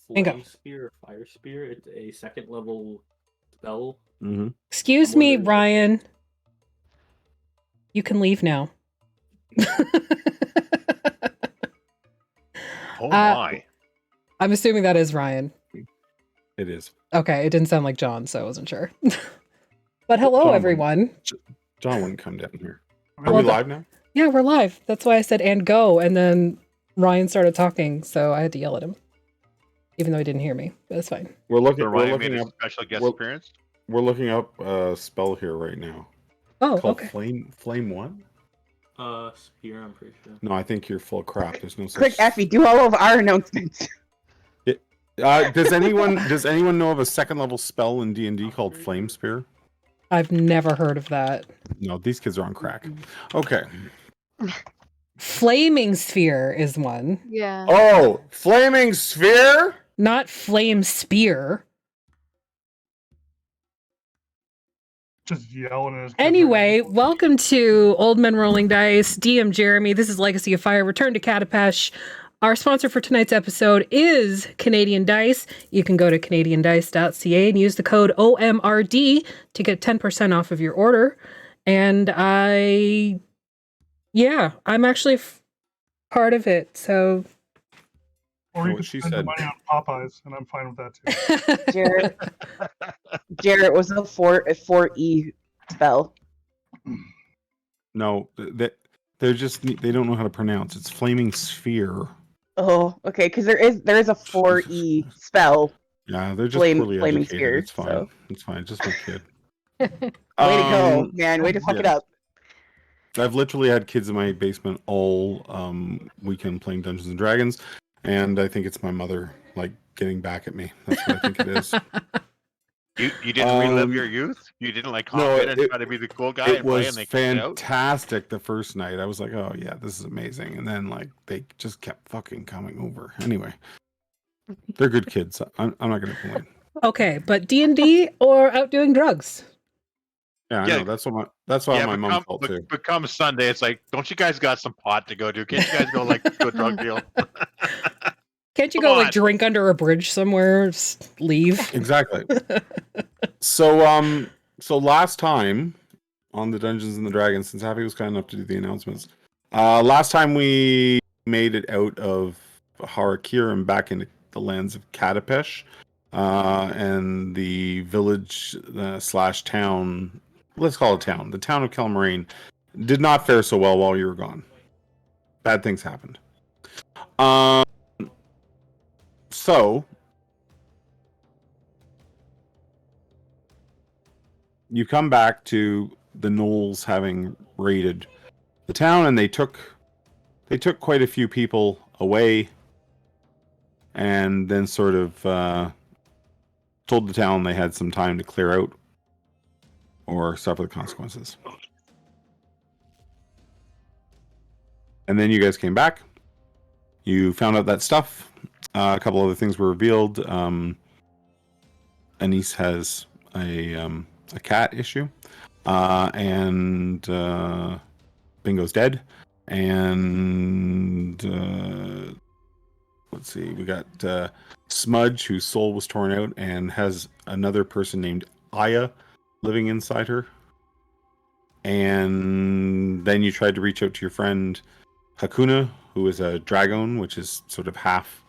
Flame go. Spear, Fire Spear. It's a second level spell. Mm-hmm. Excuse me, Ryan. You can leave now. Oh my. I'm assuming that is Ryan. It is. Okay, it didn't sound like John, so I wasn't sure. But hello, everyone. John wouldn't come down here. Are Well, we live now? Yeah, we're live. That's why I said and go, and then Ryan started talking, so I had to yell at him. Even though he didn't hear me, but it's fine. We're looking made up a special guest appearance. We're looking up a spell here right now. Oh, called okay. Flame what? Spear, I'm pretty sure. No, I think you're full of crap. There's no such... Quick, Effie, do all of our announcements. Does anyone know of a second level spell in D&D called Flame Spear? I've never heard of that. No, these kids are on crack. Okay. Flaming Sphere is one. Yeah. Oh, Flaming Sphere? Not Flame Spear. Just yelling at his Anyway, welcome to Old Men Rolling Dice. DM Jeremy. This is Legacy of Fire. Return to Katapesh. Our sponsor for tonight's episode is Canadian Dice. You can go to canadiandice.ca and use the code OMRD to get 10% off of your order. And I'm actually part of it. So, or you What could she spend the said. money on Popeyes, and I'm fine with that too. Jarrett was a 4E spell. No, they're they don't know how to pronounce. It's Flaming Sphere. Oh, okay, because there is a 4E spell. Yeah, they're just Flaming educated. Sphere, It's fine. so. It's fine. Just my kid. Way to go, man. Way to fuck it up. I've literally had kids in my basement all weekend playing Dungeons and Dragons, and I think it's my mother getting back at me. That's what I think it is. You didn't relive your youth? You didn't hop in and try to be the cool guy it and play was and they kicked you out? fantastic the first night. I was like, oh yeah, this is amazing. And then they just kept fucking coming over. Anyway, they're good kids. I'm not going to complain. okay, but D&D or out doing drugs? Yeah, I know. That's what my mom felt too. But come Sunday, it's like, don't you guys got some pot to go do? Can't you guys go to a drug deal? Can't you Come go on. drink under a bridge somewhere? Just leave. Exactly. So last time on the Dungeons and the Dragons, since Happy was kind enough to do the announcements, last time we made it out of Har'Akir and back into the lands of Katapesh, and the village / town. Let's call it town. The town of Kelmarine did not fare so well while you were gone. Bad things happened. So you come back to the Gnolls having raided the town, and they took quite a few people away, and then sort of told the town they had some time to clear out or suffer the consequences. And then you guys came back. You found out that stuff. A couple other things were revealed. Anise has a cat issue, and Bingo's dead. And let's see, we got Smudge, whose soul was torn out, and has another person named Aya living inside her. And then you tried to reach out to your friend Hakuna, who is a dragon, which is sort of half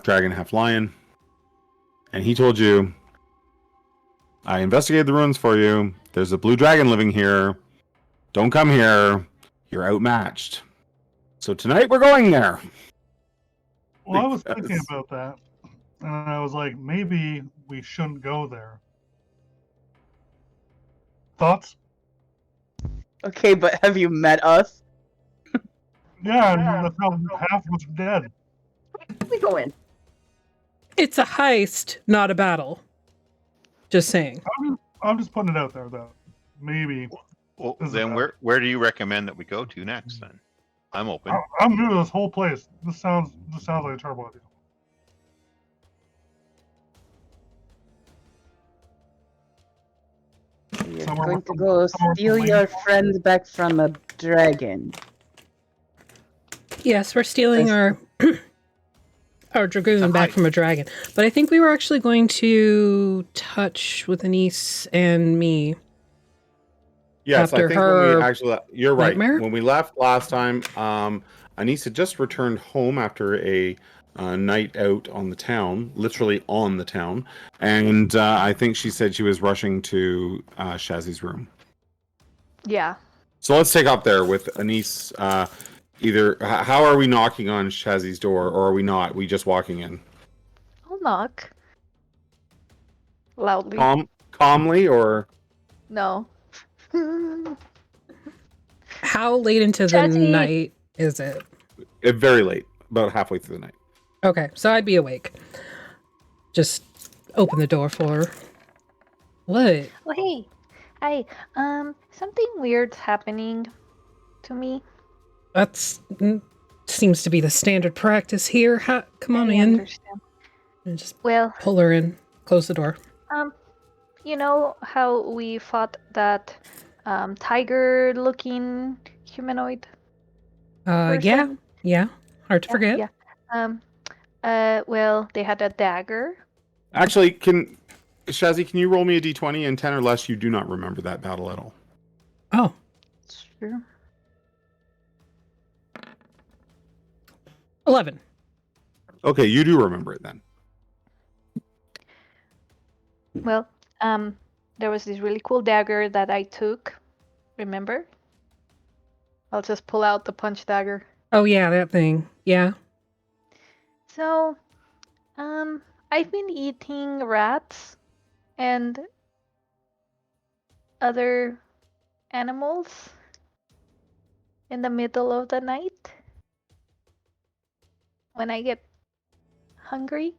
dragon, half lion. And he told you, I investigated the ruins for you. There's a blue dragon living here. Don't come here. You're outmatched. So tonight we're going there. Well, I was thinking about that, and I was like, maybe we shouldn't go there. Thoughts? Okay, but have you met us? Yeah, and that's how half was dead. We go in. It's a heist, not a battle. Just saying. I'm just putting it out there, though. Maybe. Well, then where do you recommend that we go to next? Then I'm open. I'm new to this whole place. This sounds like a terrible idea. You're going to go steal your friend back from a dragon. Yes, we're stealing our Or dragoon back from a dragon. But I think we were actually going to touch with Anise and me. Yes, After I think her when we actually, you're right. nightmare? When we left last time, Anissa just returned home after a night out on the town, literally on the town, and I think she said she was rushing to Shazzy's room. Yeah. So let's take up there with Anise. How are we knocking on Shazzy's door, or are we not? We just walking in? I'll knock. Loudly. Calmly, or No. How late into the Shazzy. night is it? very late, about halfway through the night. Okay, so I'd be awake. Just open the door for her. What? Oh, hey. Hi. Something weird's happening to me. That's seems to be the standard practice here. Come on I in. understand. And just Well, pull her in. Close the door. you know how we fought that tiger-looking humanoid? Yeah. person? Yeah. Hard to forget. Yeah. Well, they had a dagger. Actually, Shazzy, can you roll me a d20 and 10 or less? You do not remember that battle at all. Oh, Sure. 11. Okay, you do remember it then. Well, there was this really cool dagger that I took. Remember? I'll just pull out the punch dagger. Oh, yeah, that thing. Yeah. So, I've been eating rats and other animals in the middle of the night when I get hungry.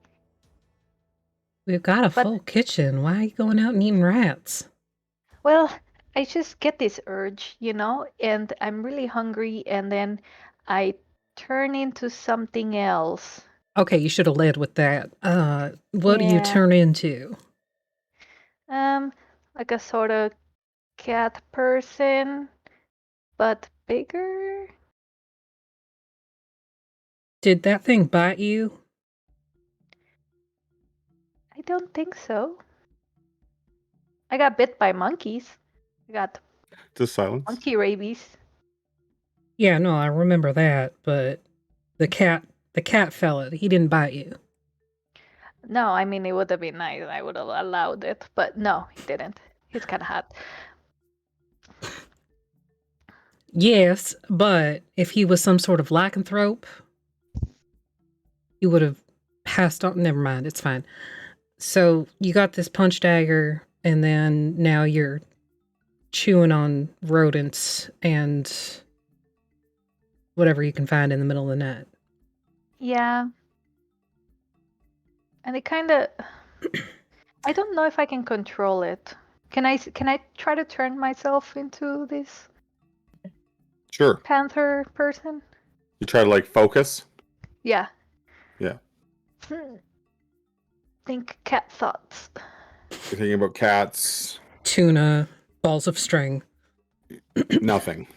We've got a But- full kitchen. Why are you going out and eating rats? Well, I just get this urge, and I'm really hungry, and then I turn into something else. Okay, you should have led with that. What do you Yeah. turn into? Like a sort of cat person, but bigger. Did that thing bite you? I don't think so. I got bit by monkeys. I got Just silence. monkey rabies. Yeah, no, I remember that, but the cat fella, he didn't bite you. No, I mean, it would have been nice. I would have allowed it, but no, he didn't. He's kind of hot. Yes, but if he was some sort of lycanthrope, he would have passed on. Never mind, it's fine. So you got this punch dagger, and then now you're chewing on rodents and whatever you can find in the middle of the night. Yeah. And it kind of... I don't know if I can control it. Can I try to turn myself into this Sure. panther person? You try to focus. Yeah. Yeah. Think cat thoughts. You're thinking about cats. Tuna, balls of string. Nothing.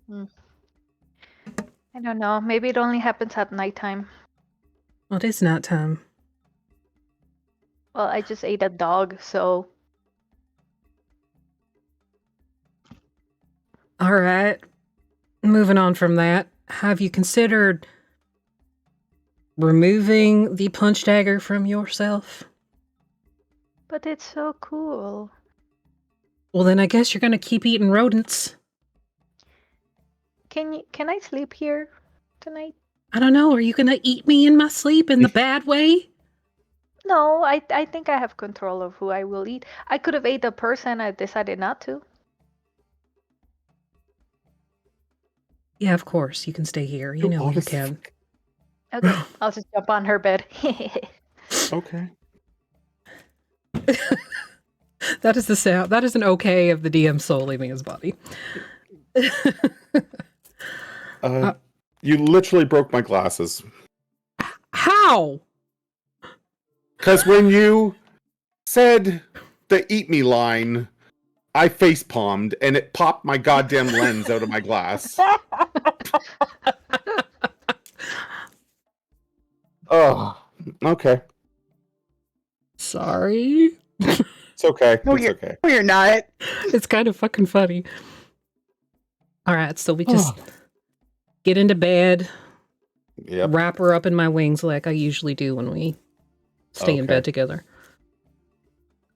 I don't know. Maybe it only happens at nighttime. Well, it is nighttime. Well, I just ate a dog, so All right. Moving on from that, have you considered removing the punch dagger from yourself? but it's so cool. Well, then I guess you're going to keep eating rodents. Can I sleep here tonight? I don't know. Are you going to eat me in my sleep in the bad way? No, I think I have control of who I will eat. I could have ate a person. I decided not to. Yeah, of course. You can stay here. You know you can. Okay, I'll just jump on her bed. Okay. That is the sound. That is an okay of the DM's soul leaving his body. You literally broke my glasses. How? Because when you said the eat me line, I face palmed and it popped my goddamn lens out of my glass. Oh, okay. Sorry. It's okay. No, It's okay. No, you're not. It's kind of fucking funny. All right, so we just get into bed, Yep. wrap her up in my wings like I usually do when we stay in Okay. bed together.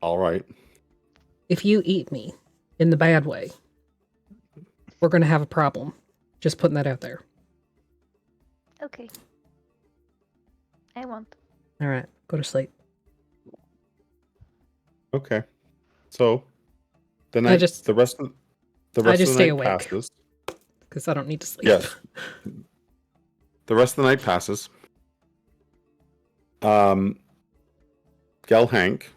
All right. If you eat me in the bad way, we're going to have a problem. Just putting that out there. Okay. I won't. All right, go to sleep. Okay. So the I night, just- the rest of the I rest just of the stay night awake. passes. Because I don't need to sleep. Yes. The rest of the night passes. Gel Hank.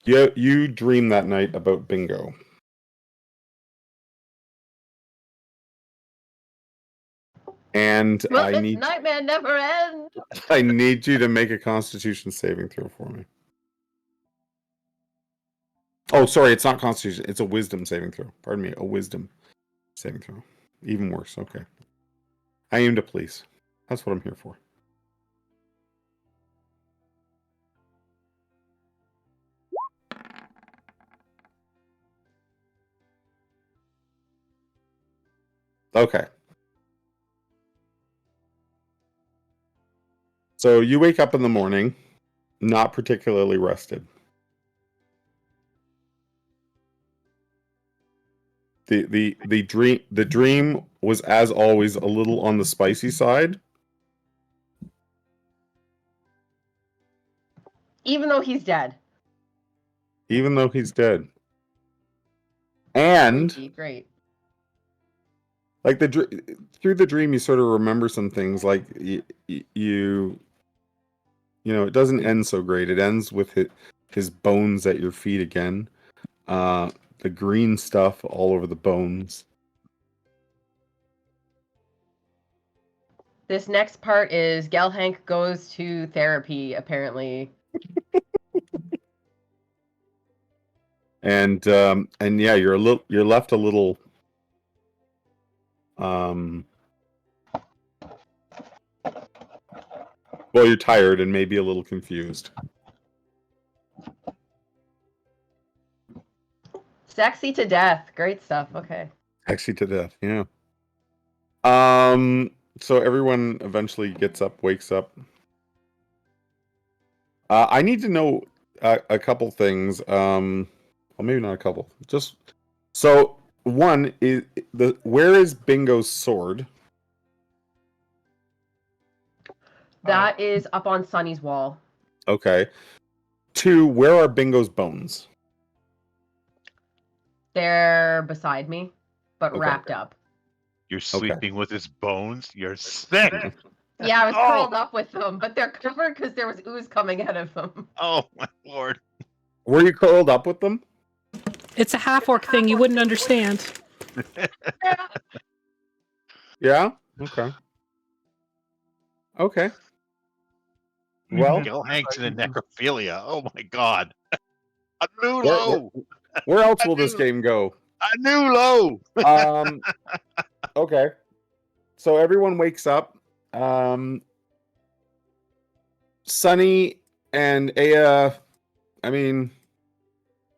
You dream that night about bingo. And Will I this need nightmare never end? I need you to make a Constitution saving throw for me. Oh, sorry, it's not Constitution. It's a Wisdom saving throw. Pardon me, a Wisdom saving throw. Even worse. Okay. I aim to please. That's what I'm here for. Okay. So you wake up in the morning, not particularly rested. The dream was, as always, a little on the spicy side. Even though he's dead. Even though he's dead. And Great. like through the dream, you sort of remember some things. Like you know, it doesn't end so great. It ends with his bones at your feet again. The green stuff all over the bones. This next part is Gelhank goes to therapy, apparently. And yeah, you're left a little well, you're tired and maybe a little confused. Sexy to death. Great stuff. Okay. Sexy to death, yeah. So everyone eventually gets up, wakes up. I need to know a couple things. Well, maybe not a couple. Just so one is where is Bingo's sword? That is up on Sunny's wall. Okay. Two, where are Bingo's bones? They're beside me, but Okay. wrapped up. You're sleeping with his bones? You're sick! Yeah, I was Oh. curled up with them, but they're covered because there was ooze coming out of them. Oh, my lord. Were you curled up with them? It's a half-orc thing. You wouldn't understand. Yeah? Okay. Okay. Well, Gil Hanks in a necrophilia. Oh, my god. A new where, low! where else will this game go? A new low! Okay. So everyone wakes up. Sunny and Aya, I mean,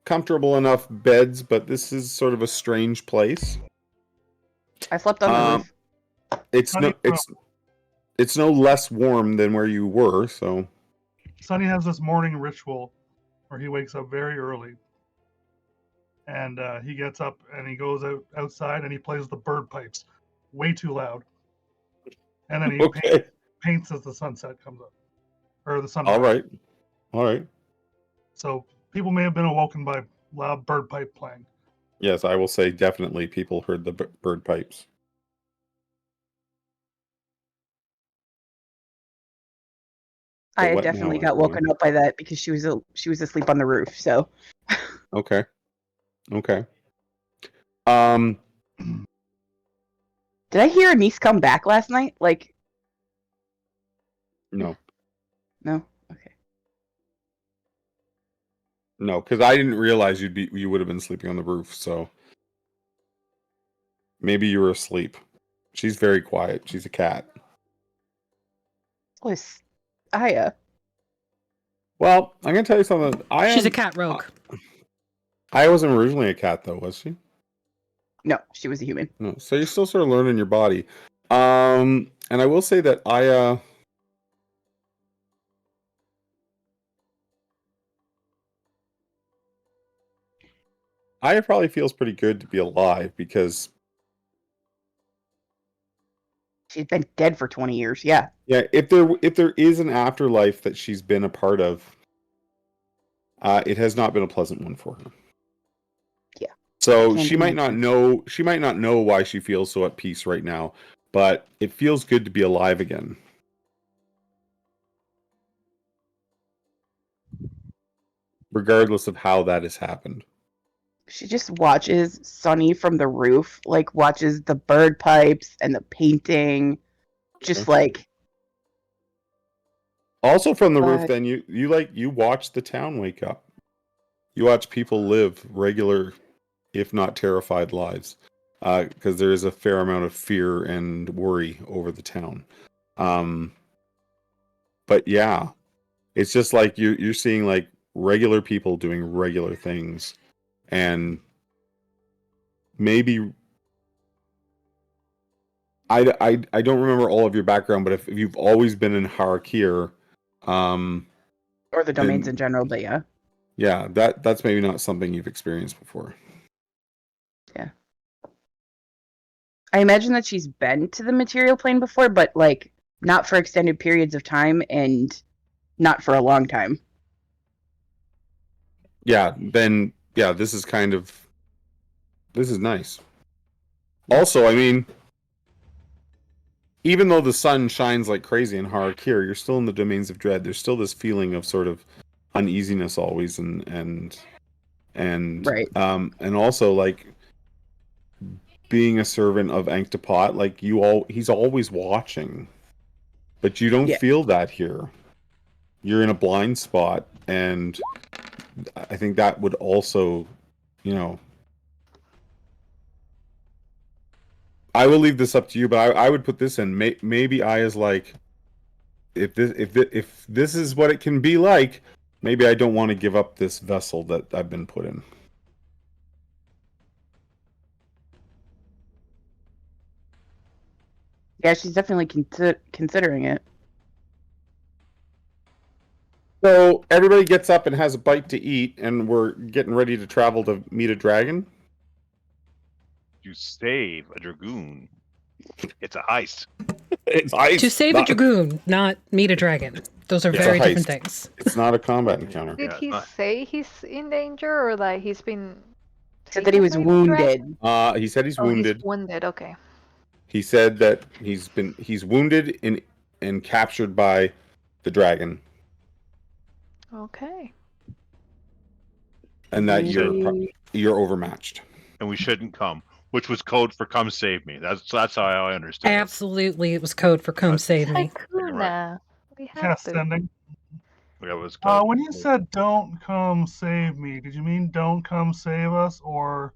comfortable enough beds, but this is sort of a strange place. I slept on the roof. It's no less warm than where you were, so Sonny has this morning ritual where he wakes up very early. And he gets up and he goes outside and he plays the bird pipes way too loud. And then he paints as the sunset comes up. Or the sunrise. All right. So people may have been awoken by loud bird pipe playing. Yes, I will say definitely people heard the bird pipes. I what definitely now, got everyone? woken up by that because she was asleep on the roof. So Okay. did I hear a niece come back last night? Like, No, no. Okay. no, because I didn't realize you would have been sleeping on the roof. So maybe you were asleep. She's very quiet. She's a cat. Was Aya? Well, I'm gonna tell you something. She's a cat rogue. I wasn't originally a cat, though, was she? No, she was a human. No. So you're still sort of learning your body. And I will say that Aya probably feels pretty good to be alive because She's been dead for 20 years. Yeah. yeah, if there is an afterlife that she's been a part of, it has not been a pleasant one for her. Yeah. So Can't she might not imagine. know. She might not know why she feels so at peace right now, but it feels good to be alive again. Regardless of how that has happened. She just watches Sunny from the roof, like watches the bird pipes and the painting. Just like Also from the roof, then you watch the town wake up. You watch people live regular, if not terrified, lives, because there is a fair amount of fear and worry over the town. But yeah, it's just like you're seeing like regular people doing regular things, and maybe I don't remember all of your background, but if you've always been in Har'Akir, or the domains in general, but yeah. Yeah, that's maybe not something you've experienced before. Yeah. I imagine that she's been to the material plane before, but like not for extended periods of time and not for a long time. Yeah, then yeah, this is nice. Also, I mean, even though the sun shines like crazy in Har'Akir, you're still in the domains of dread. There's still this feeling of sort of uneasiness always, and right. And also like being a servant of Anktapot, like he's always watching, but you don't feel that here. You're in a blind spot, and I think that would also, I will leave this up to you, but I would put this in. Maybe Aya's like, if this is what it can be like, maybe I don't want to give up this vessel that I've been put in. Yeah, she's definitely considering it. So everybody gets up and has a bite to eat, and we're getting ready to travel to meet a dragon. You save a dragoon. It's a heist. It's heist. To save a dragoon, not meet a dragon. Those are very different things. It's not a combat encounter. Did he say he's in danger or that he's been? He said that he was wounded. He said he's wounded. He's wounded. Okay. He said that he's wounded and captured by the dragon. Okay. And that you're overmatched. And we shouldn't come, which was code for "come save me." That's how I understood. Absolutely, it was code for "come save me." Hakuna. We have Cast to. sending. That was code. When you said "don't come save me," did you mean "don't come save us" or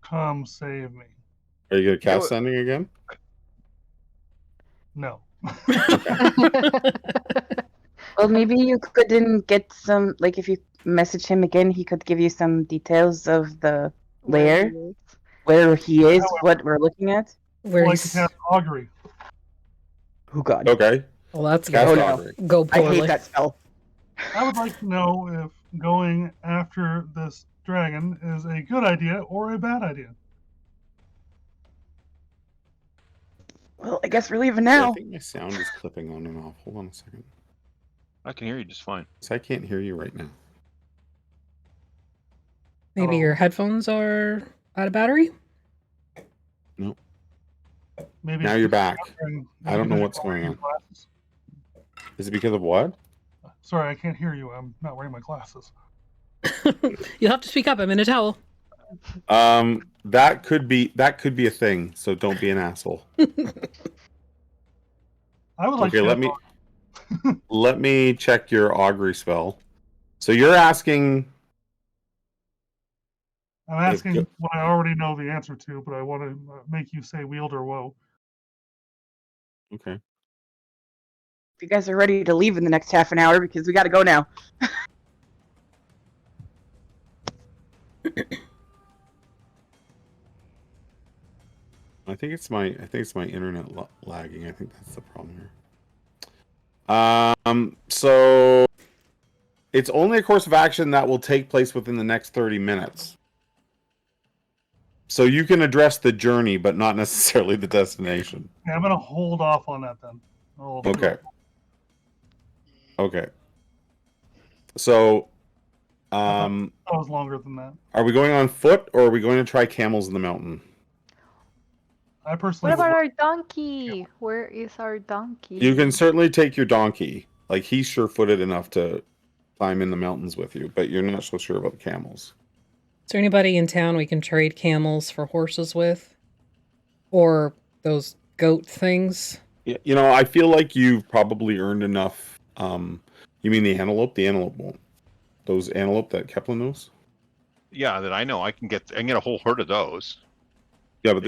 "come save me"? Are you gonna cast sending again? No. Well, maybe you couldn't get some, like if you message him again, he could give you some details of the lair, where he is, what we're looking at. Where like to cast augury. Oh god. Okay. Well, that's cast good. augury. Go poorly. I hate that spell. I would like to know if going after this dragon is a good idea or a bad idea. Well, I guess we're leaving now. I think my sound is clipping on and off. Hold on a second. I can hear you just fine. So I can't hear you right now. Maybe your headphones are out of battery? No. Maybe Now you're back. I don't know what's wearing going on. glasses. Is it because of what? Sorry, I can't hear you. I'm not wearing my glasses. You'll have to speak up. I'm in a towel. That could be a thing. So don't be an asshole. I would like Okay, to let me check your augury spell. So you're asking. I'm asking what I already know the answer to, but I want to make you say wield or woe. Okay. if you guys are ready to leave in the next half an hour, because we got to go now. I think it's my internet lagging. I think that's the problem here. So it's only a course of action that will take place within the next 30 minutes. So you can address the journey, but not necessarily the destination. Yeah, I'm gonna hold off on that then. Okay. Okay. So, That was longer than that. are we going on foot or are we going to try camels in the mountain? I personally. What about our donkey? Where is our donkey? You can certainly take your donkey. Like, he's sure-footed enough to climb in the mountains with you, but you're not so sure about the camels. Is there anybody in town we can trade camels for horses with? Or those goat things? Yeah, you know, I feel like you've probably earned enough. You mean the antelope? The antelope won't. Those antelope that Kepler knows? Yeah, that I know. I can get a whole herd of those. Yeah, but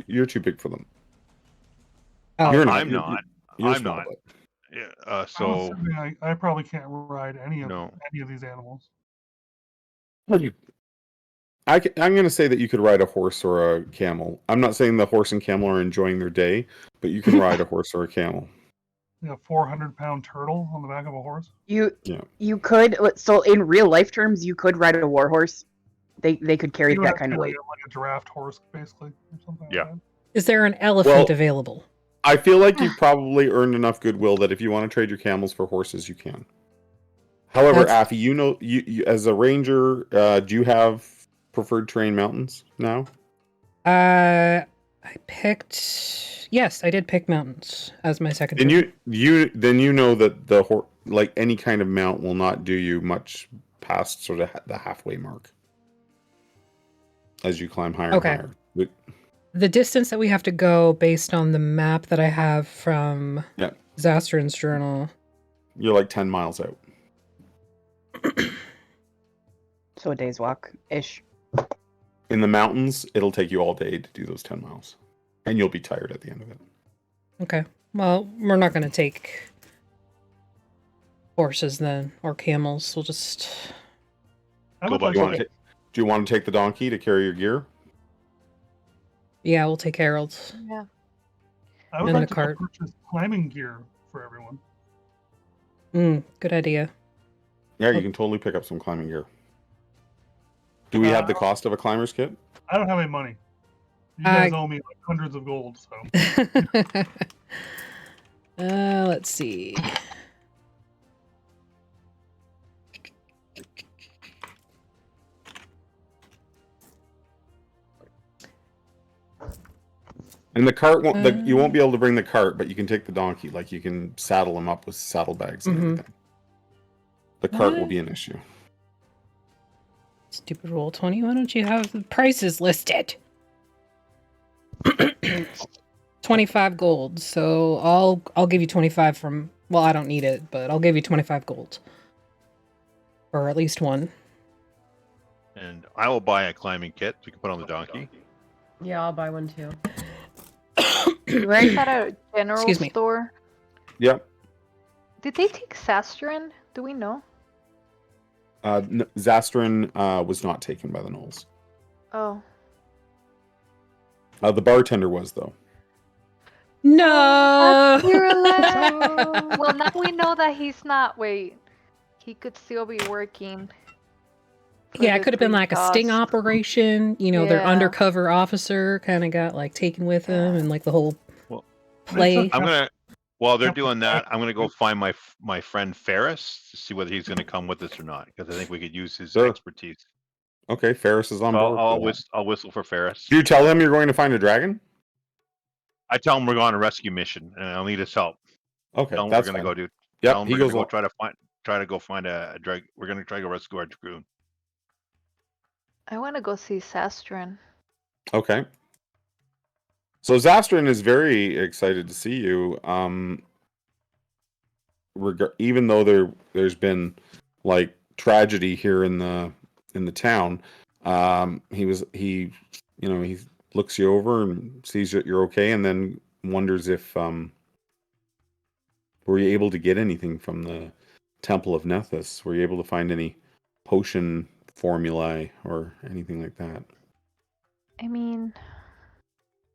you're too big for them. Oh, You're not. I'm not. You're I'm small, not. but- Yeah, so I probably can't ride any of No. these animals. I'm going to say that you could ride a horse or a camel. I'm not saying the horse and camel are enjoying their day, but you can ride a horse or a camel. A 400-pound turtle on the back of a horse. You could, so in real life terms, you could ride a war horse. They could carry You would that have kind to of carry weight. like a draft horse, basically, or something. Yeah. Like that. Is there an elephant Well- available? I feel like you've probably earned enough goodwill that if you want to trade your camels for horses, you can. However, That's- Affy, you know, you as a ranger, do you have preferred terrain mountains now? I picked... Yes, I did pick mountains as my second Then terrain. you know that the like any kind of mount will not do you much past sort of the halfway mark as you climb higher Okay. and higher. But- The distance that we have to go based on the map that I have from Yeah. Zastrin's journal. You're like 10 miles out. So a day's walk ish. In the mountains, it'll take you all day to do those 10 miles. And you'll be tired at the end of it. Okay. Well, we're not going to take horses then, or camels. We'll just... I Go would by like Do you, to- want to do you want to take the donkey to carry your gear? Yeah, we'll take Harold's. Yeah. I would and like the to cart. purchase climbing gear for everyone. Good idea. Yeah, you can totally pick up some climbing gear. Do we have the cost of a climber's kit? I don't have any money. You guys owe me like hundreds of gold, so Let's see. And the cart won't. You won't be able to bring the cart, but you can take the donkey. Like, you can saddle him up with saddlebags and everything. The cart will What? be an issue. Stupid roll 20. Why don't you have the prices listed? 25 gold. So I'll give you 25 from... Well, I don't need it, but I'll give you 25 gold. Or at least one. and I will buy a climbing kit we can put on the donkey. Yeah, I'll buy one too. Where is that a general Excuse me. store? Yep. Did they take Sastrin? Do we know? Zastrin was not taken by the Knolls. Oh. The bartender was, though. No! You're alive. Well, now we know that he's not. Wait. He could still be working. for Yeah, it the could have been big like a sting cost. operation. You know, their Yeah. undercover officer kind of got like taken with him, and like the whole Well, play. It's I'm gonna. While they're doing that, I'm gonna go find my friend Ferris to see whether he's gonna come with us or not, because I think we could use his Sure. expertise. Okay, Ferris is on So board. I'll whistle for Ferris. Do you tell him you're going to find a dragon? I tell him we're going on a rescue mission and I'll need his help. Okay, Tell him that's we're gonna fine. go do. Yep, Tell him he we're goes gonna go along. try to go find a drag. We're gonna try to go rescue our dragoon. I want to go see Sastrin. Okay. So Zastrin is very excited to see you. Even though there's been like tragedy here in the town, he looks you over and sees that you're okay, and then wonders if were you able to get anything from the Temple of Nethys? Were you able to find any potion formulae or anything like that? I mean,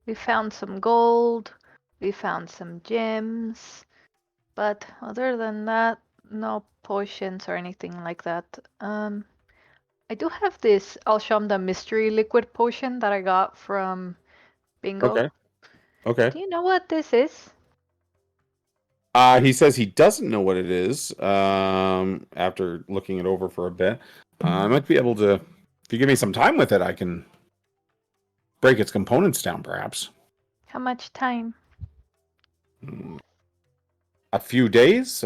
we found some gold, we found some gems, but other than that, no potions or anything like that. I do have this Alshamda mystery liquid potion that I got from Bingo. Okay. Okay. Do you know what this is? He says he doesn't know what it is. After looking it over for a bit, I might be able to. If you give me some time with it, I can break its components down, perhaps. How much time? A few days.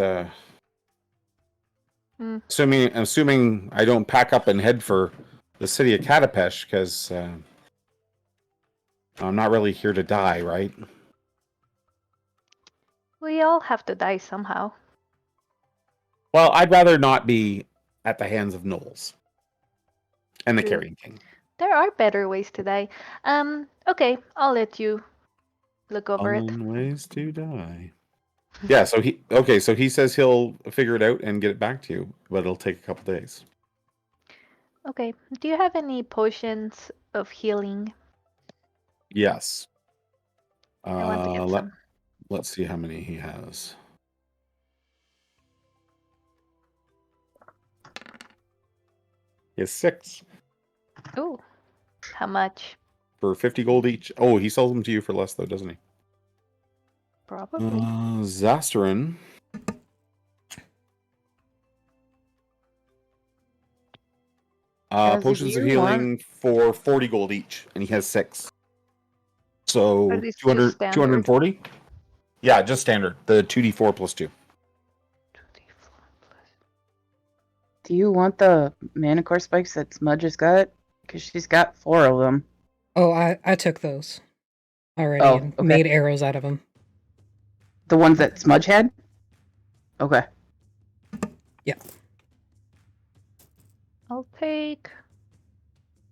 Hmm. Assuming I don't pack up and head for the city of Katapesh, because I'm not really here to die, right? We all have to die somehow. Well, I'd rather not be at the hands of Knowles and the True. Carrion King. There are better ways to die. Okay, I'll let you look over it. Unknown ways to die. Yeah, so he says he'll figure it out and get it back to you, but it'll take a couple days. Okay, do you have any potions of healing? Yes. I want to get some. Let's see how many he has. He has 6 Ooh, how much? for 50 gold each. Oh, he sells them to you for less though, doesn't he? Probably. Zastarin. Guys, if Potions of you healing for 40 gold each, and he has 6. So Are these just 200, standard? 240? Yeah, just standard. The 2d4 plus 2. Do you want the manicore spikes that Smudge has got? Because she's got 4 of them. Oh, I took those already Oh, and okay. made arrows out of them. The ones that Smudge had? Okay. Yeah. I'll take.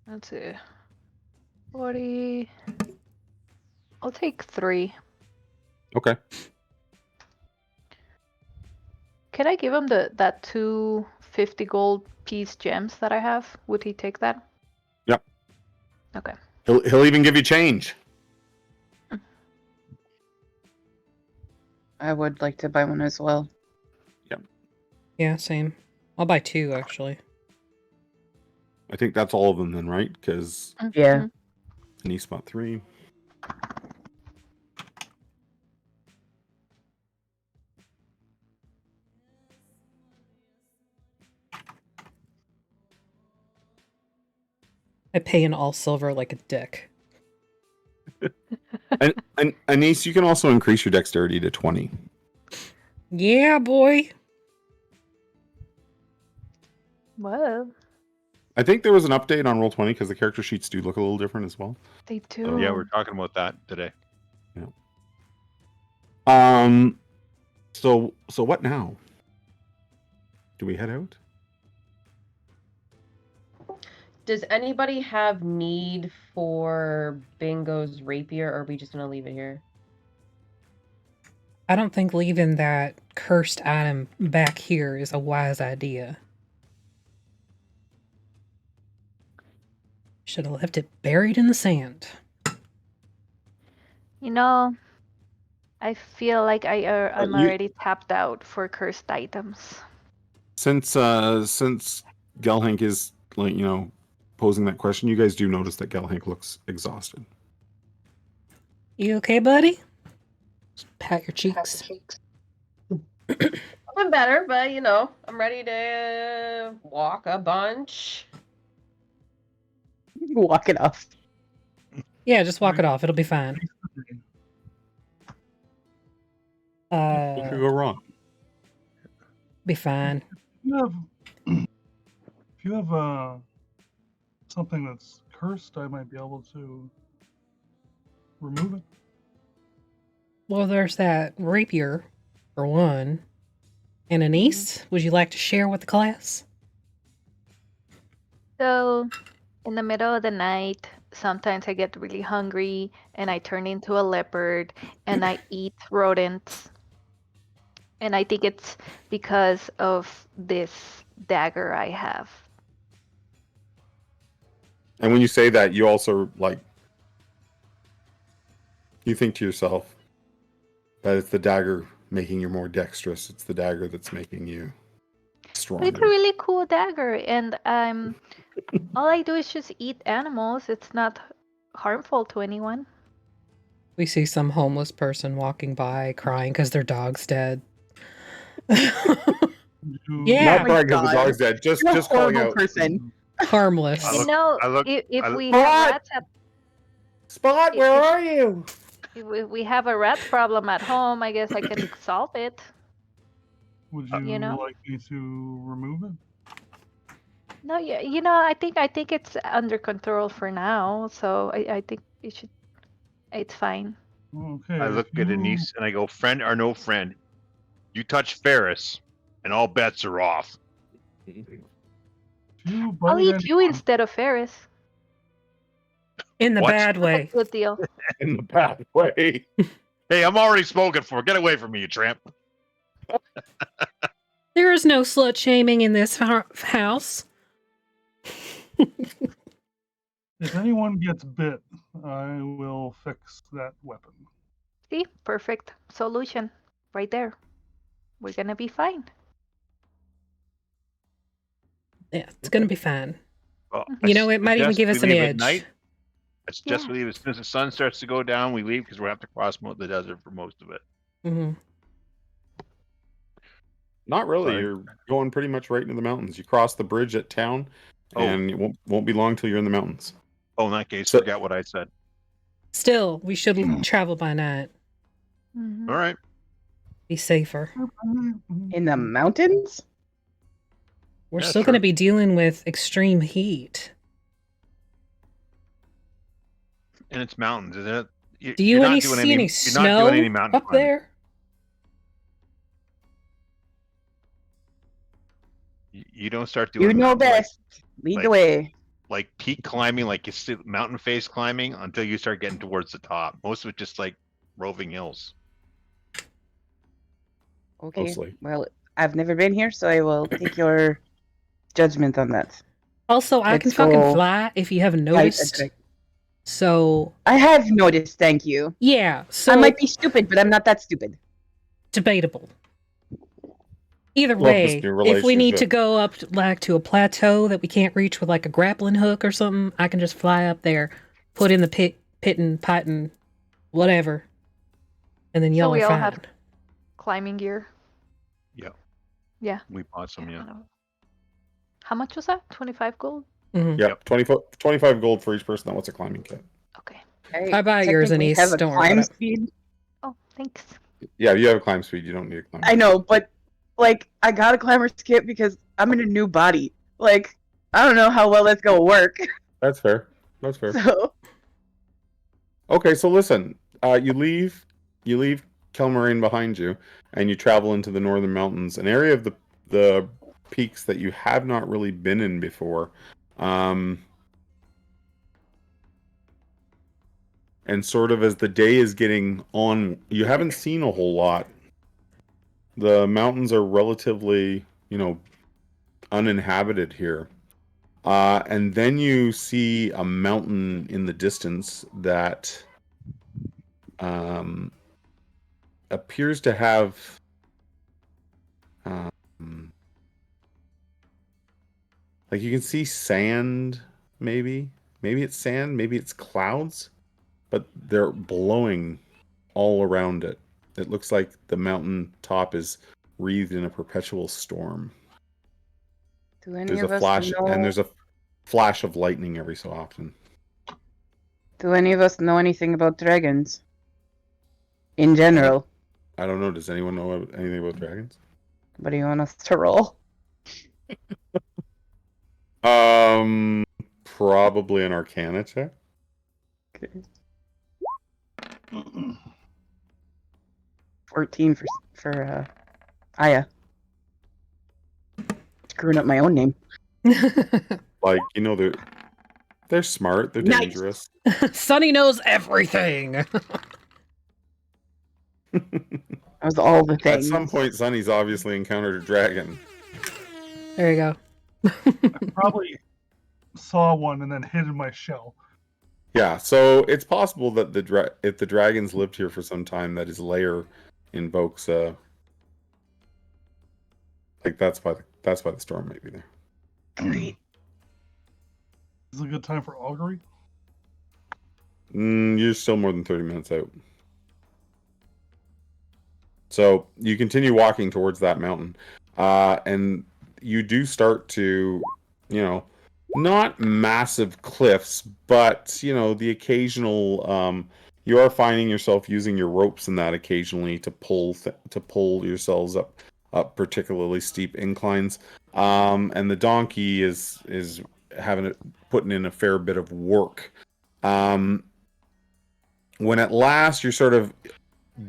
Let's see. 40. I'll take 3. Okay. Can I give him that 250 gold piece gems that I have? Would he take that? Yep. Okay. He'll even give you change. I would like to buy one as well. Yeah, same. I'll buy 2 actually. I think that's all of them then, right? Because Yeah. and he spot 3. I pay in all silver like a dick. And Anise, you can also increase your dexterity to 20. Yeah, boy. Whoa, I think there was an update on Roll20 because the character sheets do look a little different as well. they do. Oh, yeah, we're talking about that today. So what now? Do we head out? Does anybody have need for Bingo's rapier, or are we just gonna leave it here? I don't think leaving that cursed item back here is a wise idea. Should have left it buried in the sand. You know, I feel like I'm you- already tapped out for cursed items. Since Gelhank is posing that question, you guys do notice that Gelhank looks exhausted. You okay, buddy? Just pat your cheeks. I'm better, but I'm ready to walk a bunch. Walk it off. Yeah, just walk it off. It'll be fine. What could go wrong? Be fine. If you have something that's cursed, I might be able to remove it. Well, there's that rapier, for one. And Anise, would you like to share with the class? So, in the middle of the night, sometimes I get really hungry and I turn into a leopard and I eat rodents. And I think it's because of this dagger I have. And when you say that, you also like you think to yourself that it's the dagger making you more dexterous. It's the dagger that's making you But stronger. it's a really cool dagger, and all I do is just eat animals. It's not harmful to anyone. We see some homeless person walking by crying because their dog's dead. You- Yeah. Not crying because the God. dog's dead. Just You're a calling horrible out. person. Harmless. I look- If I we look- have rats at Spot, where are you? if we have a rat problem at home, I guess I can solve it. Would you You know? like me to remove it? No, yeah, I think it's under control for now. So I think it's fine. Okay. I look at Anise and I go, friend or no friend, you touch Ferris, and all bets are off. I'll eat you instead of Ferris. In the What? bad way. Good deal. In the bad way. Hey, I'm already spoken for. Get away from me, you tramp. There is no slut shaming in this house. If anyone gets bit, I will fix that weapon. See, perfect solution right there. We're gonna be fine. Yeah, it's gonna be fine. Well, You know, it might even suggest give we us an leave at edge. night. I suggest Yeah. we leave as soon as the sun starts to go down. We leave because we have to cross the desert for most of it. Hmm. Not really. Sorry. You're going pretty much right into the mountains. You cross the bridge at town, Oh. and it won't be long till you're in the mountains. Oh, in that case, So- forget what I said. Still, we should travel by night. Mhm. All right. Be safer. In the mountains? We're Yeah, still going to sure. be dealing with extreme heat. And it's mountains, isn't it? Do you you're not any doing see any you're snow not doing any mountain up climbing. there? You don't start doing You know mountain, best. Lead like- the way. like peak climbing, like you see mountain face climbing until you start getting towards the top. Most of it just like roving hills. Okay. Mostly. Well, I've never been here, so I will take your judgment on that. Also, I can Let's fucking go fly if you haven't Right, noticed. okay. So, I have noticed, thank you. yeah. So, I might be stupid, but I'm not that stupid. debatable. Either Love this way, new if we need to relationship. go up like to a plateau that we can't reach with like a grappling hook or something, I can just fly up there, put in the pitting, potting, whatever, and then So y'all we are all fine. have climbing gear. Yeah. Yeah. We bought some, yeah. How much was that? 25 gold? Mhm. Yep, 25 gold for each person that wants a climbing kit. Okay. I buy yours in technically East, have a don't worry climb about it. speed. Oh, thanks. Yeah, you have a climb speed. You don't need a climb. I know, but like I got a climber's kit because I'm in a new body. Like I don't know how well that's gonna work. That's fair. That's fair. So Okay, so listen. You leave Kelmarine behind you, and you travel into the northern mountains, an area of the peaks that you have not really been in before. And sort of as the day is getting on, you haven't seen a whole lot. The mountains are relatively, uninhabited here. And then you see a mountain in the distance that appears to have like you can see sand, maybe it's sand, maybe it's clouds, but they're blowing all around it. It looks like the mountain top is wreathed in a perpetual storm. do any There's of a us flash, know? and there's a flash of lightning every so often. Do any of us know anything about dragons? In general, I don't know. Does anyone know anything about dragons? what do you want us to roll? Probably an Arcana check. 14 for Aya. Screwing up my own name. Like they're smart. They're Nice. dangerous. Sonny knows everything. That was all the At things. some point, Sunny's obviously encountered a dragon. There you go. Probably saw one and then hid in my shell. Yeah, so it's possible that if the dragons lived here for some time, that his lair invokes like that's why the storm might be there. Great. This is a good time for augury. You're still more than 30 minutes out. So you continue walking towards that mountain, and you do start to, not massive cliffs, but the occasional. You are finding yourself using your ropes and that occasionally to pull yourselves up particularly steep inclines. And the donkey is putting in a fair bit of work. When at last you're sort of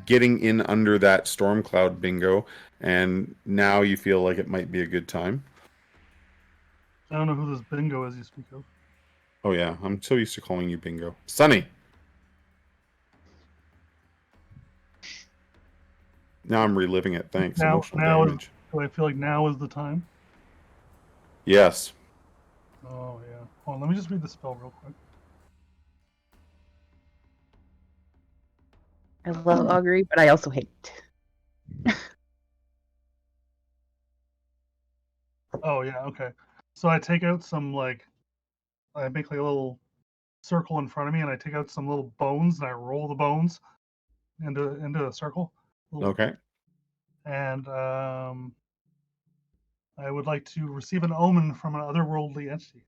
getting in under that storm cloud, Bingo, and now you feel like it might be a good time. I don't know who this Bingo is you speak of. Oh yeah, I'm so used to calling you Bingo. Sunny. Now I'm reliving it. Thanks. Emotional damage. Do I feel like now is the time? Yes. Oh yeah. Hold on, let me just read the spell real quick. I love augury, but I also hate it. Oh yeah, okay. So I take out some I make like a little circle in front of me, and I take out some little bones, and I roll the bones into a circle. Okay. And I would like to receive an omen from an otherworldly entity.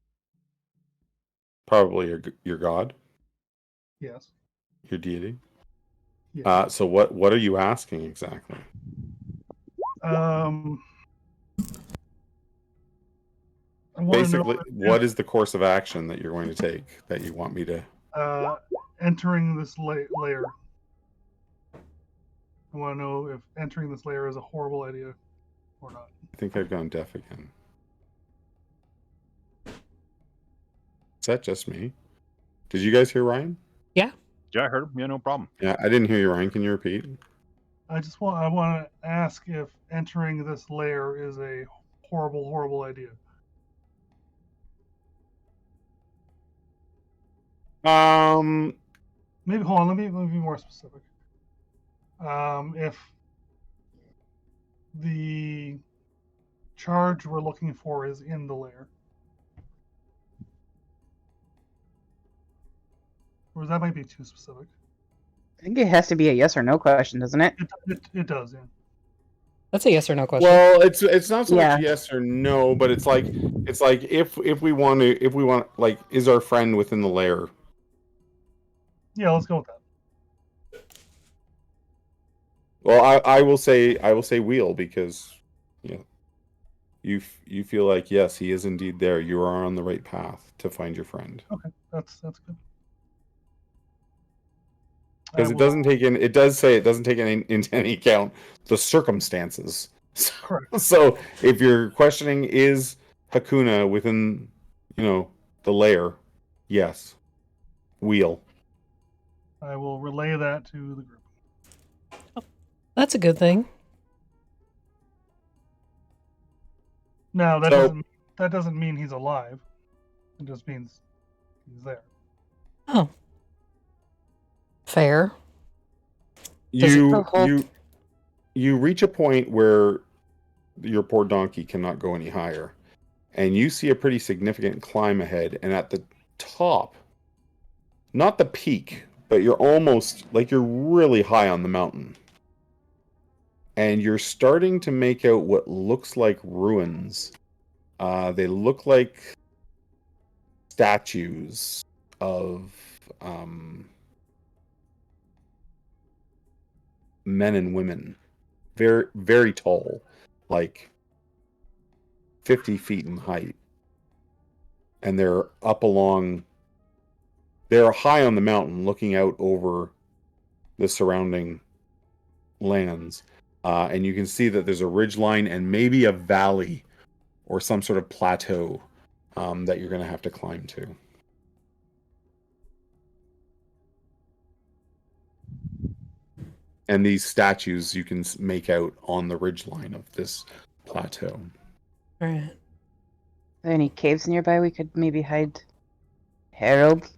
Probably your god, Yes. your deity. Yes. So what are you asking exactly? Basically, what is the course of action that you're going to take that you want me to? Entering this layer. I want to know if entering this layer is a horrible idea or not. I think I've gone deaf again. Is that just me? Did you guys hear Ryan? Yeah. Yeah, I heard him. Yeah, no problem. Yeah, I didn't hear you, Ryan. Can you repeat? I want to ask if entering this layer is a horrible idea. Maybe hold on. Let me be more specific. If the charge we're looking for is in the layer, or that might be too specific. I think it has to be a yes or no question, doesn't it? It does, yeah. That's a yes or no question. Well, it's not so much yes or no, but it's like if we want like, is our friend within the layer? Yeah, let's go with that. Well, I will say wheel, because you feel like yes, he is indeed there. You are on the right path to find your friend. Okay, that's good. Because it doesn't take into any account the circumstances. Correct. So if you're questioning, is Hakuna within the layer? Yes. Wheel. I will relay that to the group. That's a good thing. No, that doesn't mean he's alive. It just means he's there. Oh. Fair. You reach a point where your poor donkey cannot go any higher, and you see a pretty significant climb ahead, and at the top, not the peak, but you're almost like you're really high on the mountain, and you're starting to make out what looks like ruins. They look like statues of men and women, very, very tall, like 50 feet in height, and they're high on the mountain looking out over the surrounding lands, and you can see that there's a ridge line and maybe a valley or some sort of plateau that you're going to have to climb to. And these statues you can make out on the ridgeline of this plateau. All right. Are there any caves nearby we could maybe hide Harold?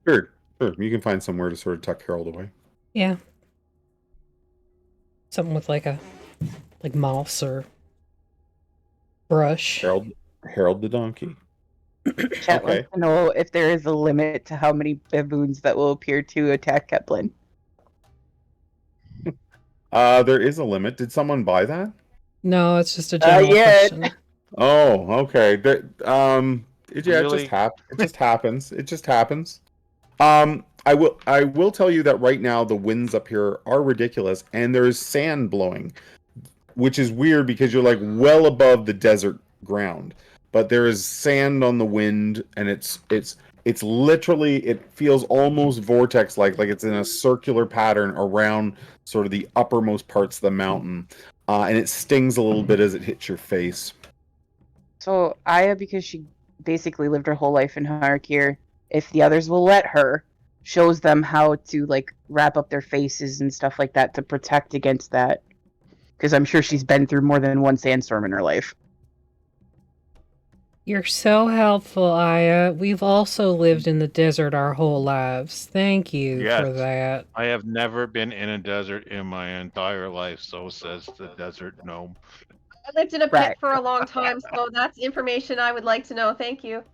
Sure. You can find somewhere to sort of tuck Harold away. Yeah. Something with like moss or brush. Harold the donkey. Chat Okay. wants to know if there is a limit to how many baboons that will appear to attack Keplin. There is a limit. Did someone buy that? No, it's just a general yeah. question. Oh, okay. It Really? just happens. It just happens. I will tell you that right now the winds up here are ridiculous, and there's sand blowing, which is weird because you're like well above the desert ground, but there is sand on the wind, and it's literally, it feels almost vortex like it's in a circular pattern around sort of the uppermost parts of the mountain, and it stings a little bit as it hits your face. So Aya, because she basically lived her whole life in Har'Akir, if the others will let her, shows them how to like wrap up their faces and stuff like that to protect against that. Because I'm sure she's been through more than one sandstorm in her life. You're so helpful, Aya. We've also lived in the desert our whole lives. Thank you for Yes. that. I have never been in a desert in my entire life, so says the desert gnome. I lived in a pit Right. for a long time, so that's information I would like to know. Thank you.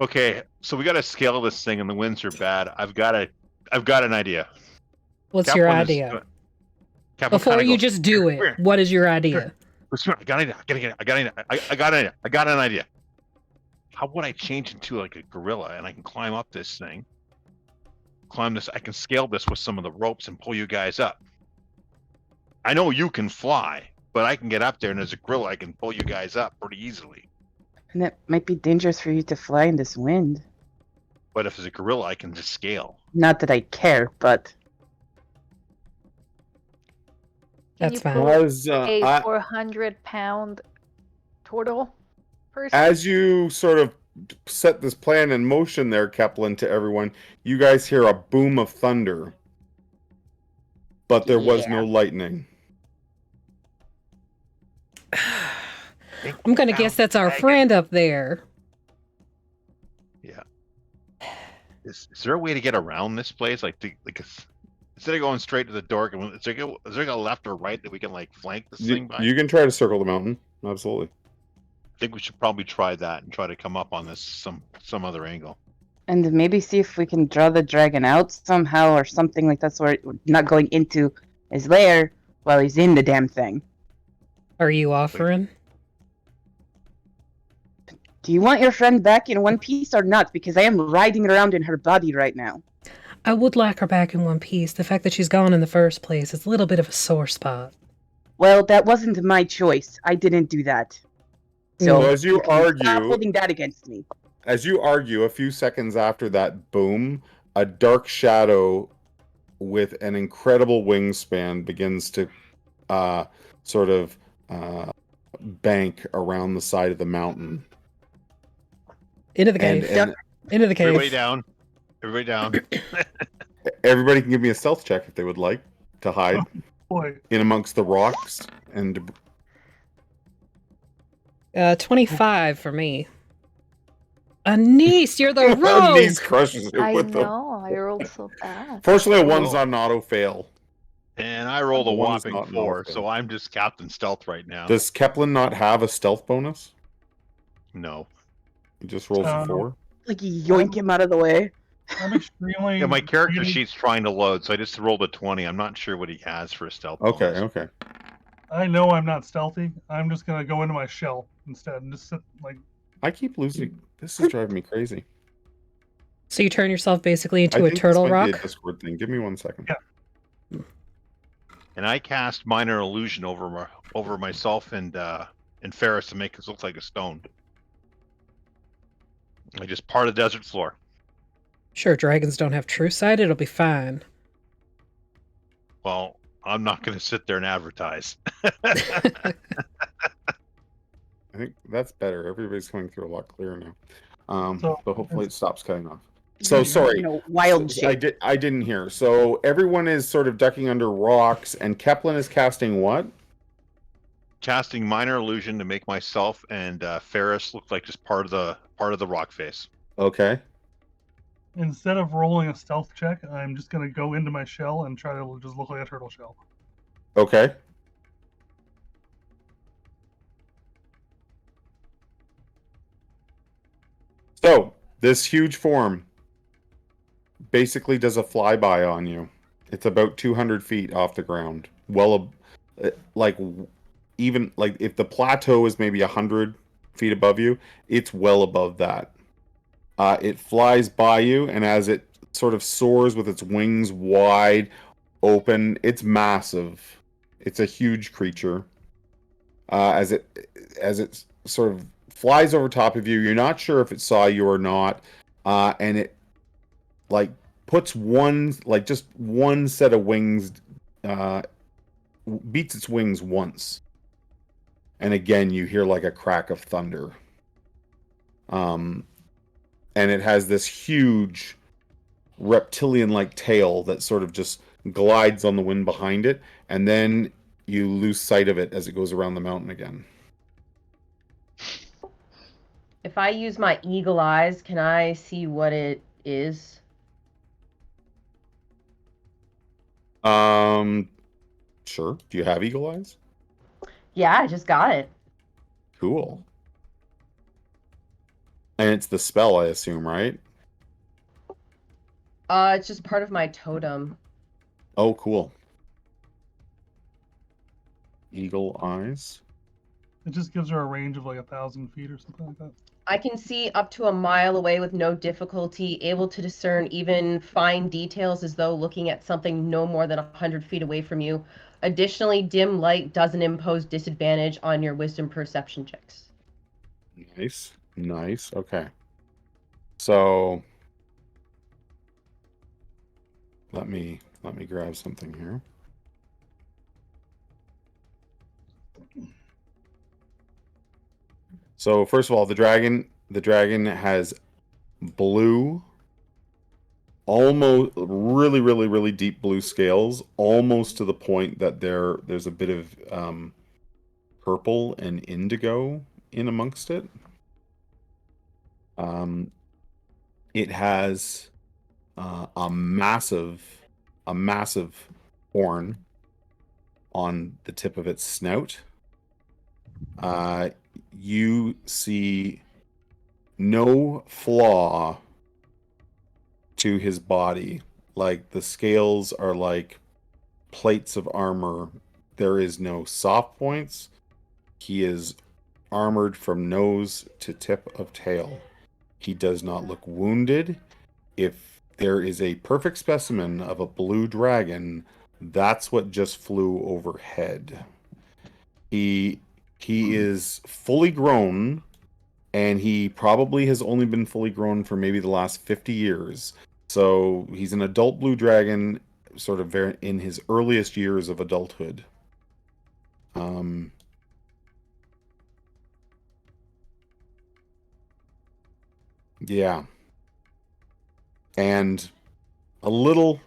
Okay, so we got to scale this thing, and the winds are bad. I've got an idea. What's your Kaplan is- idea? Kaplan Before kinda you goes, just do it, "Here, what is your idea? I got an idea. I got an idea. How would I change into like a gorilla and I can climb up this thing? Climb this. I can scale this with some of the ropes and pull you guys up. I know you can fly, but I can get up there, and as a gorilla, I can pull you guys up pretty easily. And it might be dangerous for you to fly in this wind. But if as a gorilla, I can just scale. Not that I care, but Can That's you fine. pull Was a 400-pound turtle person? as you sort of set this plan in motion there, Keplin, to everyone, you guys hear a boom of thunder, but there was no lightning. I'm going to guess that's our friend up there. Yeah. Is there a way to get around this place? Instead of going straight to the door, is there a left or right that we can like flank this thing by? You can try to circle the mountain. Absolutely. I think we should probably try that and try to come up on this some other angle. and maybe see if we can draw the dragon out somehow or something like that, so we're not going into his lair while he's in the damn thing. Are you offering? Do you want your friend back in one piece or not? Because I am riding around in her body right now. I would like her back in one piece. The fact that she's gone in the first place is a little bit of a sore spot. Well, that wasn't my choice. I didn't do that. So as you can stop argue, holding that against me. a few seconds after that boom, a dark shadow with an incredible wingspan begins to sort of bank around the side of the mountain. Into the cave. And Into the cave. Everybody down. Everybody down. everybody can give me a stealth check if they would like to hide Boy, in amongst the rocks and debris. 25 for me. Anise, you're the rogue! Anise crushes it I with them. know, I rolled so bad. Fortunately, one's on auto fail. And I rolled a The one is whopping not 4, an so I'm just Captain Stealth right now. Does Keplin not have a stealth bonus? No. He just rolls a 4. Like, yoink him out of the way. I'm extremely. Yeah, my character greedy. sheet's trying to load, so I just rolled a 20. I'm not sure what he has for a stealth Okay, bonus. okay. I know I'm not stealthy. I'm just gonna go into my shell instead and just sit like. I keep losing. This is driving me crazy. So you turn yourself basically I into a think this turtle might be rock? a Discord thing. Give me 1 second. Yeah. And I cast minor illusion over myself and Ferris to make us look like a stone. I just part of the desert floor. Sure, dragons don't have true sight. It'll be fine. Well, I'm not going to sit there and advertise. I think that's better. Everybody's coming through a lot clearer now. But hopefully it stops cutting off. You So know, sorry. wild So shape. I didn't hear. So everyone is sort of ducking under rocks, and Keplin is casting what? Casting minor illusion to make myself and Ferris look like just part of the rock face. Okay. Instead of rolling a stealth check, I'm just gonna go into my shell and try to just look like a turtle shell. Okay. So this huge form basically does a flyby on you. It's about 200 feet off the ground. Even like if the plateau is maybe 100 feet above you, it's well above that. It flies by you, and as it sort of soars with its wings wide open, it's massive. It's a huge creature. As it sort of flies over top of you, you're not sure if it saw you or not, and it like puts just one set of wings, beats its wings once, and again you hear like a crack of thunder. And it has this huge reptilian-like tail that sort of just glides on the wind behind it, and then you lose sight of it as it goes around the mountain again. If I use my eagle eyes, can I see what it is? Sure. Do you have eagle eyes? Yeah, I just got it. Cool. And it's the spell, I assume, right? It's just part of my totem. Oh, cool. Eagle eyes. It just gives her a range of like 1,000 feet or something like that. I can see up to a mile away with no difficulty, able to discern even fine details as though looking at something no more than 100 feet away from you. Additionally, dim light doesn't impose disadvantage on your wisdom perception checks. Nice. Okay. So let me grab something here. So first of all, the dragon has blue, almost really deep blue scales, almost to the point that there's a bit of purple and indigo in amongst it. It has a massive horn on the tip of its snout. You see no flaw to his body. Like, the scales are like plates of armor. There is no soft points. He is armored from nose to tip of tail. He does not look wounded. If there is a perfect specimen of a blue dragon, that's what just flew overhead. He is fully grown, and he probably has only been fully grown for maybe the last 50 years. So he's an adult blue dragon, sort of very in his earliest years of adulthood. Yeah. And a little,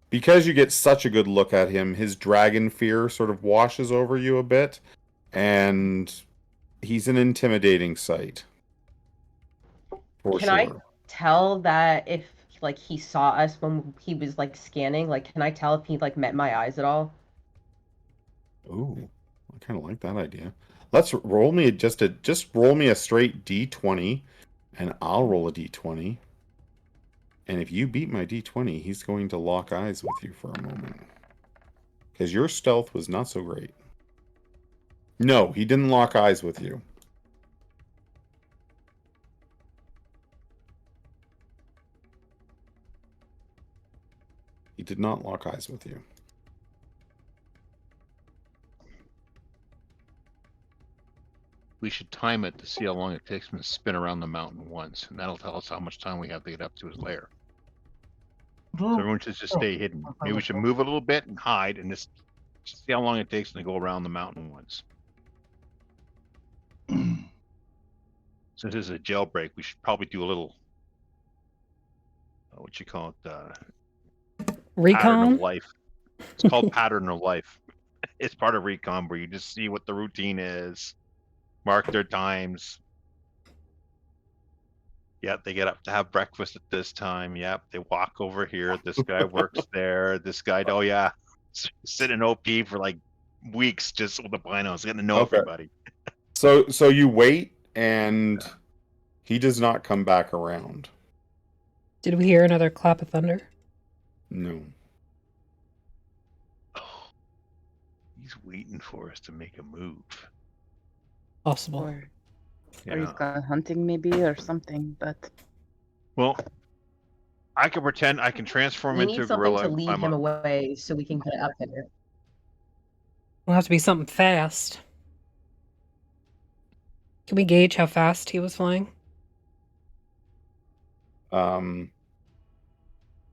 because you get such a good look at him, his dragon fear sort of washes over you a bit, and he's an intimidating sight. For Can sure. I tell that if like he saw us when he was like scanning? Like, can I tell if he like met my eyes at all? Ooh, I kind of like that idea. Let's roll me just roll me a straight D20, and I'll roll a D20. And if you beat my D20, he's going to lock eyes with you for a moment. Because your stealth was not so great. No, he didn't lock eyes with you. He did not lock eyes with you. We should time it to see how long it takes him to spin around the mountain once, and that'll tell us how much time we have to get up to his lair. So everyone should just stay hidden. Maybe we should move a little bit and hide, and just see how long it takes to go around the mountain once. Since this is a jailbreak, we should probably do a little, what you call it, pattern Recon? of life. It's called pattern of life. It's part of recon where you just see what the routine is, mark their times. Yep, they get up to have breakfast at this time. Yep, they walk over here. This guy works there. This guy, oh yeah, sit in OP for like weeks just with the binos, getting to know Okay. everybody. So you wait, and he does not come back around. Did we hear another clap of thunder? No. Oh, he's waiting for us to make a move. Possible. Or Yeah. he's gone hunting maybe or something, but Well, I can pretend I can transform We into need a something gorilla. to lead him away so we can get up there. It'll have to be something fast. Can we gauge how fast he was flying?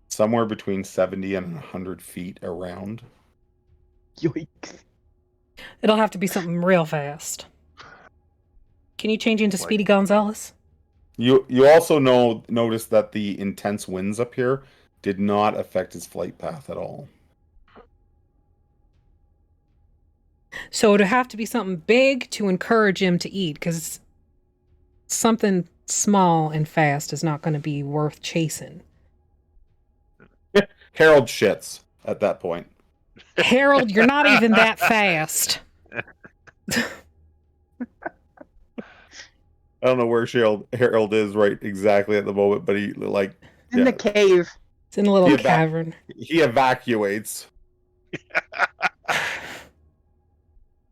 Somewhere between 70 and 100 feet around. yikes. It'll have to be something real fast. Can you change into Speedy Gonzalez? You also notice that the intense winds up here did not affect his flight path at all. So it'd have to be something big to encourage him to eat, because something small and fast is not going to be worth chasing. Harold shits at that point. Harold, you're not even that fast. I don't know where Harold is right exactly at the moment, but he In the cave. It's in a little He cavern. He evacuates.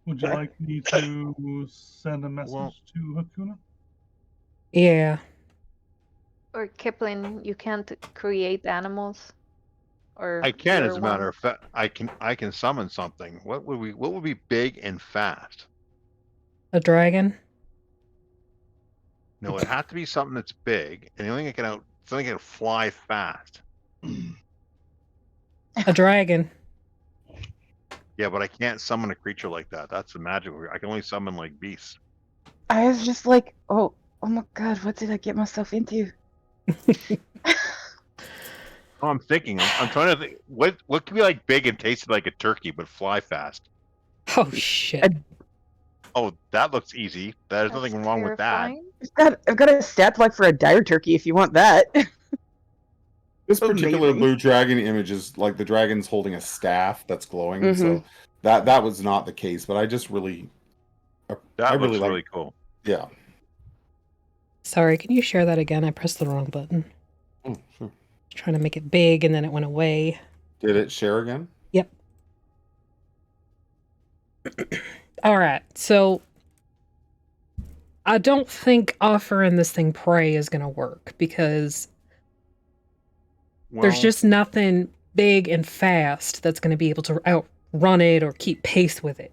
Would you like me to send a message to Hakuna? Yeah. Or Kipling, you can't create animals. Or I can, you're as a matter one. of fact, I can summon something. What would be big and fast? A dragon? No, it has to be something that's big, and the only thing something that can fly fast. A dragon. Yeah, but I can't summon a creature like that. That's the magic. I can only summon like beasts. I was just like, oh my god, what did I get myself into? Oh, I'm thinking. I'm trying to think. What could be like big and tasted like a turkey, but fly fast? Oh, shit. Oh, that looks easy. There's That's nothing wrong with that. terrifying. I've got a stat block for a dire turkey if you want that. This particular Amazing. blue dragon image is like the dragon's holding a staff that's glowing. So that was not the case, but I just really, That looks really cool. Yeah. Sorry, can you share that again? I pressed the wrong button. Oh, sure. Trying to make it big and then it went away. Did it share again? Yep. All right, so I don't think offering this thing prey is going to work because there's Well, just nothing big and fast that's going to be able to outrun it or keep pace with it.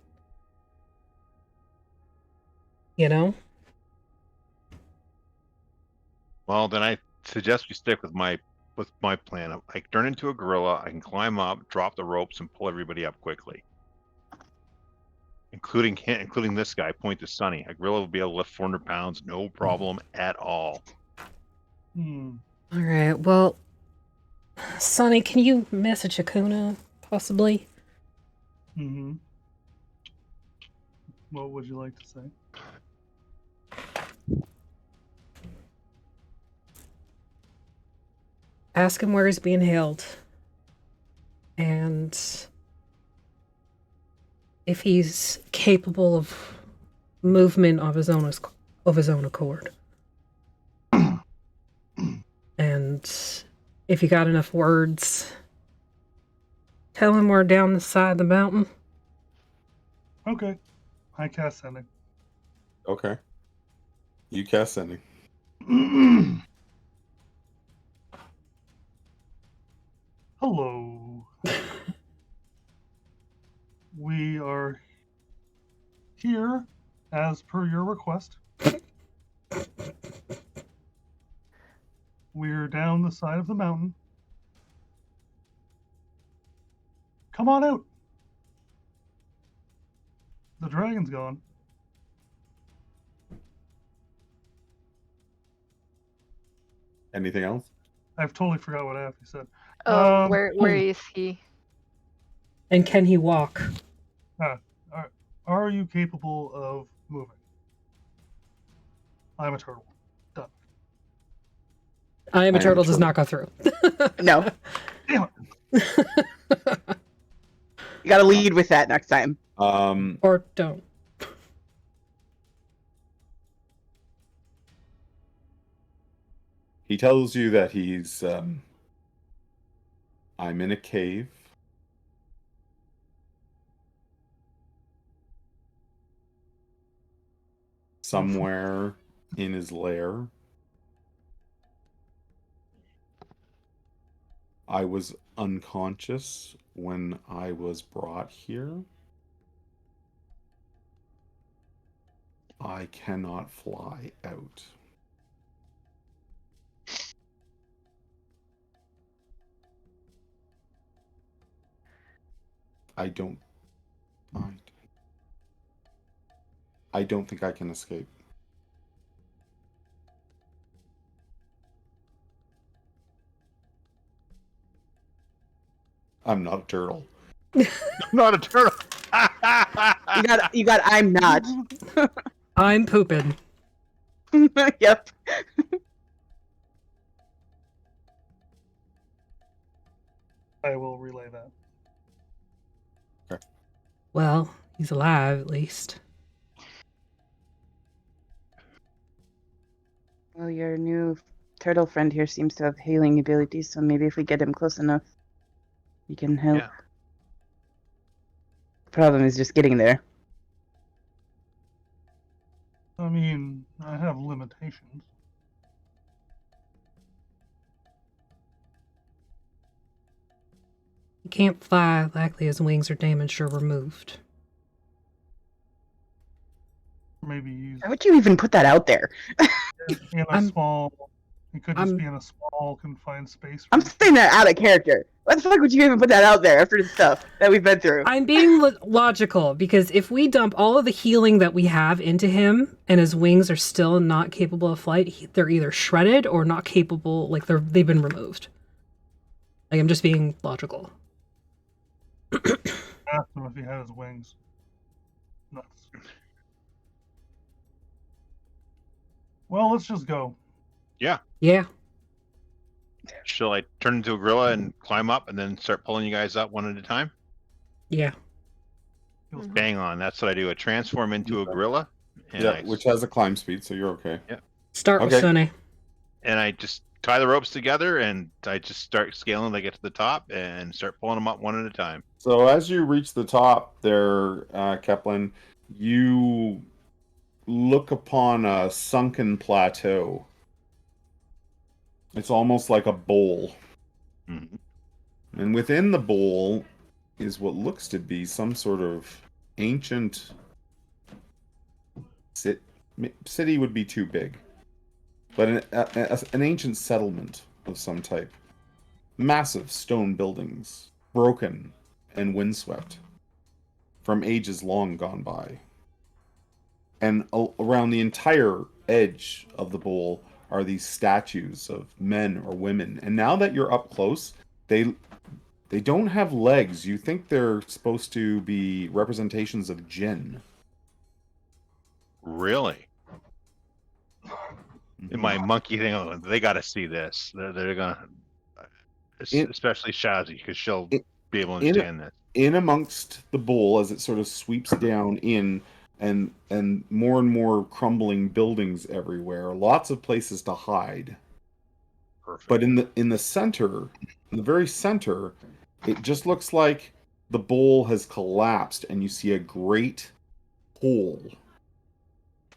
You know? Well, then I suggest we stick with my plan. I turn into a gorilla. I can climb up, drop the ropes, and pull everybody up quickly, including this guy. Point to Sonny. A gorilla will be able to lift 400 pounds, no problem at all. Hmm. All right, well, Sonny, can you message Hakuna, possibly? Mm-hmm. What would you like to say? Ask him where he's being held. And if he's capable of movement of his own accord. And if you got enough words, tell him we're down the side of the mountain. Okay. I cast sending. Okay. You cast sending. Hello. We are here as per your request. We're down the side of the mountain. Come on out. The dragon's gone. Anything else? I've totally forgot what Affy said. Oh, where is he? And can he walk? Are you capable of moving? I'm a turtle. Done. I am a I am a turtle does turtle. not go through. No, Damn it. you got to lead with that next time. Or don't. He tells you that he's I'm in a cave. Somewhere in his lair. I was unconscious when I was brought here. I cannot fly out. I don't think I can escape. I'm not a turtle. I'm not a turtle. You got. I'm not. I'm pooping. Yep. I will relay that. Well, he's alive at least. Well, your new turtle friend here seems to have healing abilities, so maybe if we get him close enough, he can help. Yeah. Problem is just getting there. I mean, I have limitations. He can't fly, likely his wings are damaged or removed. Maybe he's Why would you even put that out there? in a I'm- small. He could just I'm- be in a small, confined space. I'm saying that out of character. Why the fuck would you even put that out there after the stuff that we've been through? I'm being logical because if we dump all of the healing that we have into him and his wings are still not capable of flight, they're either shredded or not capable, like they've been removed. Like, I'm just being logical. Asked him if he had his wings. Nuts. Well, let's just go. Yeah. Shall I turn into a gorilla and climb up and then start pulling you guys up one at a time? Yeah. Feels good. Bang on. That's what I do. I transform into a gorilla. And Yeah, which has a climb speed, so you're okay. Start with Okay. Sunny. and I just tie the ropes together and I just start scaling. They get to the top and start pulling them up one at a time. So as you reach the top there, Keplin, you look upon a sunken plateau. It's almost like a bowl. Mhm. And within the bowl is what looks to be some sort of ancient city would be too big. But an ancient settlement of some type. Massive stone buildings, broken and windswept from ages long gone by. And around the entire edge of the bowl are these statues of men or women. And now that you're up close, they don't have legs. You think they're supposed to be representations of jinn. Really? In my monkey thing, oh, they got to see this. They're gonna, especially Shazi, because she'll be able to understand this. In amongst the bowl, as it sort of sweeps down in, and more crumbling buildings everywhere, lots of places to hide. Perfect. But in the center, in the very center, it just looks like the bowl has collapsed, and you see a great hole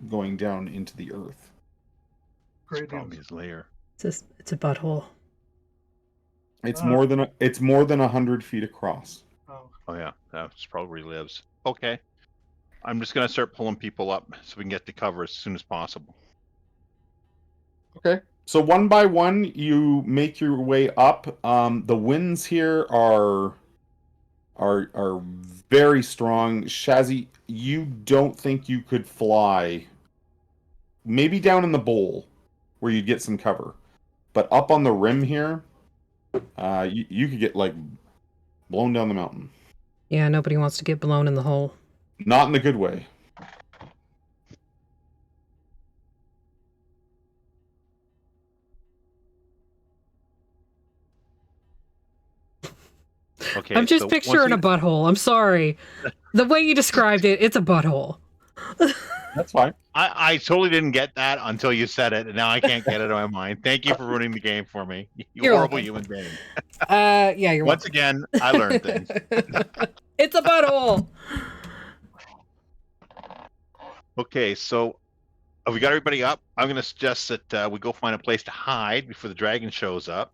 going down into the earth. Great Probably news. his lair. It's a butthole. It's more than 100 feet across. Oh, Oh yeah, that's probably where he lives. Okay, I'm just gonna start pulling people up so we can get to cover as soon as possible. Okay. So one by one, you make your way up. The winds here are very strong. Shazi, you don't think you could fly. Maybe down in the bowl, where you'd get some cover, but up on the rim here, you could get like blown down the mountain. Yeah, nobody wants to get blown in the hole. Not in the good way. Okay, I'm just so picturing a butthole. I'm sorry. The way you described it, it's a butthole. That's fine. I totally didn't get that until you said it, and now I can't get it out of my mind. Thank you for ruining the game for me. You You're horrible welcome. human being. Yeah, you're Once welcome. again, I learned things. It's a butthole. Okay, so have we got everybody up? I'm going to suggest that we go find a place to hide before the dragon shows up.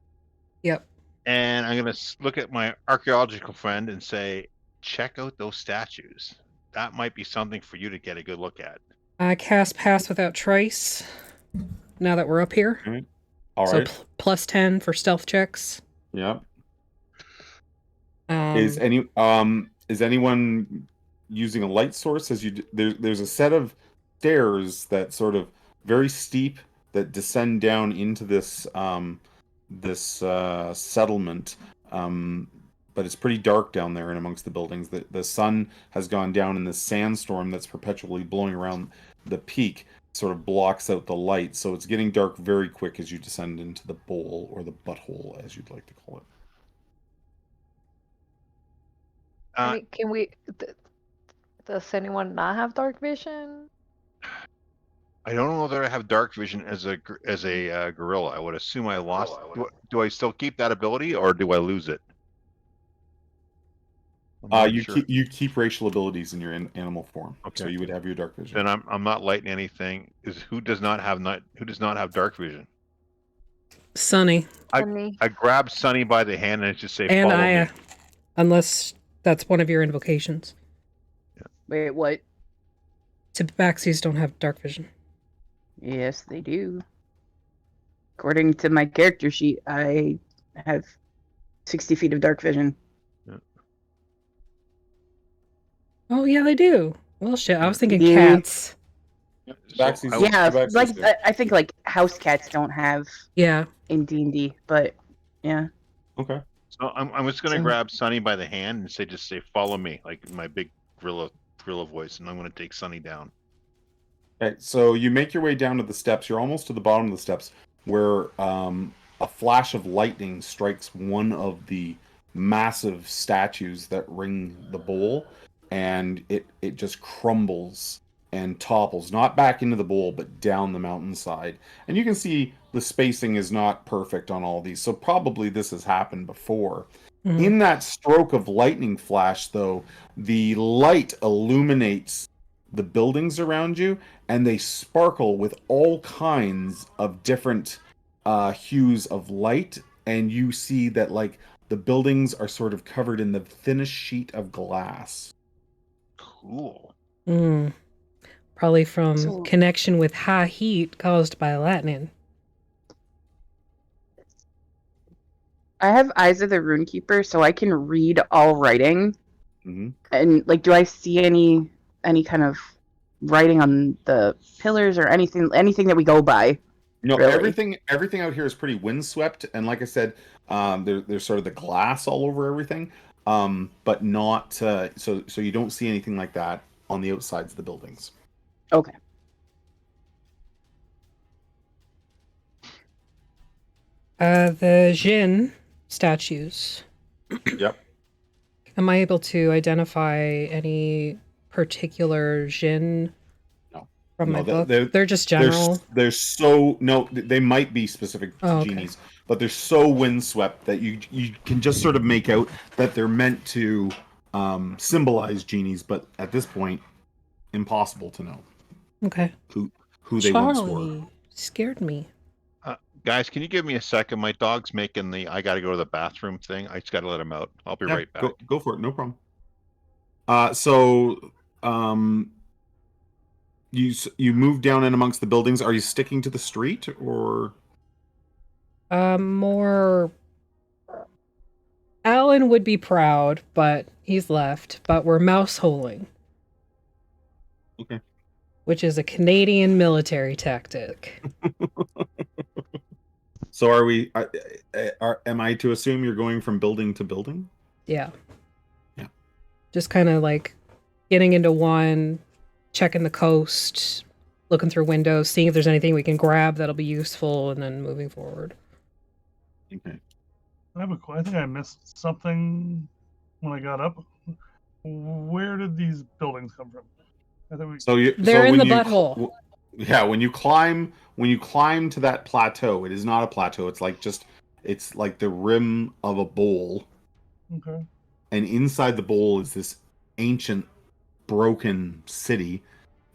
Yep. And I'm going to look at my archaeological friend and say, check out those statues. That might be something for you to get a good look at. I cast Pass Without Trace. Now that we're up here. All So right. plus 10 for stealth checks. Yeah. Um, Is anyone using a light source? There's a set of stairs that sort of very steep that descend down into this settlement. But it's pretty dark down there and amongst the buildings. The sun has gone down, and the sandstorm that's perpetually blowing around the peak sort of blocks out the light. So it's getting dark very quick as you descend into the bowl, or the butthole, as you'd like to call it. I mean, can we? Does anyone not have dark vision? I don't know that I have dark vision as a gorilla. I would assume I lost. Do I still keep that ability, or do I lose it? You keep racial abilities in your animal form, Okay. so you would have your dark vision. Then I'm not lighting anything. Who does not have dark vision? Sunny. I grab Sunny by the hand and just say, And "Follow Aya. me." Unless that's one of your invocations. Wait, what? Tabaxis don't have dark vision. Yes, they do. According to my character sheet, I have 60 feet of dark vision. Oh, yeah, they do. Well, shit, I was thinking Yeah. cats. Tabaxis- Yeah, Tabaxis like do. I think like house cats don't have Yeah. in D&D, but yeah. Okay. So I'm just gonna So- grab Sunny by the hand and just say, "Follow me," like my big gorilla voice, and I'm gonna take Sunny down. Okay, so you make your way down to the steps. You're almost to the bottom of the steps, where a flash of lightning strikes one of the massive statues that ring the bowl, and it just crumbles and topples, not back into the bowl, but down the mountainside. And you can see the spacing is not perfect on all these, so probably this has happened before. Mhm. In that stroke of lightning flash, though, the light illuminates the buildings around you, and they sparkle with all kinds of different hues of light, and you see that like the buildings are sort of covered in the thinnest sheet of glass. Cool. Mm. Probably from So- connection with high heat caused by lightning. I have Eyes of the Runekeeper, so I can read all writing. Mm-hmm. And like, do I see any kind of writing on the pillars or anything that we go by? No, Really? everything out here is pretty windswept, and like I said, there's sort of the glass all over everything, but not so you don't see anything like that on the outsides of the buildings. Okay. The Jin statues. Yep. Am I able to identify any particular Jin No. from No, my book? they're- They're just general. They might be specific Oh, okay. genies, but they're so windswept that you can just sort of make out that they're meant to symbolize genies, but at this point, impossible to know Okay. who they once were. Charlie scared me. Guys, can you give me a second? My dog's making the "I gotta go to the bathroom" thing. I just gotta let him out. I'll be Yeah, right back. Go for it, no problem. So you move down in amongst the buildings. Are you sticking to the street or? More. Alan would be proud, but he's left. But we're mouse holing. Okay. Which is a Canadian military tactic. So are we? Am I to assume you're going from building to building? Yeah. Yeah. Just kind of like getting into one, checking the coast, looking through windows, seeing if there's anything we can grab that'll be useful, and then moving forward. Okay. I think I missed something when I got up. Where did these buildings come from? I think we... They're in when the you butthole. Yeah, when you climb to that plateau, it is not a plateau. It's like the rim of a bowl, Okay. and inside the bowl is this ancient, broken city,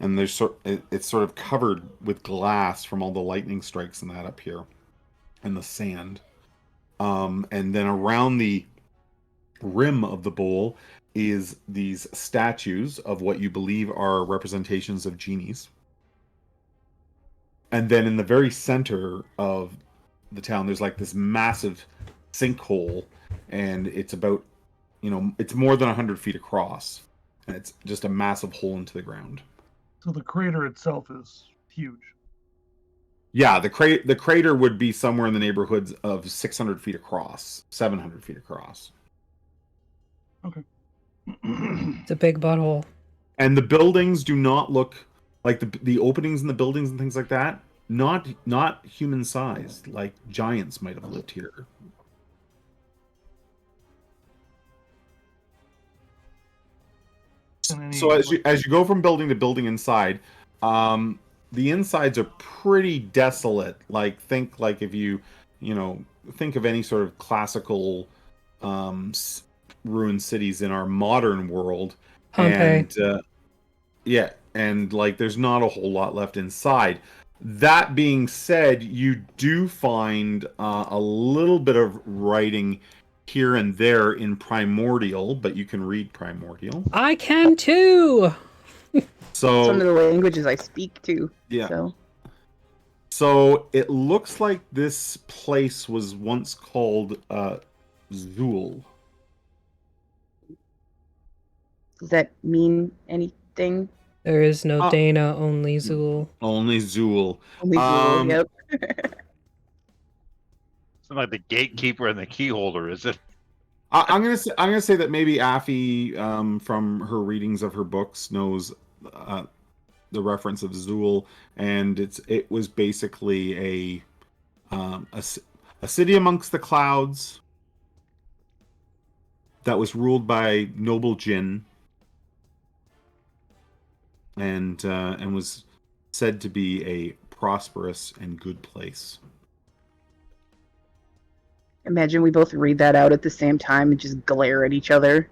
and it's sort of covered with glass from all the lightning strikes and that up here, and the sand. And then around the rim of the bowl is these statues of what you believe are representations of genies. And then in the very center of the town, there's like this massive sinkhole, and it's about, it's more than 100 feet across, and it's just a massive hole into the ground. So the crater itself is huge. Yeah, the crater would be somewhere in the neighborhoods of 600 feet across, 700 feet across. Okay. It's a big butthole. And the buildings do not look like the openings in the buildings and things like that. Not human sized, like giants might have lived here. So as you go from building to building inside, the insides are pretty desolate. Like think if you think of any sort of classical ruined cities in our modern world, Pompeii. And and like there's not a whole lot left inside. That being said, you do find a little bit of writing here and there in Primordial, but you can read Primordial. I can too. So some of the languages I speak to. Yeah. So it looks like this place was once called Zool. Does that mean anything? There is no Dana, only Zool. Only Zool. Only Zool, yep. It's not like the gatekeeper and the key holder, is it? I'm gonna say that maybe Affy, from her readings of her books, knows the reference of Zool, and it was basically a city amongst the clouds that was ruled by noble Jinn, and was said to be a prosperous and good place. Imagine we both read that out at the same time and just glare at each other.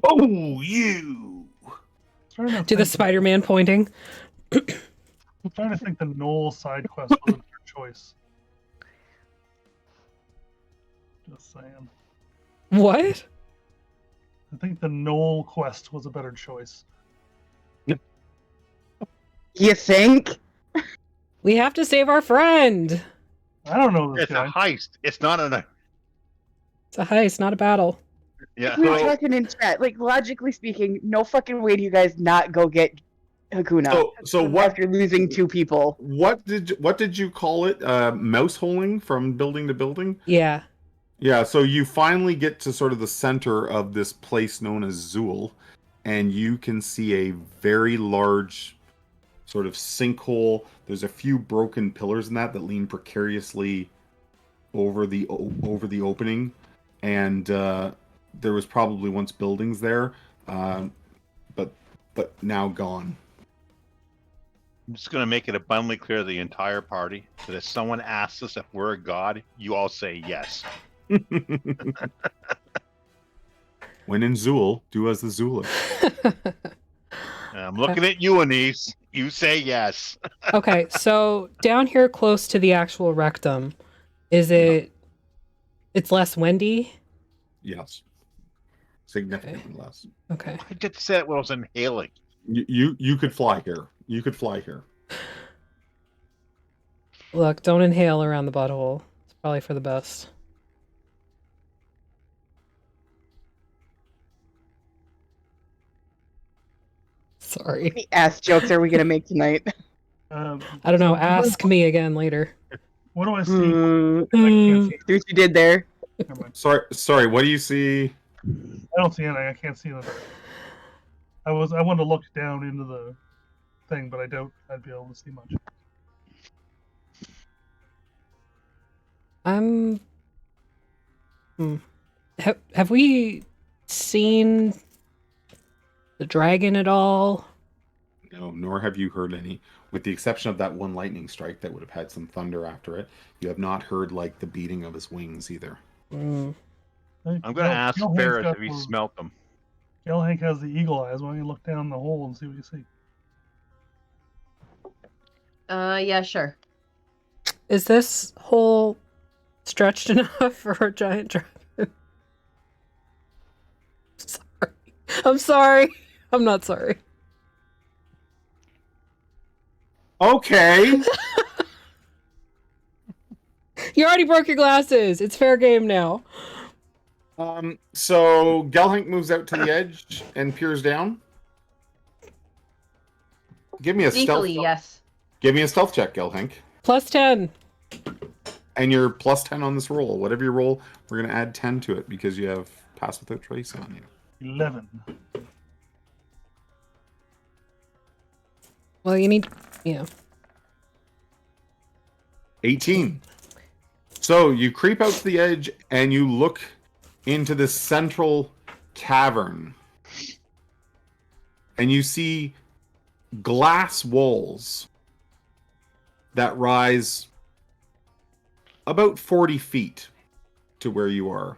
Oh, you! To the Spider-Man pointing. I'm trying to think the Knoll side quest was a better choice. Just saying. What? I think the Knoll quest was a better choice. You think? We have to save our friend. I don't know this It's guy. a heist. It's not a... It's a heist, not a battle. Yeah. We were talking in chat. Like, logically speaking, no fucking way do you guys not go get Hakuna. So what? After losing 2 people. What did you call it? Mouse holing from building to building? Yeah. Yeah, so you finally get to sort of the center of this place known as Zool, and you can see a very large sort of sinkhole. There's a few broken pillars in that lean precariously over the opening, and there was probably once buildings there, but now gone. I'm just going to make it abundantly clear to the entire party that if someone asks us if we're a god, you all say yes. When in Zool, do as the Zooler. I'm looking at you, Anise. You say yes. Okay, so down here close to the actual rectum, is it... It's less windy? Yes. Significantly less. Okay. I just said it when I was inhaling. You could fly here. You could fly here. Look, don't inhale around the butthole. It's probably for the best. Sorry. How many ass jokes are we gonna make tonight? I don't know. Ask me again later. What do I see? Hmm. I can't see. See what you did there? Never mind. Sorry. What do you see? I don't see anything. I can't see in the dark. I wanted to look down into the thing, but I doubt I'd be able to see much. I'm. Have we seen the dragon at all? No, nor have you heard any. With the exception of that one lightning strike that would have had some thunder after it, you have not heard like the beating of his wings either. Mm. I'm going to ask Ferris if he smelt them. Gelhank has the eagle eyes. Why don't you look down the hole and see what you see? Yeah, sure. Is this hole stretched enough for a giant dragon? I'm sorry. I'm not sorry. Okay. You already broke your glasses. It's fair game now. So Gelhank moves out to the edge and peers down. Give me a stealth. Sneakily, yes. Give me a stealth check, Gelhank. Plus 10. And you're plus 10 on this roll. Whatever you roll, we're going to add 10 to it because you have pass without trace on you. 11. Well, you need... Yeah. 18. So you creep out to the edge and you look into this central cavern. And you see glass walls that rise about 40 feet to where you are.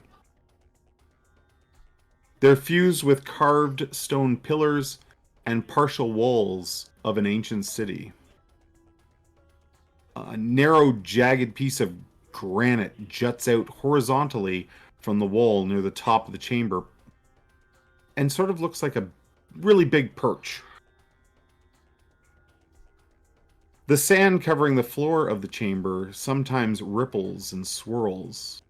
They're fused with carved stone pillars and partial walls of an ancient city. A narrow, jagged piece of granite juts out horizontally from the wall near the top of the chamber and sort of looks like a really big perch. The sand covering the floor of the chamber sometimes ripples and swirls,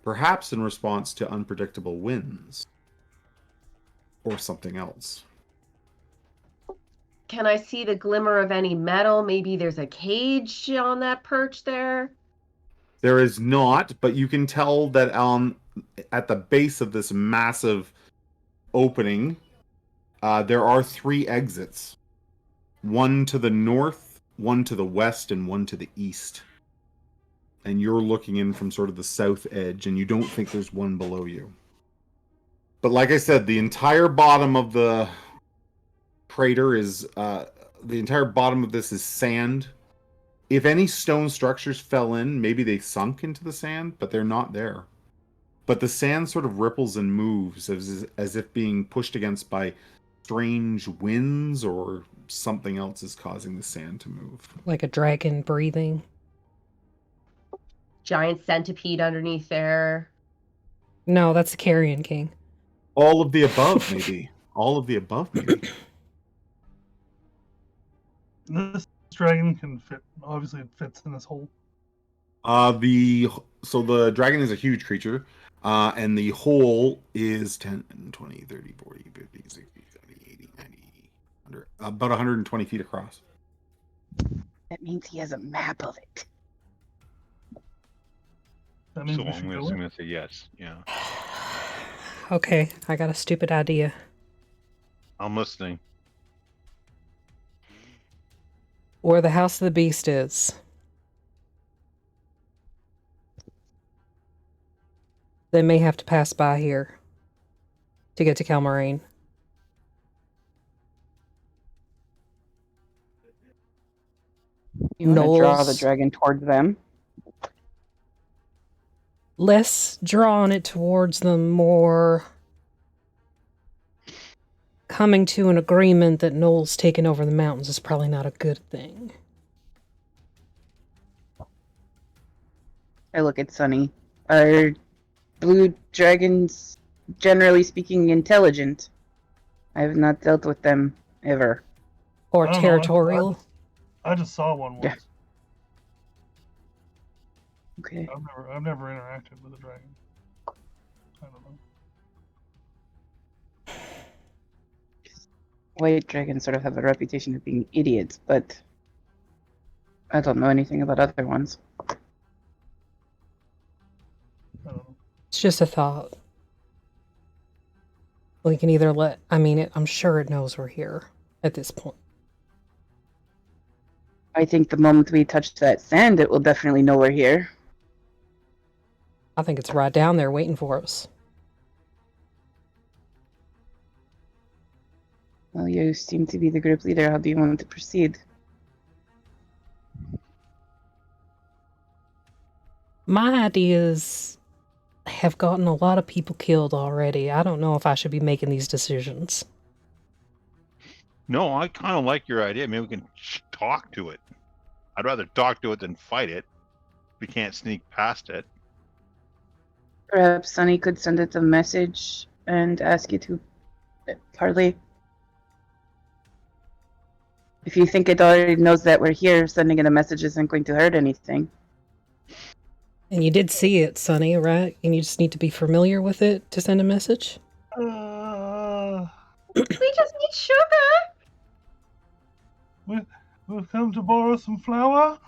perhaps in response to unpredictable winds or something else. Can I see the glimmer of any metal? Maybe there's a cage on that perch there. There is not, but you can tell that at the base of this massive opening, there are 3 exits. One to the north, one to the west, and one to the east. And you're looking in from sort of the south edge, and you don't think there's one below you. But like I said, the entire bottom of the crater is... the entire bottom of this is sand. If any stone structures fell in, maybe they sunk into the sand, but they're not there. But the sand sort of ripples and moves as if being pushed against by strange winds or something else is causing the sand to move. Like a dragon breathing. Giant centipede underneath there. No, that's the Carrion King. All of the above, maybe. All of the above, maybe. This dragon can fit. Obviously, it fits in this hole. So the dragon is a huge creature, and the hole is 10, 20, 30, 40, 50, 60, 70, 80, 90, 100, about 120 feet across. That means he has a map of it. That means So we I'm should go going in. to say yes. Yeah. Okay, I got a stupid idea. I'm listening. Where the House of the Beast is. They may have to pass by here to get to Calmarine. You want to draw the Knowles. dragon towards them? Less drawing it towards them, more coming to an agreement that Knowles taking over the mountains is probably not a good thing. I look at Sunny. Are blue dragons, generally speaking, intelligent? I have not dealt with them ever. Or I don't know, territorial. I just saw one once. Yeah. Okay. I've never interacted with a dragon. I don't know. white dragons sort of have a reputation of being idiots, but I don't know anything about other ones. I don't know. It's just a thought. We can either let... I mean, I'm sure it knows we're here at this point. I think the moment we touch that sand, it will definitely know we're here. I think it's right down there waiting for us. Well, you seem to be the group leader. How do you want to proceed? My ideas have gotten a lot of people killed already. I don't know if I should be making these decisions. No, I kind of like your idea. Maybe we can talk to it. I'd rather talk to it than fight it. We can't sneak past it. Perhaps Sunny could send it a message and ask you to parley. If you think it already knows that we're here, sending it a message isn't going to hurt anything. And you did see it, Sonny, right? And you just need to be familiar with it to send a message? We just need sugar. We'll come to borrow some flour.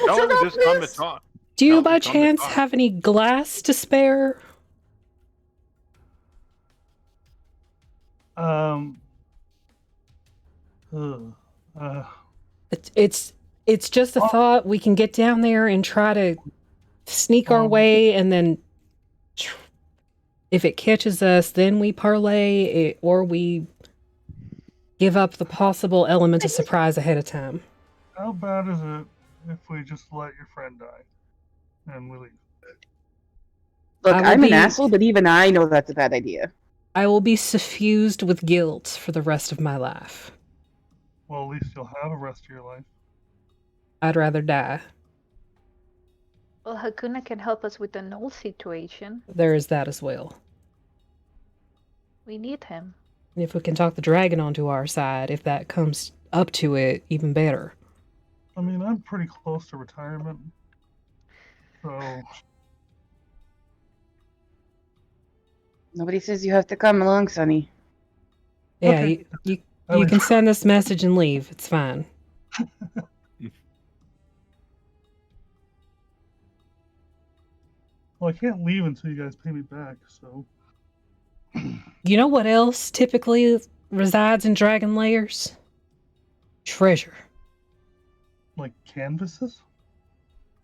No, we just come to talk. Do you No, by we come to chance talk. have any glass to spare? It's just a thought. We can get down there and try to sneak our way, and then if it catches us, then we parlay it, or we give up the possible element of surprise ahead of time. How bad is it if we just let your friend die and we leave? Look, I will I'm an be- asshole, but even I know that's a bad idea. I will be suffused with guilt for the rest of my life. Well, at least you'll have a rest of your life. I'd rather die. Well, Hakuna can help us with the null situation. There is that as well. We need him. And if we can talk the dragon onto our side, if that comes up to it, even better. I mean, I'm pretty close to retirement. So, Nobody says you have to come along, Sonny. Yeah, Okay. you I you would- can send this message and leave. It's fine. well, I can't leave until you guys pay me back, so. You know what else typically resides in dragon layers? Treasure. Like canvases?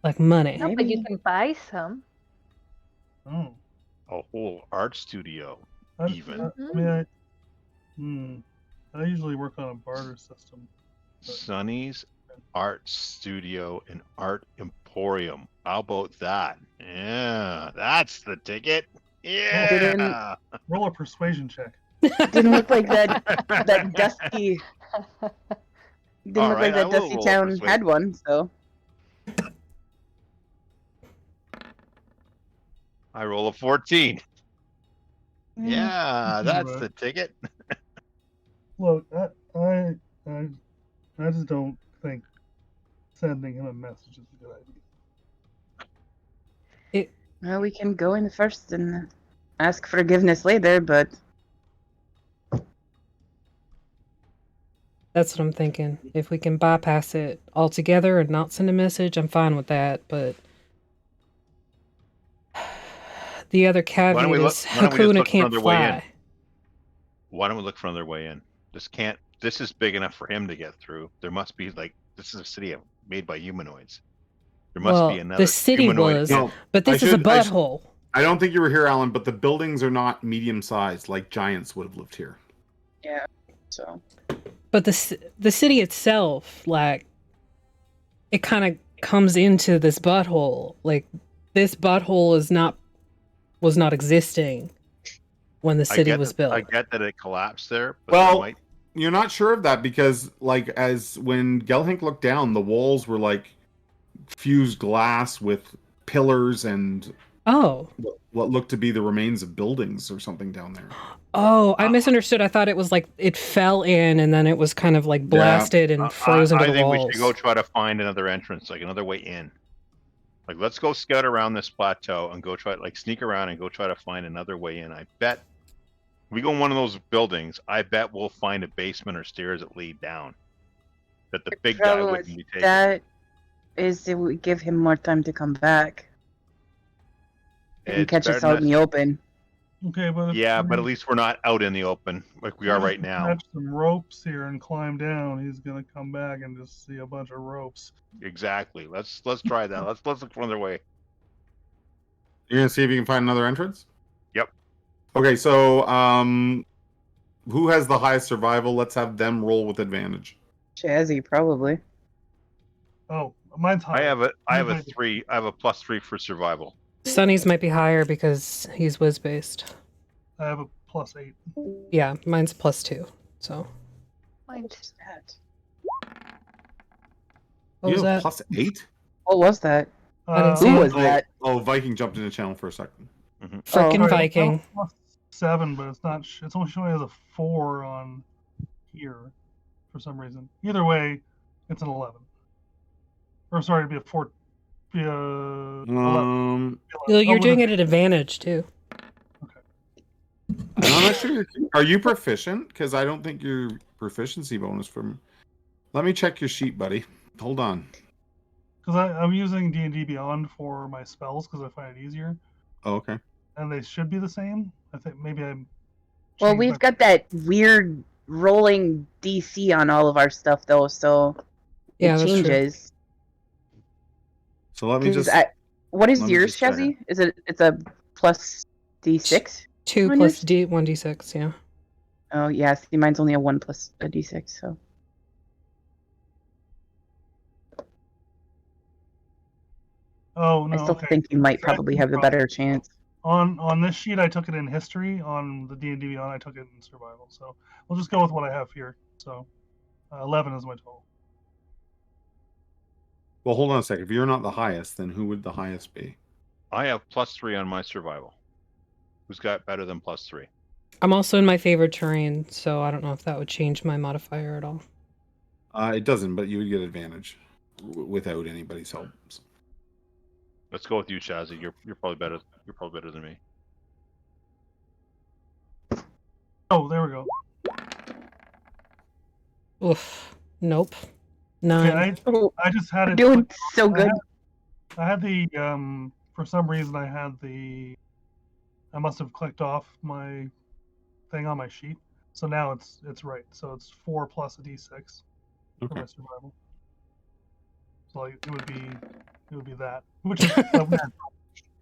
Like money. No, but you Maybe. can buy some. Oh. A whole art studio. I, Even. I mean, I usually work on a barter system. Sonny's Art Studio and Art Emporium. How about that? Yeah, that's the ticket. Yeah. Roll a persuasion check. Didn't look like that dusty. Didn't All look right, like I that will dusty roll a town persuasion. had one. So I roll a 14. Yeah, that's Right. the ticket. Look, I just don't think sending him a message is a good idea. well, we can go in first and ask forgiveness later. But That's what I'm thinking. If we can bypass it altogether and not send a message, I'm fine with that. But the other caveat we look- is why don't we just Hakuna look for can't another way in? fly. Why don't we look for another way in? This is big enough for him to get through. There must be this is a city made by humanoids. There must Well, be another the city humanoid was, in- No, but this I is a should- I should- butthole. I don't think you were here, Alan, but the buildings are not medium sized like giants would have lived here. yeah, so But the city itself, like, it kind of comes into this butthole. Like, this butthole was not existing when the I city get was that- built. I get that it collapsed there, but Well, there might- You're not sure of that because, like, as when Gelhink looked down, the walls were like fused glass with pillars and Oh, what looked to be the remains of buildings or something down there. oh, I misunderstood. I thought it was like it fell in and then it was kind of like blasted and frozen I to the think walls. we should go try to find another entrance, like another way in. Like, let's go scout around this plateau and go try, like, sneak around and go try to find another way in. I bet we go in one of those buildings, I bet we'll find a basement or stairs that lead down. That the big guy Problem wouldn't with be taking. that is it would give him more time to come back. He can It's catch better us out in than the open. Okay, but if Yeah, but we- at least we're not out in the open like we are right now. Catch some ropes here and climb down. He's gonna come back and just see a bunch of ropes. Exactly. Let's try that. Let's look for another way. You're gonna see if you can find another entrance? Yep. Okay, so who has the highest survival? Let's have them roll with advantage. Chazzy, probably. Oh, mine's high. I have a Mine's high. 3. I have a +3 for survival. Sonny's might be higher because he's whiz based. I have a +8. Yeah, mine's +2. So Mine's what You was have that? +8? What was that? I didn't see Who it. was that? Oh, Viking jumped in the channel for a second. Frickin' Oh. Viking. +7, but it's not. It's only showing as a 4 on here for some reason. Either way, it's an 11. Or sorry, it'd be a 4. Be a 11. Well, you're with doing a- it at advantage too. I'm not sure. Are you proficient? Because I don't think your proficiency bonus from. Let me check your sheet, buddy. Hold on. Because I'm using D&D Beyond for my spells because I find it easier, Oh, okay. and they should be the same. I think maybe I'm. Well, changed we've my- got that weird rolling DC on all of our stuff, though, so Yeah, it that's true. changes. So let me 'Cause just. what is let me yours, just check Chazzy? Is it? It's a plus D6. 2 On plus yours? 1d6, yeah. Oh yeah, see, mine's only a 1 plus a D6. So Oh no. I still okay. think you might Correct probably me have the wrong. better chance. On this sheet, I took it in history. On the D&D Beyond, I took it in survival. So we'll just go with what I have here. So 11 is my total. Well, hold on a second. If you're not the highest, then who would the highest be? I have +3 on my survival. Who's got better than +3? I'm also in my favorite terrain, so I don't know if that would change my modifier at all. It doesn't, but you would get advantage without anybody's help. Let's go with you, Shazzy. You're probably better. You're probably better than me. Oh, there we go. Oof. Nope. Okay, 9. I just had it. Doing so good. I had the for some reason I must have clicked off my thing on my sheet. So now it's right. So it's 4 plus a D6 for Okay. my survival. So it would be that, which is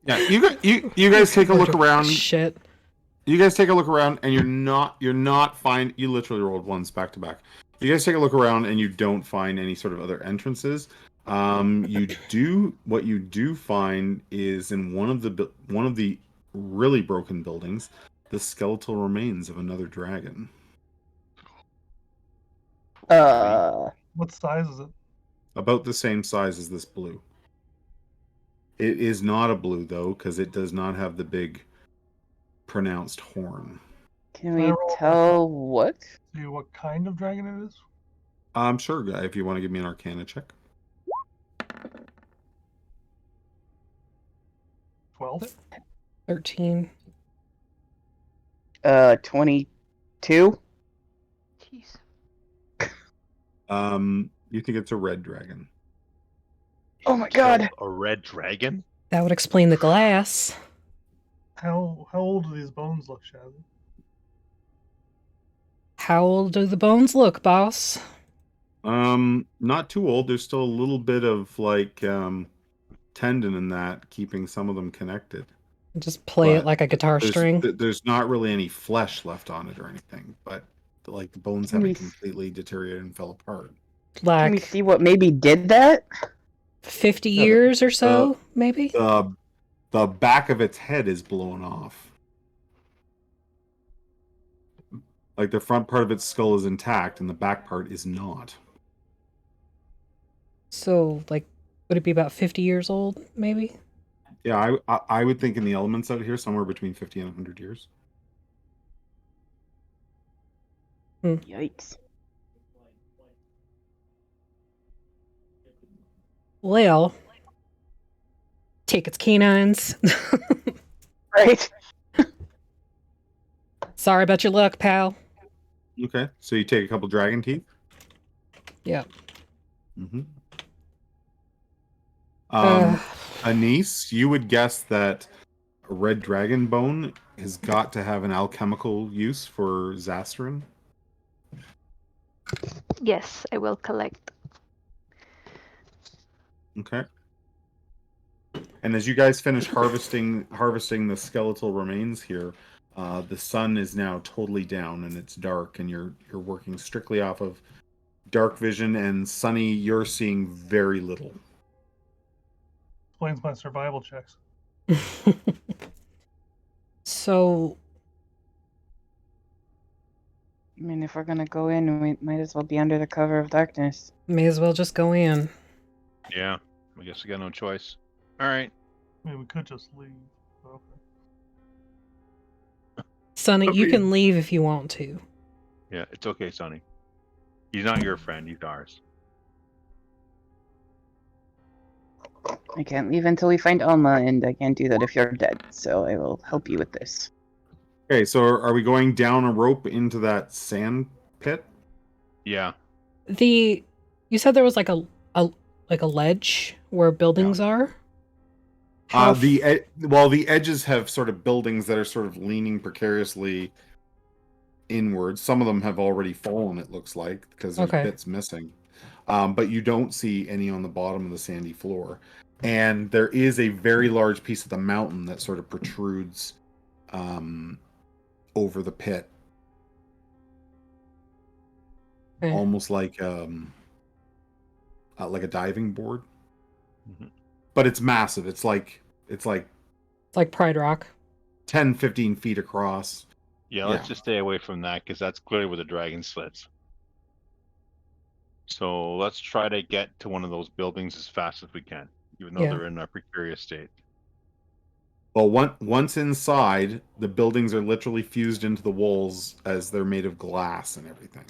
Yeah, you guys take a look around. Shit. You guys take a look around, and you're not find. You literally rolled ones back to back. You guys take a look around, and you don't find any sort of other entrances. What you do find is in one of the really broken buildings, the skeletal remains of another dragon. what size is it? About the same size as this blue. It is not a blue though, because it does not have the big pronounced horn. Can we tell what? See what kind of dragon it is? I'm sure, guy, if you want to give me an Arcana check. 12. 13. 22. Jeez. You think it's a red dragon? Oh my god. Killed a red dragon? That would explain the glass. How old do these bones look, Shazzy? How old do the bones look, boss? Not too old. There's still a little bit of like tendon in that, keeping some of them connected. Just play it But like a guitar string. There's not really any flesh left on it or anything, but like the bones Can we haven't completely deteriorated and fell apart. Can we Like see what maybe did that? 50 years or so, maybe? The back of its head is blown off. Like the front part of its skull is intact and the back part is not. So, like, would it be about 50 years old, maybe? Yeah, I would think in the elements out here somewhere between 50 and 100 years. Yikes. Well, take its canines. Right. Sorry about your luck, pal. Okay, so you take a couple dragon teeth. Yeah. Mm-hmm. Uh, Anise, you would guess that a red dragon bone has got to have an alchemical use for Zastarin. Yes, I will collect. Okay. And as you guys finish harvesting the skeletal remains here, the sun is now totally down and it's dark, and you're working strictly off of dark vision. And Sunny, you're seeing very little. Explains my survival checks. So, I mean, if we're gonna go in, we might as well be under the cover of darkness. may as well just go in. Yeah, I guess we got no choice. All right. I mean, we could just leave. Okay. Sonny, you Okay. can leave if you want to. Yeah, it's okay, Sonny. He's not your friend. He's ours. I can't leave until we find Almah, and I can't do that if you're dead. So I will help you with this. Okay, so are we going down a rope into that sand pit? Yeah. You said there was like a ledge where buildings are. How The edges have sort of buildings that are sort of leaning precariously inwards. Some of them have already fallen, it looks like, because there's Okay. bits missing. But you don't see any on the bottom of the sandy floor. And there is a very large piece of the mountain that sort of protrudes over the pit, Okay. almost like a diving board. Mhm. But it's massive. It's like It's like Pride Rock. 10, 15 feet across. Yeah, let's Yeah. just stay away from that because that's clearly where the dragon slits. So let's try to get to one of those buildings as fast as we can, even though Yeah. they're in a precarious state. Well, once inside, the buildings are literally fused into the walls as they're made of glass and everything.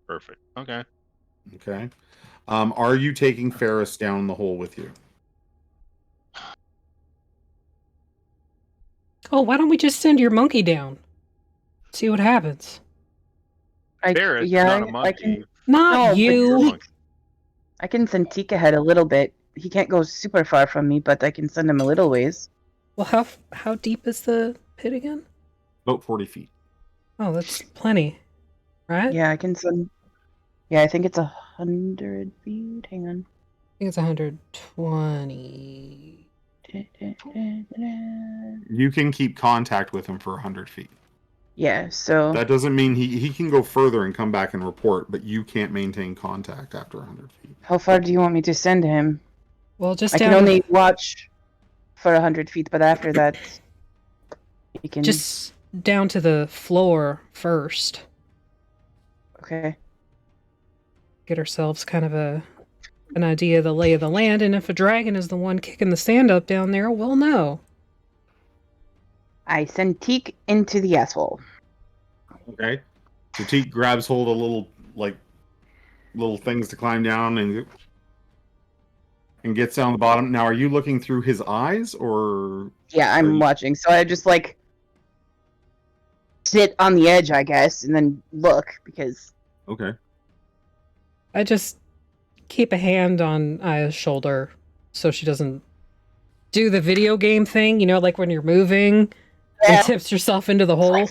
Perfect. Okay. Okay. Are you taking Ferris down the hole with you? Oh, why don't we just send your monkey down? See what happens. Ferris is yeah, not a I monkey. can. Not No, but you. Teak- I can send Teak ahead a little bit. He can't go super far from me, but I can send him a little ways. Well, how deep is the pit again? About 40 feet. Oh, that's plenty, right? Yeah, I can send. Yeah, I think it's 100 feet. Hang on. I think it's 120. You can keep contact with him for 100 feet. Yeah, so That doesn't mean he can go further and come back and report, but you can't maintain contact after 100 feet. how far do you want me to send him? Well, just I can down only watch for 100 feet, but after that, you can. just down to the floor first. Okay. Get ourselves kind of an idea of the lay of the land, and if a dragon is the one kicking the sand up down there, we'll know. I send Teak into the asshole. Okay. So Teak grabs hold of little things to climb down and gets down the bottom. Now, are you looking through his eyes or? Yeah, Are I'm you- watching. So I just sit on the edge, I guess, and then look because Okay. I just keep a hand on Aya's shoulder so she doesn't do the video game thing, like when you're moving Yeah. and tips yourself into the hole.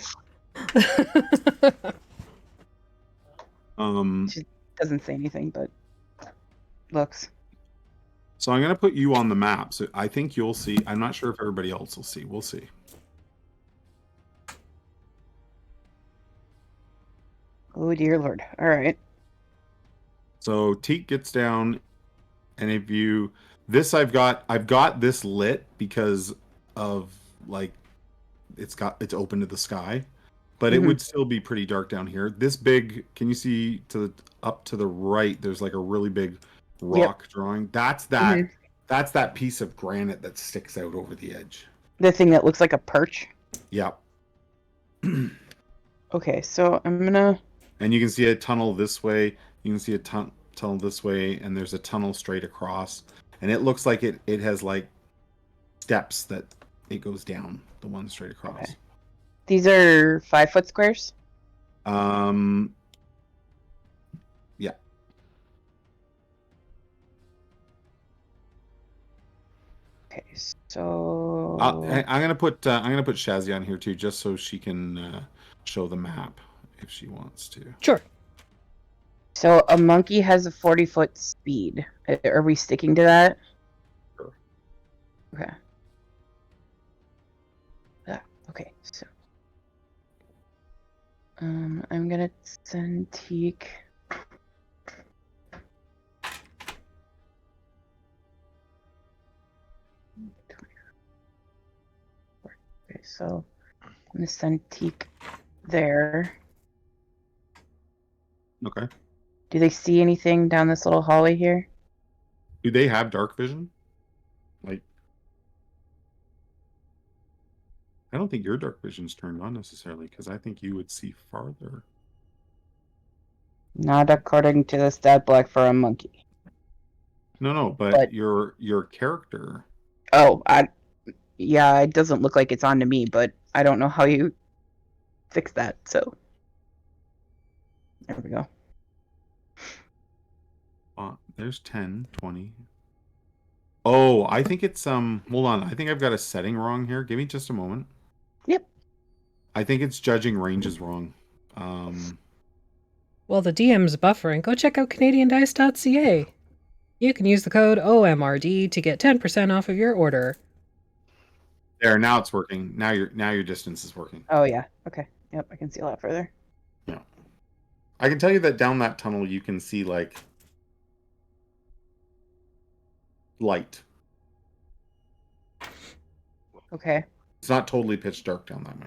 she doesn't say anything, but looks. So I'm going to put you on the map. So I think you'll see. I'm not sure if everybody else will see. We'll see. Oh dear lord! All right. So Teak gets down, and if you I've got this lit because of it's open to the sky, but it Mhm. would still be pretty dark down here. This big, can you see up to the right? There's like a really big rock drawing. That's that piece of granite that sticks out over the edge. The thing that looks like a perch. Yep. Okay, so I'm gonna. And you can see a tunnel this way. You can see a tunnel this way, and there's a tunnel straight across. And it looks like it has like steps that it goes down the one straight across. Okay. These are 5-foot squares? Yeah. Okay, so... I'm gonna put Shazzy on here too, just so she can show the map if she wants to. Sure. So a monkey has a 40-foot speed. Are we sticking to that? Sure. Okay. Okay, so... I'm gonna send Teak... Okay, so I'm gonna send Teak there. Okay. Do they see anything down this little hallway here? Do they have dark vision? Like, I don't think your dark vision's turned on necessarily, because I think you would see farther. Not according to the stat block for a monkey. No, but But- your character. Oh, yeah, it doesn't look like it's on to me, but I don't know how you fix that, so. There we go. There's 10, 20. Oh, I think it's hold on. I think I've got a setting wrong here. Give me just a moment. Yep. I think it's judging ranges wrong. Well, the DM's buffering. Go check out CanadianDice.ca. You can use the code OMRD to get 10% off of your order. There, now it's working. Now your distance is working. Oh, yeah. Okay. Yep, I can see a lot further. Yeah. I can tell you that down that tunnel you can see like light. Okay. It's not totally pitch dark down that way.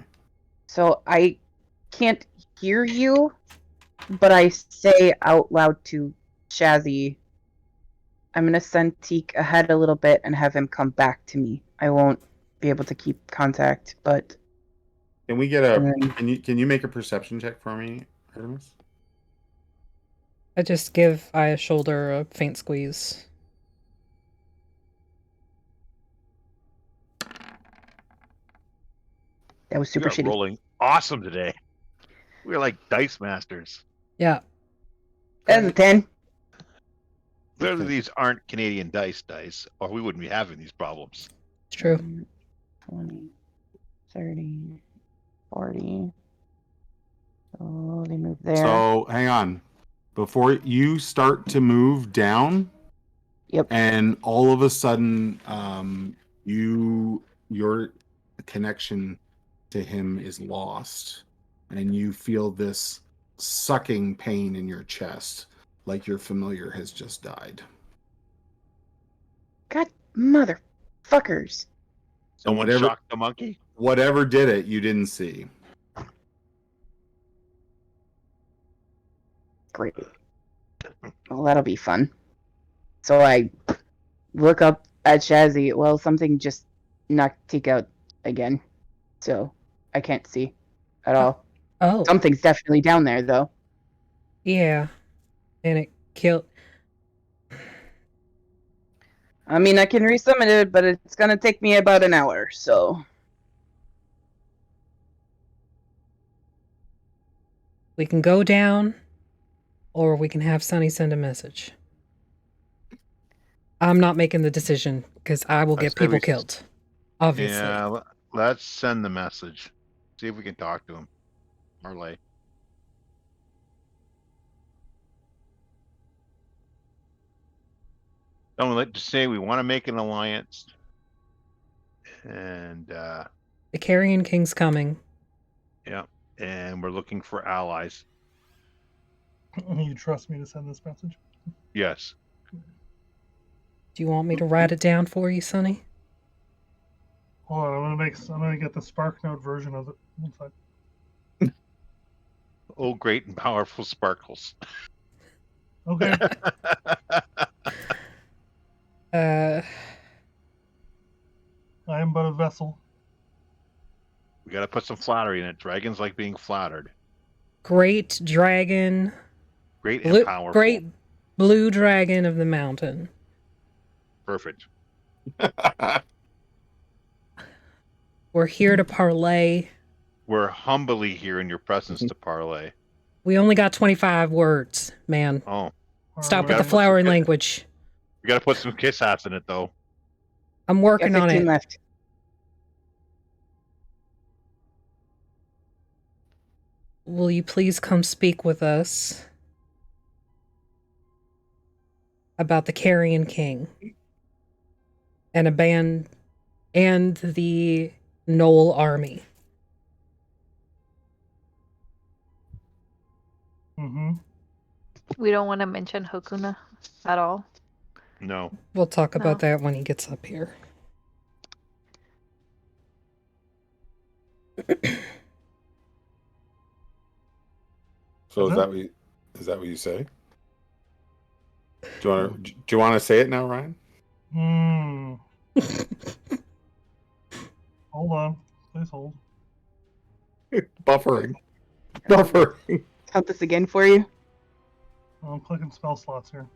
So I can't hear you, but I say out loud to Shazzy, I'm going to send Teak ahead a little bit and have him come back to me. I won't be able to keep contact, but... Can we get can you make a perception check for me, Artemis? I just give Aya shoulder a faint squeeze. That was super We are shitty. rolling awesome today. We're like dice masters. Yeah. That's a 10. Clearly, these aren't Canadian dice, or we wouldn't be having these problems. It's true. 20, 30, 40. Oh, they move there. So hang on. Before you start to move down, Yep. and all of a sudden, your connection to him is lost, and you feel this sucking pain in your chest, like your familiar has just died. God, motherfuckers. Someone whatever- shocked the monkey? Whatever did it, you didn't see. Great. Well, that'll be fun. So I look up at Shazzy. Well, something just knocked Teak out again. So I can't see at all. Oh, Something's definitely down there, though. yeah. And it killed... I mean, I can resummon it, but it's gonna take me about an hour, so... We can go down, or we can have Sunny send a message. I'm not making the decision, because I will get I'd say we people should- killed. Obviously. Yeah, let's send the message. See if we can talk to him. Marley. Don't we like to say we want to make an alliance, and The Carrion King's coming. and we're looking for allies. You trust me to send this message? Yes. Do you want me to write it down for you, Sonny? Hold on, I'm gonna get the Spark Note version of it. One sec. Oh, great and powerful sparkles. Okay. Uh, I am but a vessel. We got to put some flattery in it. Dragons like being flattered. great dragon. Great and powerful. Great blue dragon of the mountain. Perfect. We're here to parlay We're humbly here in your presence to parlay. We only got 25 words, man. Oh, Stop Or with the gotta put some flowering kid- language. we gotta put some kiss ass in it though. I'm Got working on 15 it. left. Will you please come speak with us about the Carrion King and a band and the Knoll army? Mm-hmm. We don't want to mention Hakuna at all. No. We'll talk about No. that when he gets up here. So Is is that what you say? Do you want to say it now, Ryan? Hold on. Please hold. Buffering. Buffering. Count this again for you. I'm clicking spell slots here.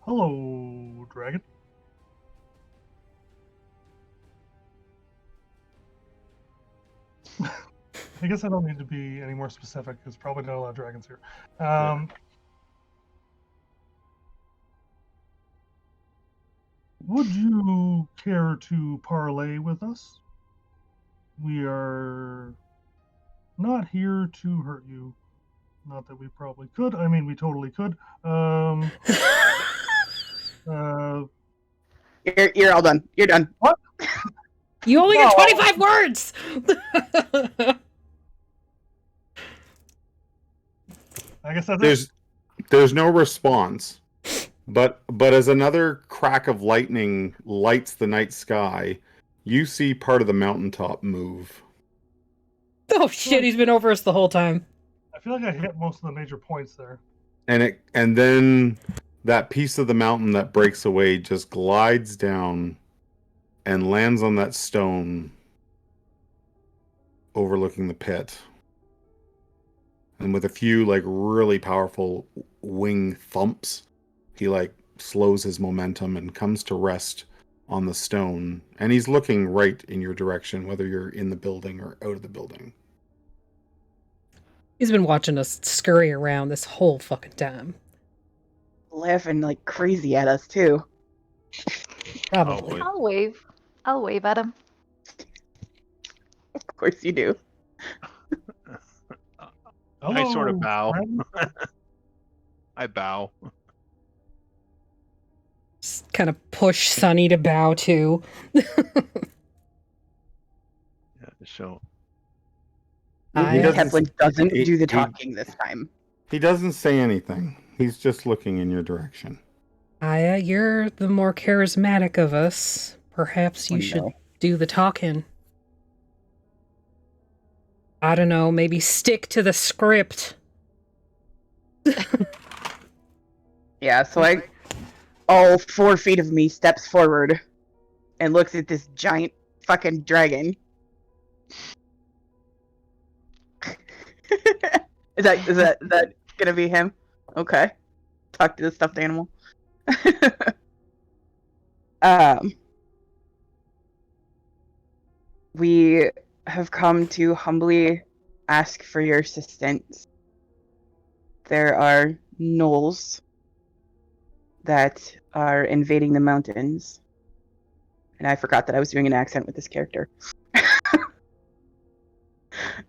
Hello, dragon. I guess I don't need to be any more specific. There's probably not a lot of dragons here. Would you care to parlay with us? We are not here to hurt you. Not that we probably could. I mean, we totally could. You're all done. You're done. What? You only got No. 25 words! I guess that's it. There's no response. But as another crack of lightning lights the night sky, you see part of the mountaintop move. Oh shit, he's been over us the whole time. I feel like I hit most of the major points there. And then that piece of the mountain that breaks away just glides down and lands on that stone overlooking the pit. And with a few like really powerful wing thumps, he like slows his momentum and comes to rest on the stone. And he's looking right in your direction, whether you're in the building or out of the building. He's been watching us scurry around this whole fucking time. Laughing like crazy at us too. Probably. wait. I'll wave. I'll wave at him. Of course you do. I sort of Hello, bow. friend. I bow. Just kind of push Sunny to bow too. Yeah, so I- He doesn't- Kevlin doesn't he- do the he- talking this time. He doesn't say anything. He's just looking in your direction. Aya, you're the more charismatic of us. Perhaps you Oh, should no. do the talking. I don't know, maybe stick to the script. Yeah, so all 4 feet of me steps forward and looks at this giant fucking dragon. Is that gonna be him? Okay. Talk to the stuffed animal. We have come to humbly ask for your assistance. There are gnolls that are invading the mountains. And I forgot that I was doing an accent with this character.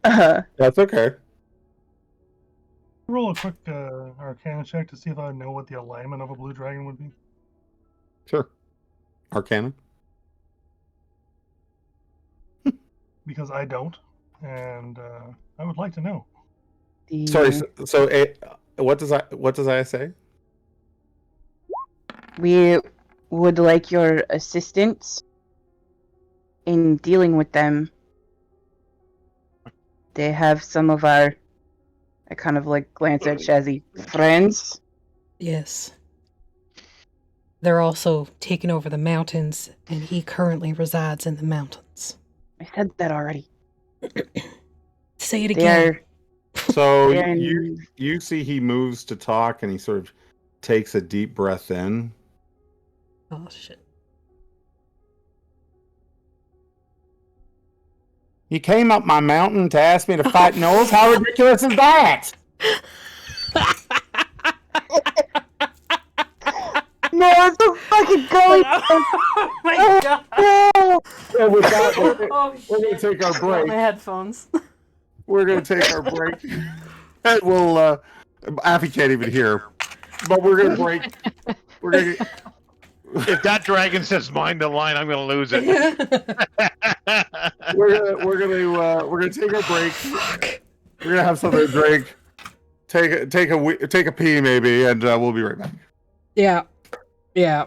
That's okay. Roll a quick Arcana check to see if I know what the alignment of a blue dragon would be. Sure. Arcana. Because I don't, and I would like to know. Sorry. So what does I say? We would like your assistance in dealing with them. They have some of our, I kind of like glance at Shazzy, friends. Yes. They're also taking over the mountains, and he currently resides in the mountains. I said that already. Say it They again. are. So they are you see he moves to talk and he sort of takes a deep breath in Oh shit. You came up my mountain to ask me to fight gnolls? How ridiculous is that? No, it's a fucking ghost! Oh my god. So with that, Oh, we're going to take our break. My headphones. We're going to take our break. And we'll, Affy can't even hear. But we're going to break. We're going to... If that dragon says mind the line, I'm gonna lose it. we're gonna take a break. Fuck. We're gonna have something to drink. Take a pee maybe, and we'll be right back. Yeah. Yeah.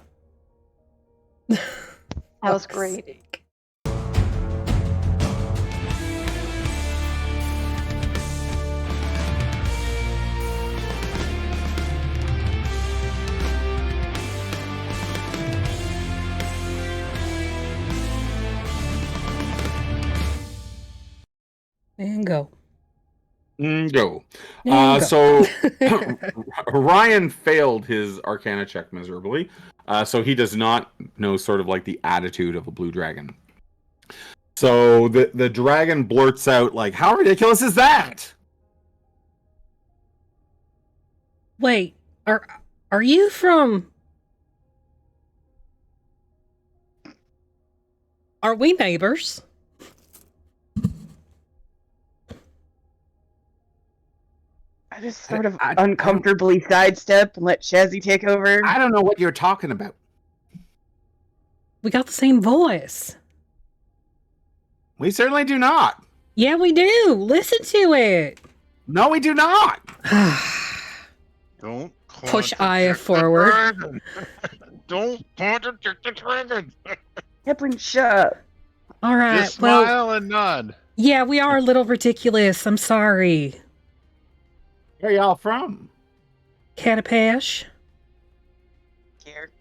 That was great. And go. Go. And go. So Ryan failed his Arcana check miserably, so he does not know sort of like the attitude of a blue dragon. So the dragon blurts out like, "How ridiculous is that?" Wait, are you from? Are we neighbors? I just sort of uncomfortably sidestep and let Shazzy take over. I don't know what you're talking about. We got the same voice. We certainly do not. Yeah, we do. Listen to it. No, we do not. Don't Push contradict Aya the forward. dragon. Don't contradict the dragon. Hepburn, shut up. All right. Just Well, smile and nod. yeah, we are a little ridiculous. I'm sorry. Where y'all from? Catapash. Here.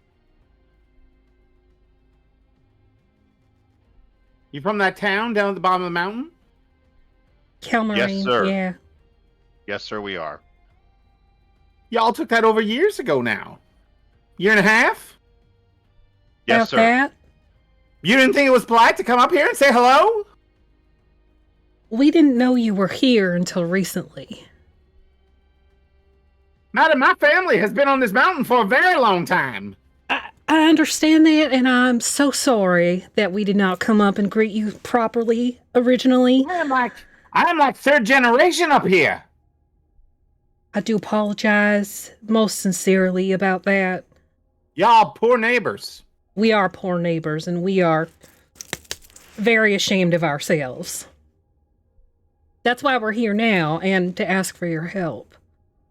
You from that town down at the bottom of the mountain? Calmarine. sir. Yeah. Yes, sir, we are. Y'all took that over years ago now. Year and a half? Yes, About sir. that. You didn't think it was polite to come up here and say hello? We didn't know you were here until recently. Madam, my family has been on this mountain for a very long time. I understand that, and I'm so sorry that we did not come up and greet you properly originally. I'm like third generation up here. I do apologize most sincerely about that. Y'all poor neighbors. We are poor neighbors, and we are very ashamed of ourselves. That's why we're here now, and to ask for your help.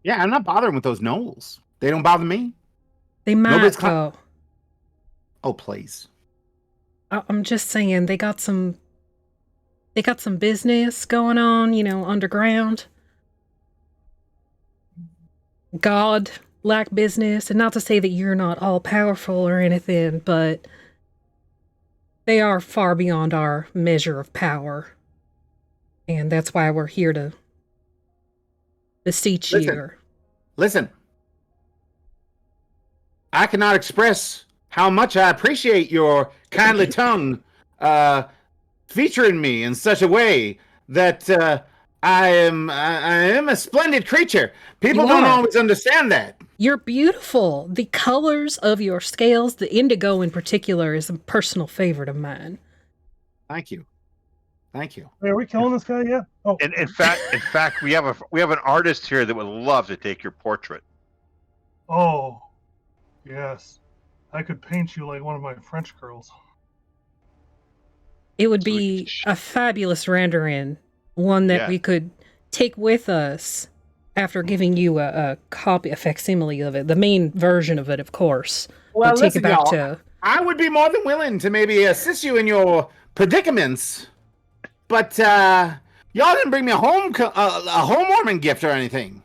Yeah, I'm not bothering with those gnolls. They don't bother me. They might, Nobody's though. Oh, please. I'm just saying, they got some business going on, underground. God lack business, and not to say that you're not all powerful or anything, but they are far beyond our measure of power. And that's why we're here to beseech you. Listen. I cannot express how much I appreciate your kindly tongue featuring me in such a way that I am a splendid creature. People don't always understand that. You're beautiful. The colors of your scales, the indigo in particular, is a personal favorite of mine. Thank you. Thank you. Wait, are we killing this guy yet? Oh, And in fact, we have an artist here that would love to take your portrait. oh, yes. I could paint you like one of my French girls. It would So we be could a fabulous rendering, one that Yeah. we could take with us after giving you a copy, a facsimile of it, the main version of it, of course. Well, We'll take listen, it back y'all. to. I would be more than willing to maybe assist you in your predicaments, but y'all didn't bring me a homewarming gift or anything.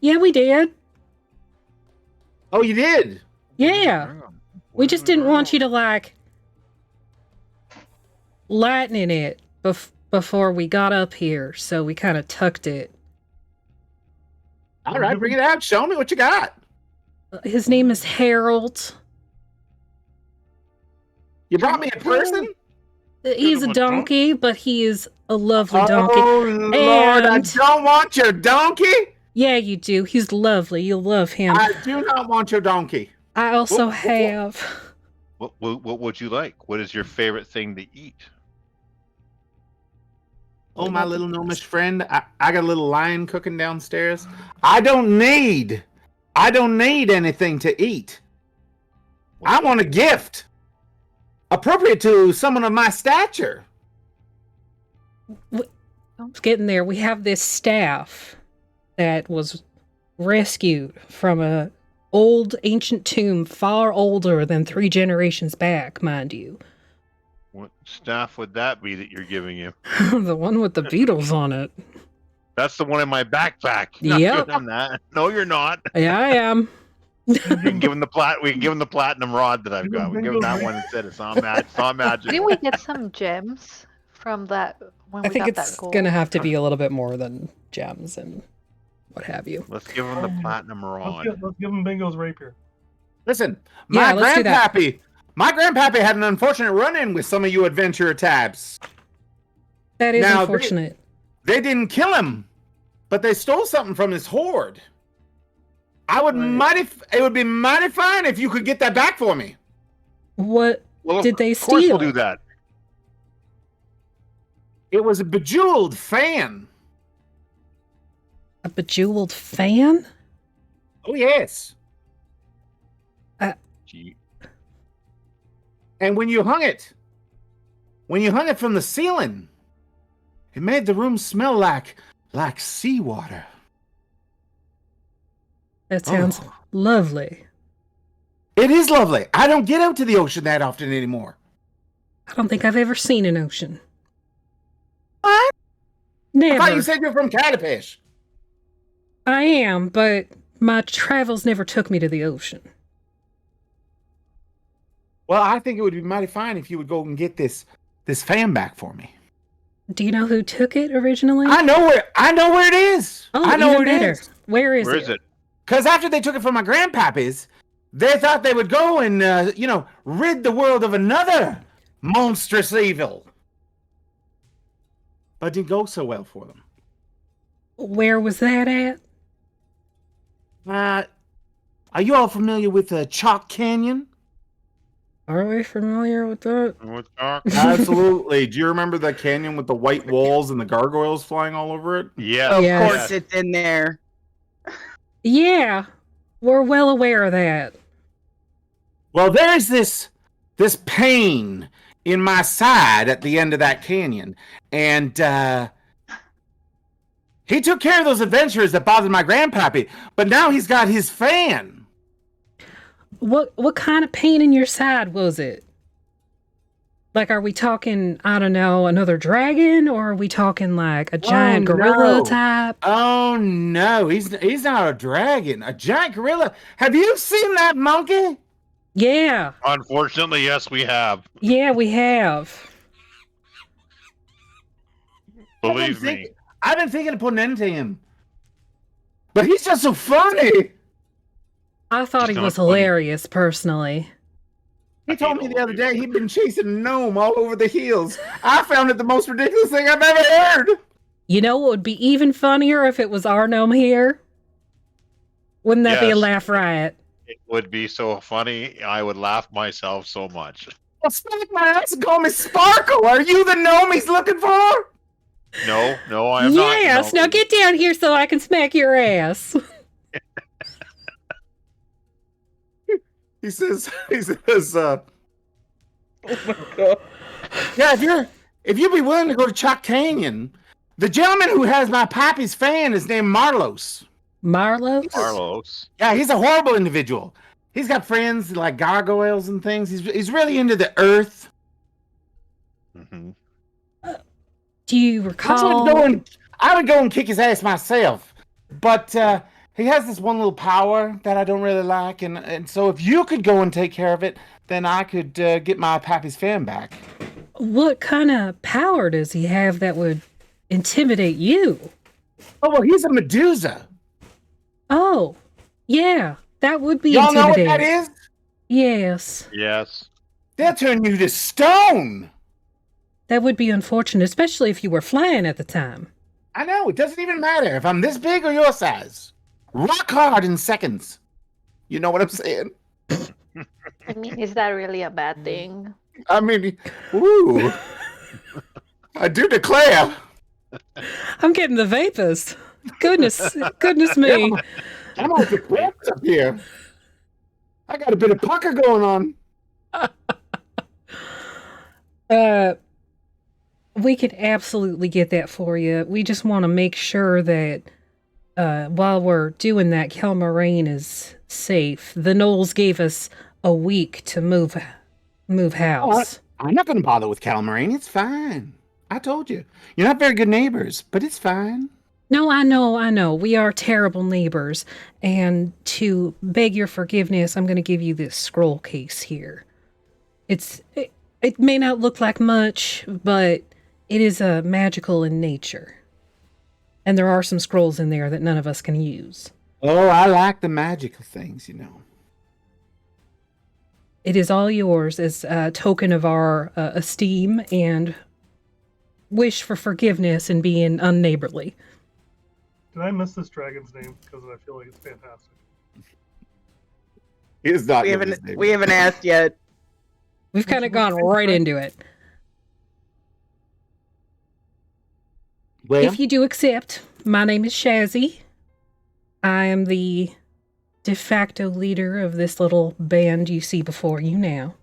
Yeah, we did. Oh, you did? Yeah. We just didn't want you to lighten it before we got up here, so we kind of tucked it. All right, bring it out. Show me what you got. His name is Harold. You brought me a person? He's a Could've went donkey, but he is a lovely donkey. Oh, Lord, I And- don't want your donkey. Yeah, you do. He's lovely. You'll love him. I do not want your donkey. I also Whoop, whoop, whoop. have. What would you like? What is your favorite thing to eat? Oh, my little gnomish friend. I got a little lion cooking downstairs. I don't need anything to eat. I want a gift appropriate to someone of my stature. It's getting there. We have this staff that was rescued from a old ancient tomb, far older than 3 generations back, mind you. What staff would that be that you're giving you? The one with the beetles on it. That's the one in my backpack. You're not Yep. giving him that. No, you're not. Yeah, I am. We can give him the platinum rod that I've got. We can give him that one instead. It's not magic. Didn't we get some gems from that when I we think got it's that gold? going to have to be a little bit more than gems and what have you. Let's give him the platinum rod. Let's give him Bingo's rapier. Listen, Yeah, my let's do that. grandpappy had an unfortunate run-in with some of you adventurer tabs. That is Now, unfortunate. They didn't kill him, but they stole something from his hoard. It would be mighty fine if you could get that back for me. What Well, did they Of course steal? we'll do that. It was a bejeweled fan. A bejeweled fan? Oh, yes. Gee, And when you hung it from the ceiling, it made the room smell like seawater. That sounds Oh. lovely. It is lovely. I don't get out to the ocean that often anymore. I don't think I've ever seen an ocean. What? I Never. thought you said you're from Catapish. I am, but my travels never took me to the ocean. Well, I think it would be mighty fine if you would go and get this fan back for me. Do you know who took it originally? I know where it is. Oh, I know even where it better. is. Where is where it? is it? Because after they took it from my grandpappy's, they thought they would go and, rid the world of another monstrous evil. But it didn't go so well for them. Where was that at? Are you all familiar with Chalk Canyon? Are we familiar with that? Absolutely. Do you remember the canyon with the white walls and the gargoyles flying all over it? Yeah. Of Yes. course, it's in there. Yeah, we're well aware of that. Well, there's this pain in my side at the end of that canyon. And he took care of those adventurers that bothered my grandpappy, but now he's got his fan. What kind of pain in your side was it? Like, are we talking, I don't know, another dragon, or are we talking like a giant gorilla no. type? Oh no, he's not a dragon, a giant gorilla. Have you seen that monkey? Yeah, Unfortunately, yes, we have. yeah, we have. Believe me. I've been thinking of putting an end to him, but he's just so funny. I thought Just he was not funny. hilarious, personally. He told me the other day he'd been chasing a gnome all over the hills. I found it the most ridiculous thing I've ever heard. You know what would be even funnier if it was our gnome here? Wouldn't that be a Yes. laugh riot? It would be so funny. I would laugh myself so much. Well, smack my ass and call me Sparkle. Are you the gnome he's looking for? No, I am not. Yes, No. now get down here so I can smack your ass. He says, oh my god. Yeah, if you'd be willing to go to Chalk Canyon, the gentleman who has my pappy's fan is named Marlos. Marlos? Carlos. Yeah, he's a horrible individual. He's got friends like gargoyles and things. He's really into the earth. Mm-hmm. Do you recall? I would go and kick his ass myself. But he has this one little power that I don't really like. And so if you could go and take care of it, then I could get my pappy's fan back. What kind of power does he have that would intimidate you? Oh, well, he's a Medusa. Oh, yeah, that would be Y'all know what intimidating. that is? Yes. Yes. They'll turn you to stone. That would be unfortunate, especially if you were flying at the time. I know. It doesn't even matter if I'm this big or your size. Rock hard in seconds. You know what I'm saying? I mean, is that really a bad thing? I mean, ooh. I do declare. I'm getting the vapors. Goodness me. I'm on the cramps up here. I got a bit of pucker going on. We could absolutely get that for you. We just want to make sure that while we're doing that, Kelmarine is safe. The Knolls gave us a week to move house. I'm not going to bother with Calmarine. It's fine. I told you. You're not very good neighbors, but it's fine. No, I know. We are terrible neighbors. And to beg your forgiveness, I'm going to give you this scroll case here. It may not look like much, but it is magical in nature. And there are some scrolls in there that none of us can use. Oh, I like the magical things, you know. It is all yours as a token of our esteem and wish for forgiveness and being unneighborly. Did I miss this dragon's name? Because I feel like it's fantastic. It's not. We haven't asked yet. We've kind of gone right into it. Well, If you do accept, my name is Shazzy. I am the de facto leader of this little band you see before you now.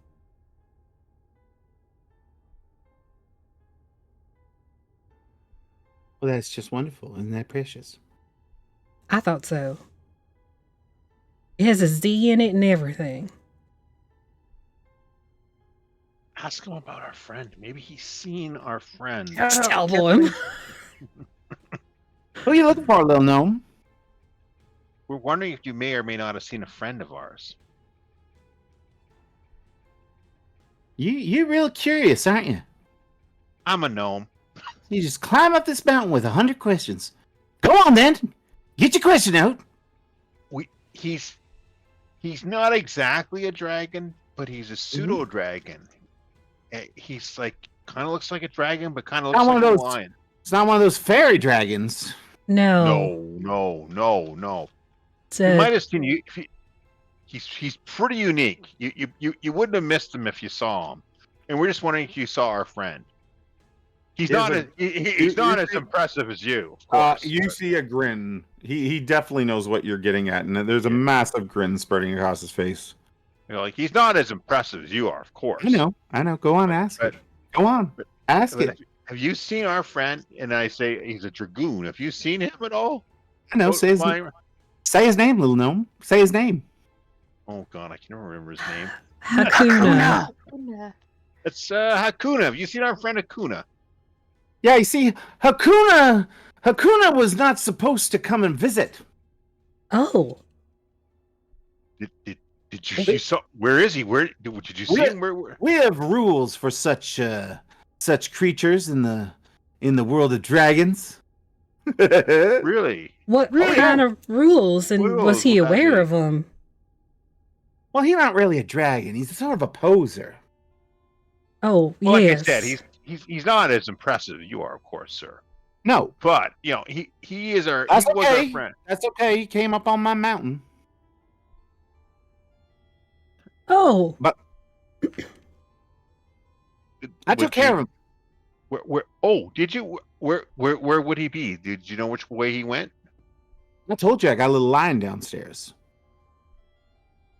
well, that's just wonderful. Isn't that precious? I thought so. It has a Z in it and everything. Ask him about our friend. Maybe he's seen our friend. Just tell him. Who are you looking for, little gnome? We're wondering if you may or may not have seen a friend of ours. You're real curious, aren't you? I'm a gnome. You just climb up this mountain with 100 questions. Go on, then. Get your question out. He's not exactly a dragon, but he's a pseudo dragon. He's like kind of looks like a dragon, but kind of looks like a lion. It's not one of those fairy dragons. No. No. It's You might have seen you. He's pretty unique. You wouldn't have missed him if you saw him. And we're just wondering if you saw our friend. He's not as impressive as you. Of course, You see a grin. He definitely knows what you're getting at, and there's a massive grin spreading across his face. You know, like he's not as impressive as you are, of course. I know. Go on, ask it. Go on, ask it. Have you seen our friend? And I say he's a dragoon. Have you seen him at all? I know. Say his name, little gnome. Say his name. Oh God, I can't remember his name. Hakuna. It's Hakuna. Have you seen our friend Hakuna? Yeah, you see, Hakuna was not supposed to come and visit. Oh. Did you see? Where is he? Did you see him? Where? We have rules for such creatures in the world of dragons. Really? What kind of rules? And was he aware of them? Well, he's not really a dragon. He's sort of a poser. Oh, well, yes. Like I said, he's not as impressive as you are, of course, sir. No, but he was our friend. That's okay. He came up on my mountain. Oh, but I took care of him. Where? Oh, did you? Where would he be? Did you know which way he went? I told you I got a little lion downstairs.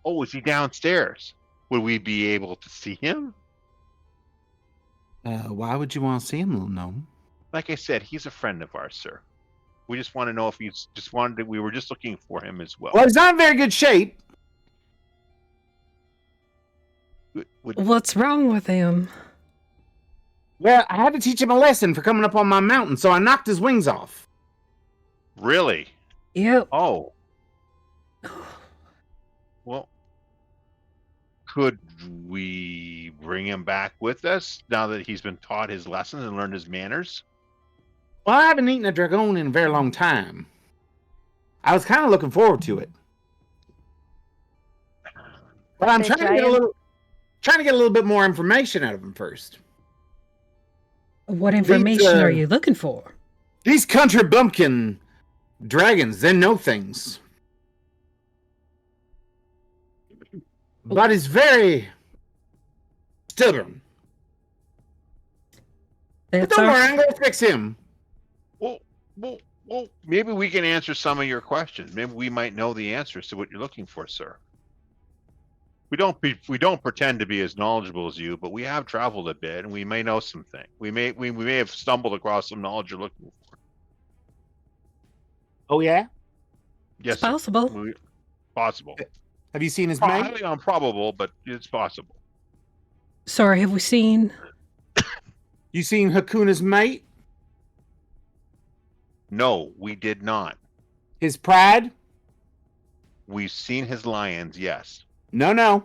Oh, is he downstairs? Would we be able to see him? Why would you want to see him, little gnome? Like I said, he's a friend of ours, sir. We just want to know if we were just looking for him as well. Well, he's not in very good shape. What's wrong with him? Well, I had to teach him a lesson for coming up on my mountain, so I knocked his wings off. Really? Yep. Oh. Well, could we bring him back with us now that he's been taught his lessons and learned his manners? Well, I haven't eaten a dragon in a very long time. I was kind of looking forward to it. But I'm trying to get a little... trying to get a little bit more information out of him first. What information uh, are you looking for? These country bumpkin dragons, they know things. But he's very stubborn. But That's don't our- worry, I'm going to fix him. Well, maybe we can answer some of your questions. Maybe we might know the answers to what you're looking for, sir. We don't pretend to be as knowledgeable as you, but we have traveled a bit, and we may know something. We may have stumbled across some knowledge you're looking for. Oh, yeah? Yes, It's possible. sir. Possible. Have you seen his mate? Highly improbable, but it's possible. Sorry, have we seen? You seen Hakuna's mate? No, we did not. His pride? We've seen his lions, yes. No.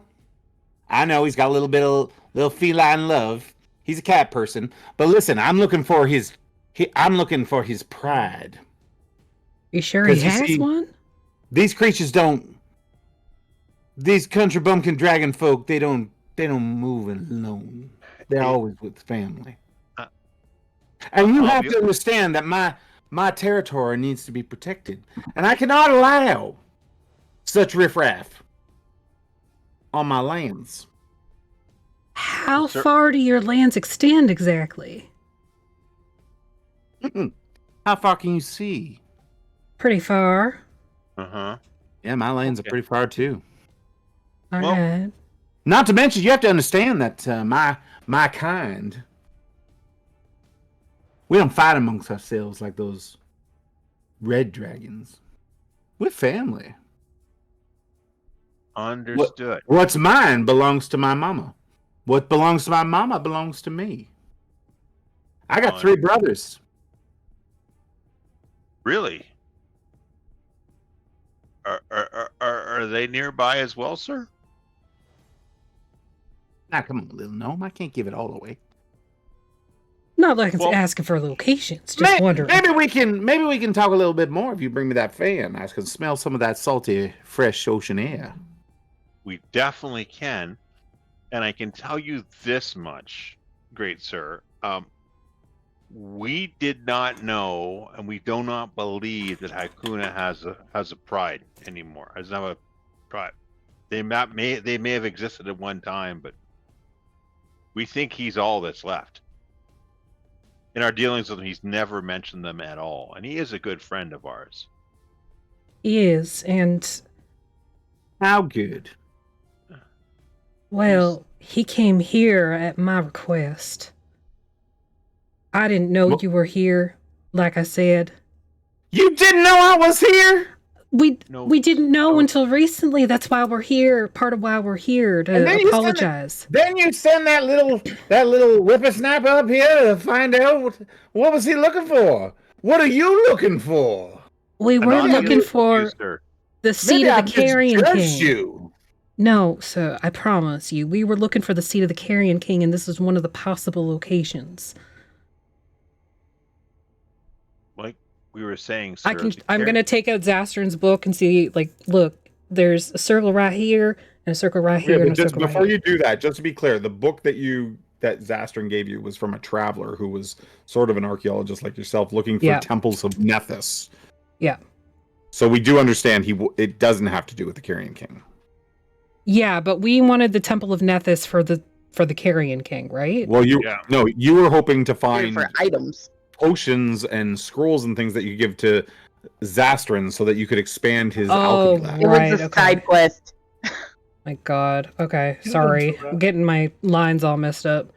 I know he's got a little bit of little feline love. He's a cat person. But listen, I'm looking for his pride. You sure he 'Cause you has see- one? These creatures don't. These country bumpkin dragon folk, they don't move alone. They're always with family. And you have to understand that my territory needs to be protected, and I cannot allow such riffraff on my lands. How Sir- far do your lands extend exactly? How far can you see? Pretty far. Uh-huh. Yeah, my lands Okay. are pretty far too. All Well- right. Not to mention, you have to understand that my kind, we don't fight amongst ourselves like those red dragons. We're family. Understood. What's mine belongs to my mama. What belongs to my mama belongs to me. I got 3 brothers. Really? Are they nearby as well, sir? Now, come on, little gnome. I can't give it all away. Not like it's Well- asking for locations. Just wondering. Maybe we can talk a little bit more if you bring me that fan. I can smell some of that salty, fresh ocean air. We definitely can. And I can tell you this much, great sir. We did not know, and we do not believe that Hakuna has a pride anymore. Has not a pride. They may have existed at one time, but we think he's all that's left. In our dealings with him, he's never mentioned them at all, and he is a good friend of ours. He is, and How good? well, he came here at my request. I didn't know Well- you were here. Like I said, You didn't know I was here? we No. didn't know until recently. That's why we're here. Part of why we're here And to then you said that- apologize. Then you send that little whippersnapper up here to find out what was he looking for? What are you looking for? We And were honestly, looking for you, sir. the seat Maybe of I've the just Carrion judged King. you. No, sir, I promise you. We were looking for the seat of the Carrion King, and this is one of the possible locations. Like we were saying, sir. I'm gonna take out Zastron's book and see, like, look, there's a circle right here, and a circle right here, Yeah, and but a just circle right before here. you do that, just to be clear, the book that Zastron gave you was from a traveler who was sort of an archaeologist like yourself, looking for Yeah. temples of Nethys. Yeah. So we do understand it doesn't have to do with the Carrion King. Yeah, but we wanted the Temple of Nethys for the Carrion King, right? Well, you were hoping to Here find for items. potions and scrolls and things that you give to Zastron so that you could expand his Oh, alchemy lab. It Right, was a okay. side quest. My God. Okay, Yeah, sorry. that's okay. I'm getting my lines all messed up.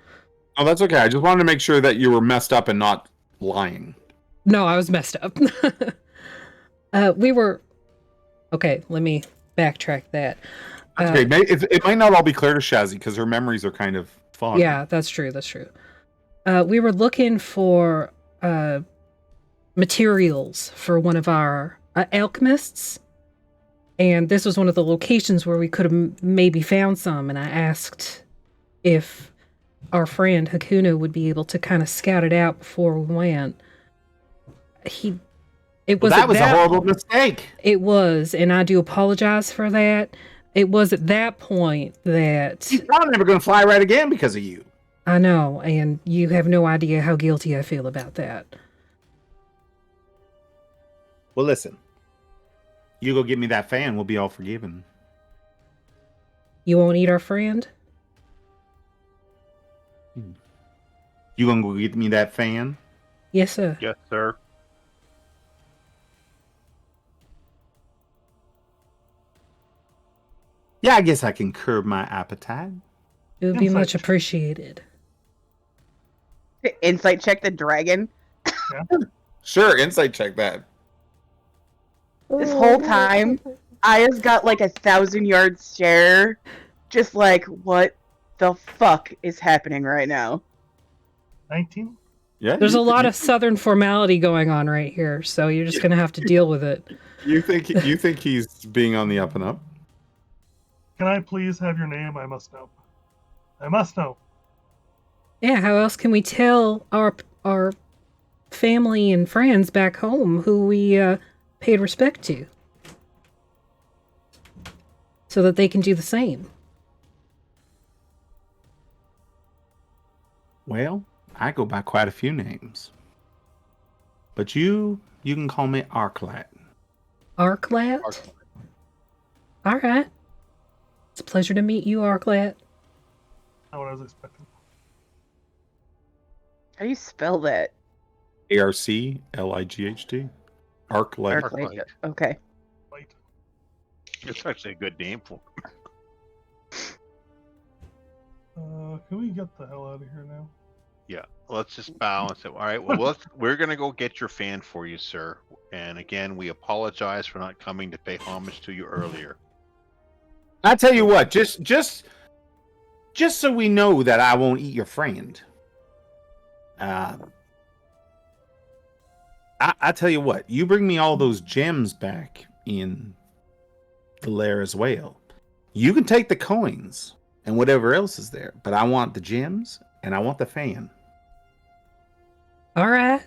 Oh, that's okay. I just wanted to make sure that you were messed up and not lying. No, I was messed up. We were. Okay, let me backtrack that. That's okay. It might not all be clear to Shazzy because her memories are kind of foggy. Yeah, that's true. That's true. We were looking for materials for one of our alchemists, and this was one of the locations where we could have maybe found some. And I asked if our friend Hakuna would be able to kind of scout it out before we went. It Well, was that was a horrible mistake. It was, and I do apologize for that. It was at that point that He's probably never going to fly right again because of you. I know, and you have no idea how guilty I feel about that. Well, listen. You go get me that fan, we'll be all forgiven. You won't eat our friend? You gonna go get me that fan? Yes, sir. Yes, sir. Yeah, I guess I can curb my appetite. It would be Insight much check. appreciated. Insight check the dragon. Sure, insight check that. This whole time, Aya's got like 1,000-yard stare. Just like, what the fuck is happening right now? 19? Yeah. There's a lot of southern formality going on right here, so you're just going to have to deal with it. You think he's being on the up and up? Can I please have your name? I must know. I must know. Yeah, how else can we tell our family and friends back home who we paid respect to? So that they can do the same. Well, I go by quite a few names. But you can call me Arklat. Arklat? All right. It's a pleasure to meet you, Arklat. Not what I was expecting. How do you spell that? Arclight. Arklight. Arclight. Okay. Wait. It's actually a good name for Can we get the hell out of here now? Yeah, let's just balance it. All right, well, we're going to go get your fan for you, sir. And again, we apologize for not coming to pay homage to you earlier. I tell you what, just so we know that I won't eat your friend. I tell you what, you bring me all those gems back in the lair as well. You can take the coins and whatever else is there, but I want the gems and I want the fan. All right.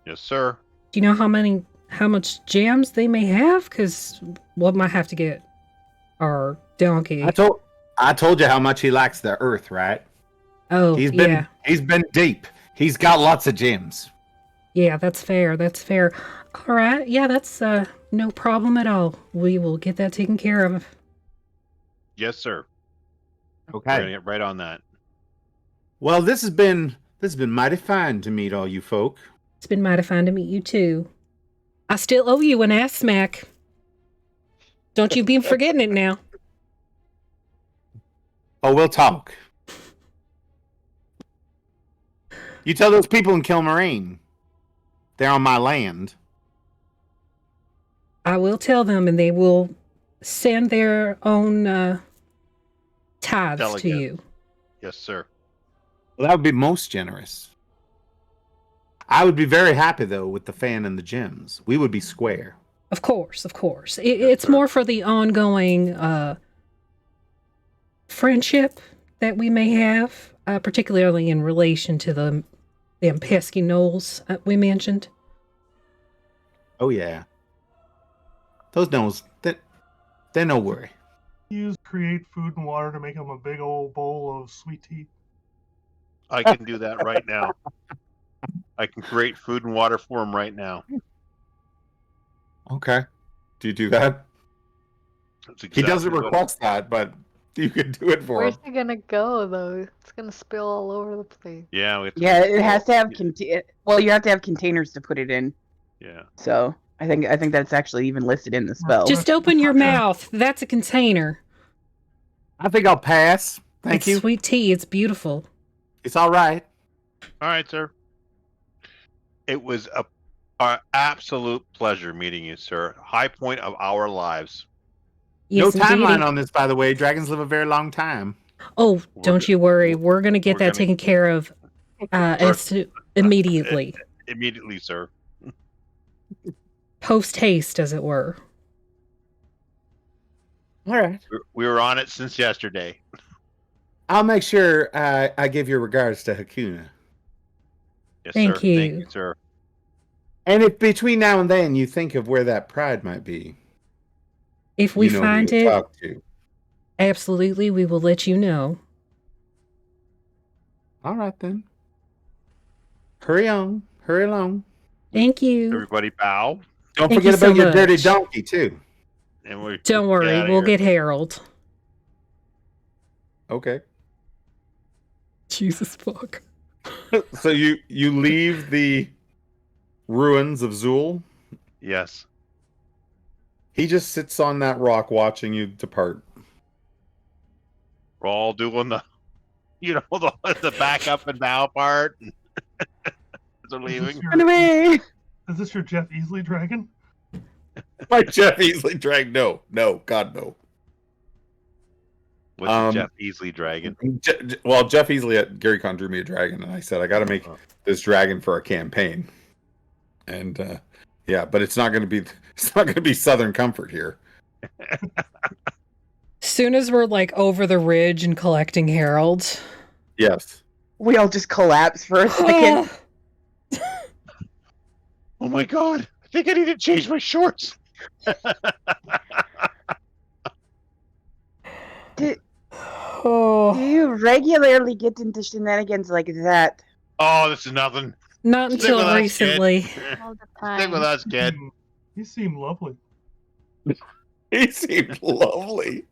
Yes, sir. Do you know how much jams they may have? Because we might have to get our donkey. I told you how much he likes the earth, right? Oh, He's yeah. been deep. He's got lots of gems. Yeah, that's fair. That's fair. All right. Yeah, that's no problem at all. We will get that taken care of. Yes, sir. We're Okay. going to get right on that. Well, this has been mighty fine to meet all you folk. It's been mighty fine to meet you too. I still owe you an ass smack. Don't you be forgetting it now. Oh, we'll talk. You tell those people in Kilmarine. They're on my land. I will tell them, and they will send their own tithes to Delegate. you. Yes, sir. Well, that would be most generous. I would be very happy, though, with the fan and the gems. We would be square. Of course, of course. It's sir. more for the ongoing friendship that we may have, particularly in relation to them pesky gnolls we mentioned. Oh, yeah. Those gnolls, they're no worry. Create food and water to make him a big old bowl of sweet tea. I can do that right now. I can create food and water for him right now. Okay. Do you do that? That's He exactly doesn't what- request that, but you can do it for Where's him. it gonna go though? It's gonna spill all over the place. Yeah, we have to Yeah, make it has to have yeah. well, you have to have containers to put it in. Yeah. So I think that's actually even listed in the spell. Just open your mouth. That's a container. I think I'll pass. Thank It's you. sweet tea. It's beautiful. It's all right. All right, sir. It was our absolute pleasure meeting you, sir. High point of our lives. Yes, no timeline indeedy. on this, by the way. Dragons live a very long time. Oh, don't you worry. We're gonna get we're that gonna- taken care of immediately. Immediately, sir. Post haste, as it were. All right. We were on it since yesterday. I'll make sure I give your regards to Hakuna. Yes, Thank sir. you. Thank you, sir. And if between now and then you think of where that pride might be, If we you know who find to it, talk to. Absolutely, we will let you know. All right then. Hurry on. Hurry along. Thank you. Everybody bow. Don't Thank forget you so about your dirty much. donkey too. And we Don't get worry, outta we'll here. get Harold. Okay. Jesus fuck. So you leave the ruins of Zool. Yes. He just sits on that rock watching you depart. We're all doing the, the back up and down part. As they're leaving. Run away! Is this your Jeff Easley dragon? My Jeff Easley drag. No, God no. What's a Jeff Easley dragon? Well, Jeff Easley at GaryCon drew me a dragon, and I said I got to make this dragon for a campaign. And yeah, but it's not going to be Southern Comfort here. Soon as we're like over the ridge and collecting Harold. Yes. We all just collapse for a second. Oh my god! I think I need to change my shorts. Do Oh, you regularly get into shenanigans like that? Oh, this is nothing. not Stick until with us, kid. recently. All the Stick with time. us, kid. He seemed lovely. He seemed lovely.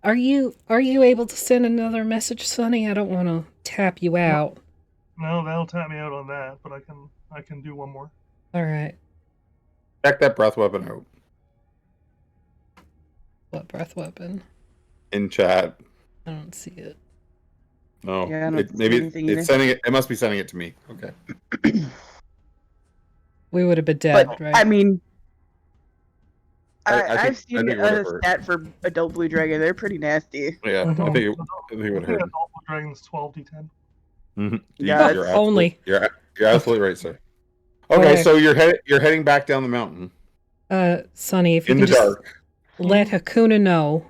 Are you able to send another message, Sonny? I don't want to tap you out. No, that'll tap me out on that, but I can do one more. All right. Check that breath weapon out What breath weapon? in chat. I don't see it. No, Yeah, I don't see maybe anything either. it's sending it. It must be sending it to me. Okay. We would have been dead, But right? I mean, I think- I've seen I think it would've a hurt. stat for adult blue dragon. They're pretty nasty. Yeah, I think it would I think hurt. Adult Dragon's 12d10. Mm-hmm. Yeah, You're only. You're absolutely right, sir. Okay, Okay. so you're heading back down the mountain Sonny, if you in can the just dark. let Hakuna know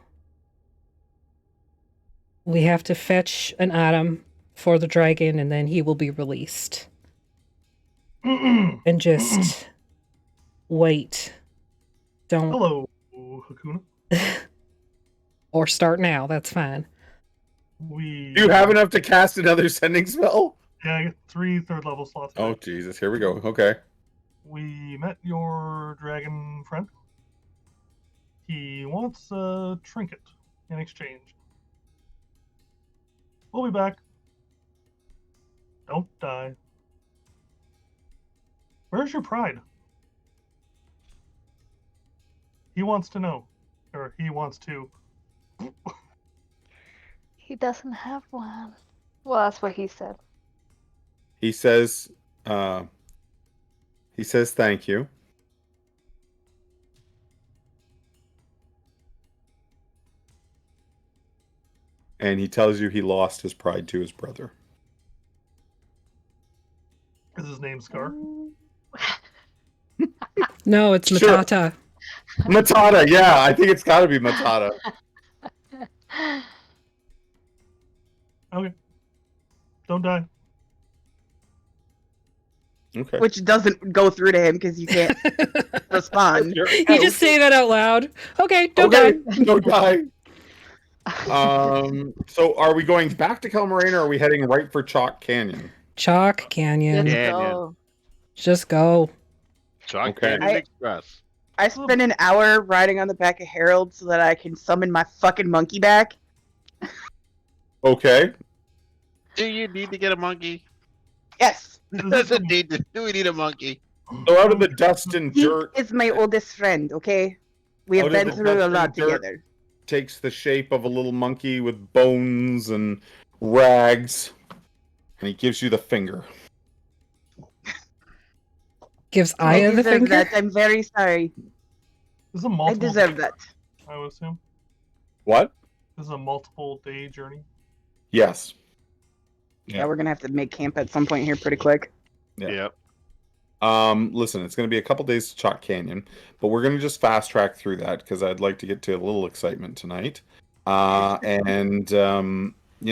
we have to fetch an item for the dragon and then he will be released. And just wait. Don't Hello, Hakuna. or start now, that's fine. Do you have enough to cast another sending spell? Yeah, I get 3 third-level slots. Oh Jesus! Here we go. Okay. We met your dragon friend. He wants a trinket in exchange. We'll be back. Don't die. Where's your pride? He wants to know. Or he wants to. He doesn't have one. Well, that's what he said. He says. He says thank you. And he tells you he lost his pride to his brother. Is his name Scar? No, it's Sure. Matata. Matata, yeah, I think it's got to be Matata. Okay. Don't die. Okay. Which doesn't go through to him because you can't respond. You just say that out loud. Okay, don't Okay, die. don't die. So are we going back to Kelmarine or are we heading right for Chalk Canyon? Chalk Canyon. Let's Yeah, go. Just go. Chalk Okay. Canyon Express. I spent an hour riding on the back of Harold so that I can summon my fucking monkey back. Okay. Do you need to get a monkey? Yes, Do we need a monkey? So out of the dust and he dirt is my oldest friend. Okay, we have Out of been the through a dust lot and dirt. together. takes the shape of a little monkey with bones and rags, and he gives you the finger. Gives I Aya the deserve finger. that. I'm very sorry. This is a I multiple. deserve that. I would assume. What? This is a multiple day journey. Yes. Yeah, we're gonna have to make camp at some point here pretty quick. Yeah. Yep. Listen, it's going to be a couple days to Chalk Canyon, but we're going to just fast track through that because I'd like to get to a little excitement tonight. You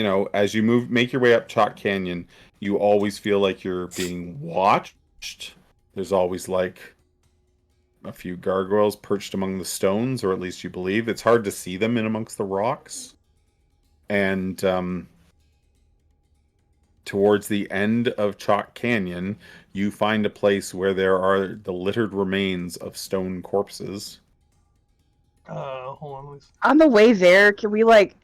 know, as you make your way up Chalk Canyon, you always feel like you're being watched. There's always like a few gargoyles perched among the stones, or at least you believe. It's hard to see them in amongst the rocks. And towards the end of Chalk Canyon, you find a place where there are the littered remains of stone corpses. Hold on, please. On the way there, can we like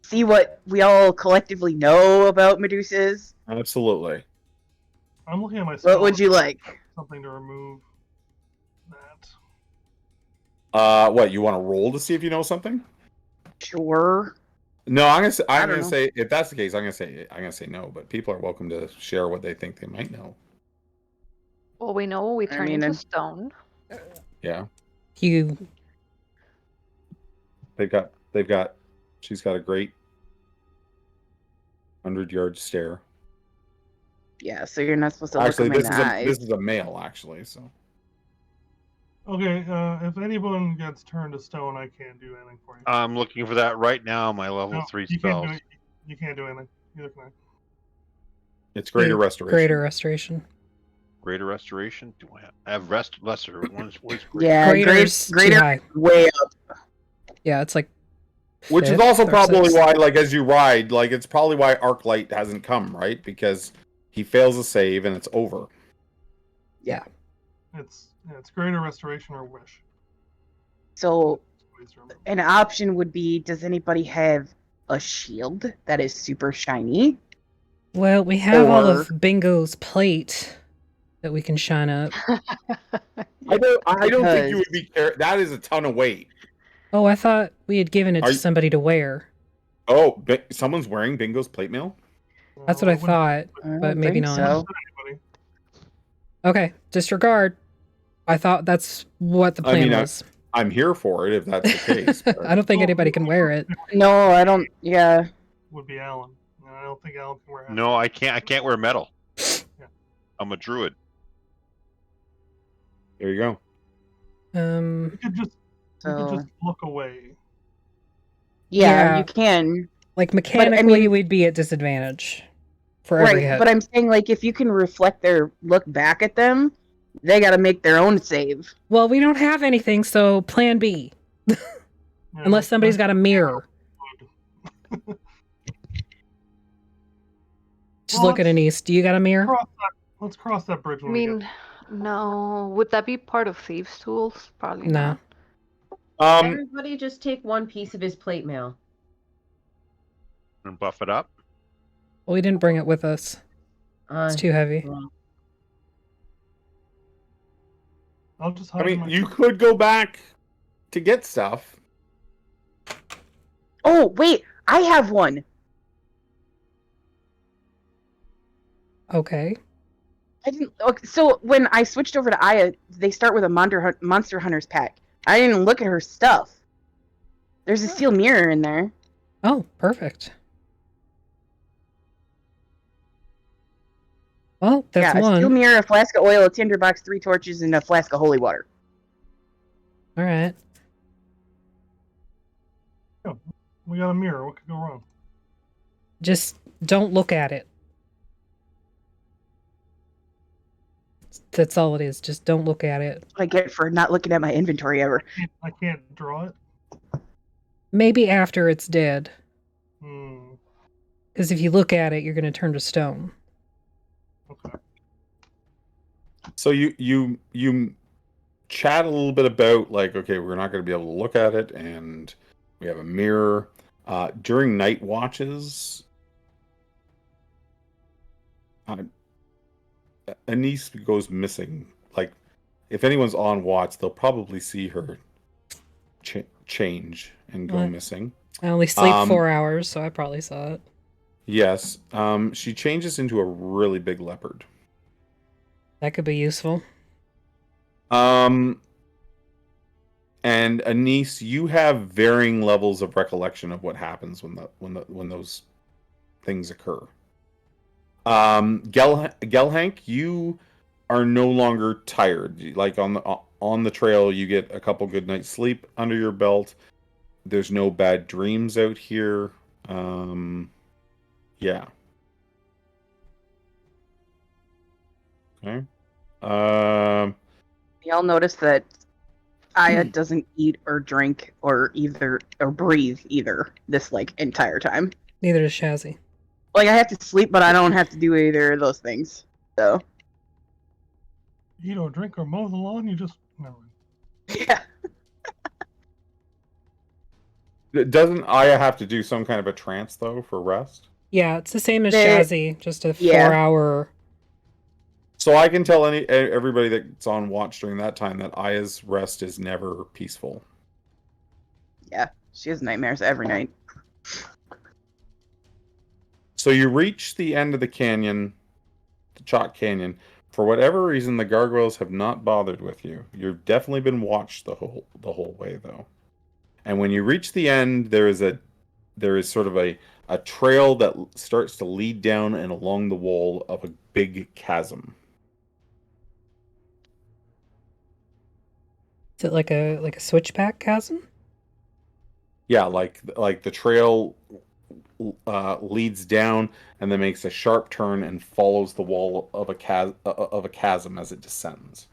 see what we all collectively know about Medusas? Absolutely. I'm looking at my. What would you like? Something to remove that. What, you want to roll to see if you know something? Sure. No, I'm gonna say, I don't know. if that's the case, I'm gonna say no. But people are welcome to share what they think they might know. Well, we know we turn into stone. Yeah, You they've got. She's got a great 100-yard stare. Yeah, so you're not supposed to Actually, look them in the eyes. this is a male, actually. So Okay, if anyone gets turned to stone, I can't do anything for you. I'm looking for that right now. My level No, 3 you spells. you can't do anything. Neither can I. it's greater restoration. Greater restoration. Greater restoration. Do I have rest lesser? What is greater? Yeah, Greater's too greater high. way up. Yeah, it's like Which is fifth also or probably sixth. why, like, as you ride, like, it's probably why Arclight hasn't come, right? Because he fails a save and it's over. Yeah. It's greater restoration or wish. So Ways to remove. an option would be, does anybody have a shield that is super shiny? Well, we have all Or- of Bingo's plate that we can shine up. I don't think you would Because- be. That is a ton of weight. Oh, I thought we had given it Are to you- somebody to wear. Oh, someone's wearing Bingo's plate mail? That's what I wouldn't- thought, I but don't maybe think not. so. Anybody. Okay, disregard. I thought that's what the I plan mean, was. I'm here for it if that's the case. but- I don't think Oh, anybody can wear it. No, I don't. Yeah. Would be Alan. And I don't think Alan can wear. No, I can't. I can't wear metal. Yeah. I'm a druid. There you go. You could just So look away. yeah, Yeah. you can. Like mechanically, mean- we'd be at disadvantage for every Right, hit. but I'm saying like if you can reflect their look back at them, they got to make their own save. Well, we don't have anything, so Plan B. Yeah, Unless somebody's got a mirror. Just Well, look at Anise. Do you got a mirror? Let's cross that bridge I when we get. mean, no. Would that be part of thieves' tools? Probably No. not. Everybody just take one piece of his plate mail. And buff it up. Well, we didn't bring it with us. It's too heavy. I'll just hide I in mean, my- you could go back to get stuff. Oh wait, I have one. Okay. I didn't. Okay, so when I switched over to Aya, they start with a Monster Hunters pack. I didn't look at her stuff. There's a steel mirror in there. Oh, perfect. Well, that's yeah, a steel one. mirror, a flask of oil, a tinderbox, 3 torches, and a flask of holy water. All right. We got a mirror. What could go wrong? Just don't look at it. That's all it is. Just don't look at it. I get for not looking at my inventory ever. I can't draw it. Maybe after it's dead. Hmm. Because if you look at it, you're going to turn to stone. Okay. So you chat a little bit about, like, okay, we're not going to be able to look at it, and we have a mirror. During night watches, Anise goes missing. Like, if anyone's on watch, they'll probably see her change and go Right. missing. I only sleep Um, 4 hours, so I probably saw it. Yes. She changes into a really big leopard. That could be useful. And Anise, you have varying levels of recollection of what happens when those things occur. Gelhank, you are no longer tired. Like on the trail, you get a couple good nights sleep under your belt. There's no bad dreams out here. Yeah. Okay. Y'all notice that Aya doesn't eat or drink or breathe either this like entire time. Neither does Shazzy. Like I have to sleep, but I don't have to do either of those things. So Eat or drink or mow the lawn. You just never mind. yeah, Doesn't Aya have to do some kind of a trance though for rest? Yeah, it's the same as They- Shazzy, just a Yeah. 4-hour. So I can tell everybody that's on watch during that time that Aya's rest is never peaceful. yeah, she has nightmares every night. So you reach the end of the canyon, the Chalk Canyon. For whatever reason, the gargoyles have not bothered with you. You've definitely been watched the whole way, though. And when you reach the end, there is sort of a trail that starts to lead down and along the wall of a big chasm. Is it like a switchback chasm? Yeah, like the trail leads down and then makes a sharp turn and follows the wall of a chasm as it descends.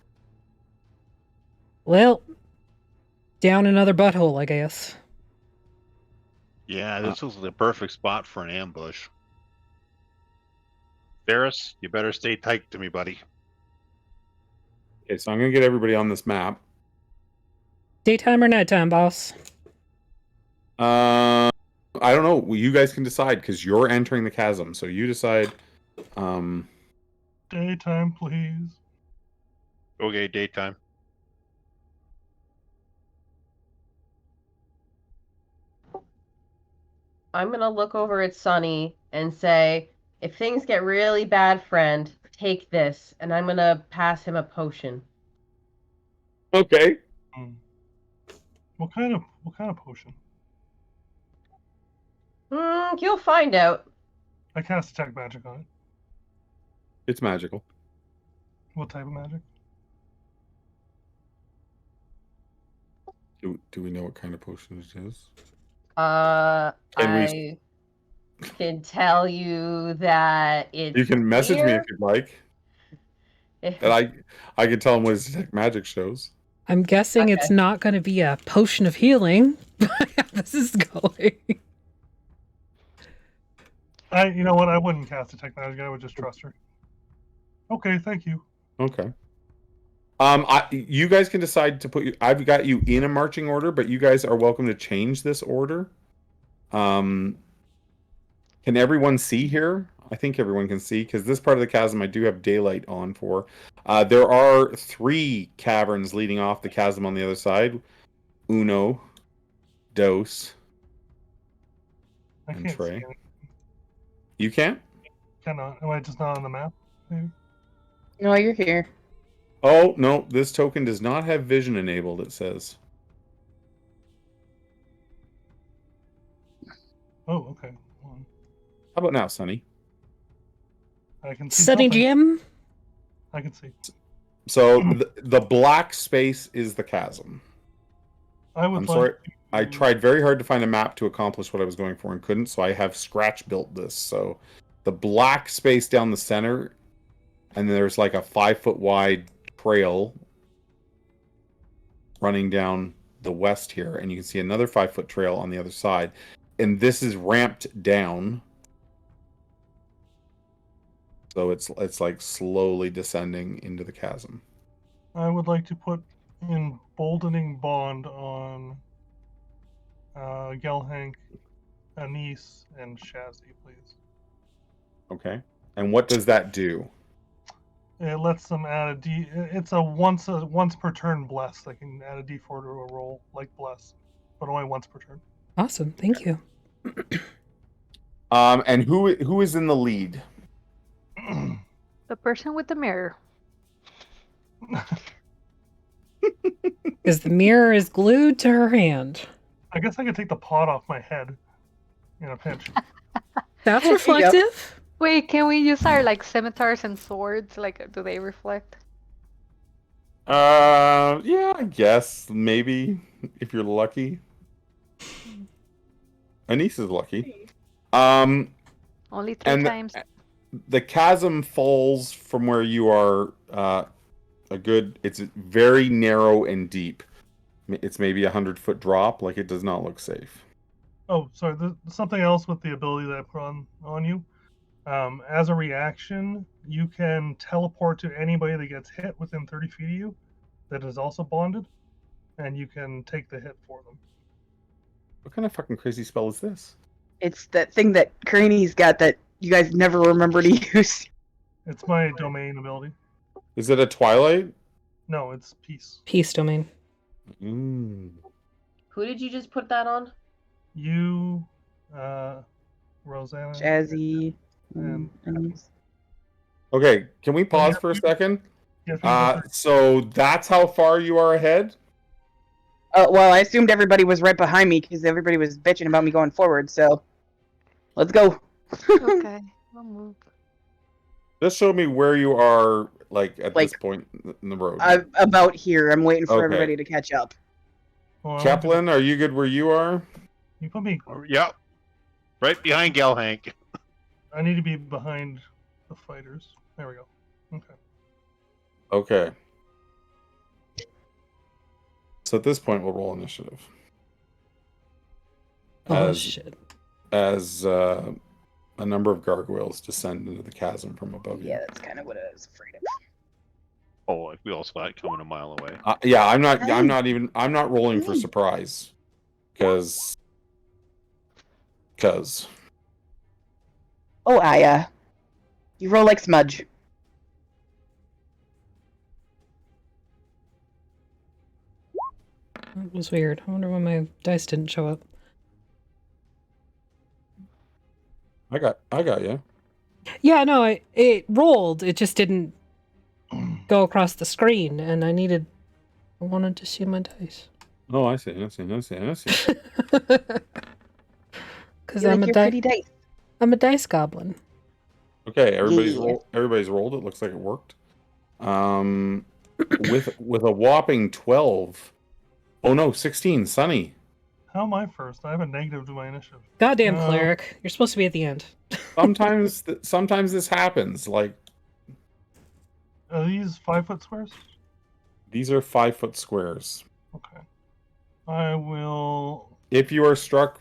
Well, down another butthole, I guess. Yeah, this was the perfect spot for an ambush. Ferris, you better stay tight to me, buddy. Okay, so I'm gonna get everybody on this map. Daytime or nighttime, boss? I don't know. Well, you guys can decide because you're entering the chasm. So you decide. Daytime, please. Okay, daytime. I'm gonna look over at Sunny and say, if things get really bad, friend, take this, and I'm gonna pass him a potion. Okay. What kind of potion? You'll find out. I cast detect magic on it. It's magical. What type of magic? Do we know what kind of potion it is? I Can can tell you that it's You can message me clear. if you'd like, and I can tell him what his detect magic shows. I'm guessing it's Okay. not going to be a potion of healing. This is going. You know what? I wouldn't cast detect magic. I would just trust her. Okay, thank you. Okay. You guys can decide to put you. I've got you in a marching order, but you guys are welcome to change this order. Can everyone see here? I think everyone can see because this part of the chasm I do have daylight on for. There are 3 caverns leading off the chasm on the other side. Uno, dos, I And can't Trey. see anything. You can't? Cannot. Am I just not on the map? Maybe. No, you're here. Oh, no. This token does not have vision enabled, it says. Oh, okay. Hold on. How about now, Sonny? I can see Sunny something. Jim? I can see. So the black space is the chasm. I would I'm like sorry. to- I tried very hard to find a map to accomplish what I was going for and couldn't, so I have scratch built this. So the black space down the center, and there's like a 5-foot wide trail running down the west here, and you can see another 5-foot trail on the other side. And this is ramped down. So it's like slowly descending into the chasm. I would like to put emboldening bond on Gelhank, Anise, and Shazzy, please. Okay. And what does that do? It lets them add a D. It's a once per turn bless. They can add a D4 to a roll like bless, but only once per turn. Awesome. Thank you. And who is in the lead? The person with the mirror. Because the mirror is glued to her hand. I guess I could take the pot off my head in a pinch. That's Yep. reflective. Wait, can we use our like scimitars and swords? Like, do they reflect? Yeah, I guess maybe if you're lucky. Anise is lucky. Only 3 And times. the chasm falls from where you are. It's very narrow and deep. It's maybe 100-foot drop. Like, it does not look safe. Oh, sorry. There's something else with the ability that I put on you. As a reaction, you can teleport to anybody that gets hit within 30 feet of you that is also bonded, and you can take the hit for them. What kind of fucking crazy spell is this? It's that thing that Craney's got that you guys never remember to use. It's my domain ability. Is it a Twilight? No, it's peace. Peace domain. Mm. Who did you just put that on? You, Rosanna, Jazzy. and Okay, can we pause for a second? So that's how far you are ahead? Well, I assumed everybody was right behind me because everybody was bitching about me going forward. So, let's go. Okay, we'll move. Just show me where you are, like, at Like, this point in the road. I'm about here. I'm waiting for Okay. everybody to catch up. Well, Chaplin, are you good where you are? You put me. Yep. Right behind Gal Hank. I need to be behind the fighters. There we go. Okay. Okay. So at this point, we'll roll initiative. Oh, shit. As a number of gargoyles descend into the chasm from above you. Yeah, that's kind of what I was afraid of. Oh, like we all saw it coming a mile away. Yeah, I'm not rolling for surprise. Because. Oh, Aya. You roll like Smudge. That was weird. I wonder why my dice didn't show up. I got you. Yeah, no, it rolled. It just didn't go across the screen, and I wanted to see my dice. Oh, I see. Because You like your pretty dice. I'm a dice goblin. Okay, everybody's Yeah. everybody's rolled. It looks like it worked. With a whopping 12. Oh no, 16. Sunny. How am I first? I have a negative to my initiative. Goddamn cleric. You're supposed to be at the end. Sometimes this happens. Like, Are these 5-foot squares? these are 5-foot squares. Okay. I will. If you are struck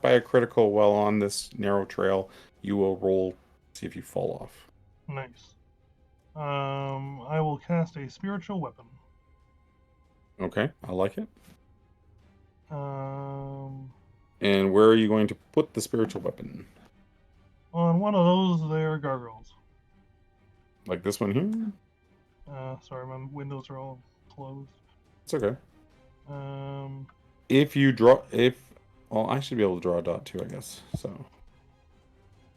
by a critical while on this narrow trail, you will roll, see if you fall off. Nice. I will cast a spiritual weapon. Okay, I like it. On And where are you going to put the spiritual weapon? one of those there gargoyles. Like this one here? Sorry, my windows are all closed. It's okay. Um, Well, I should be able to draw a dot too, I guess. So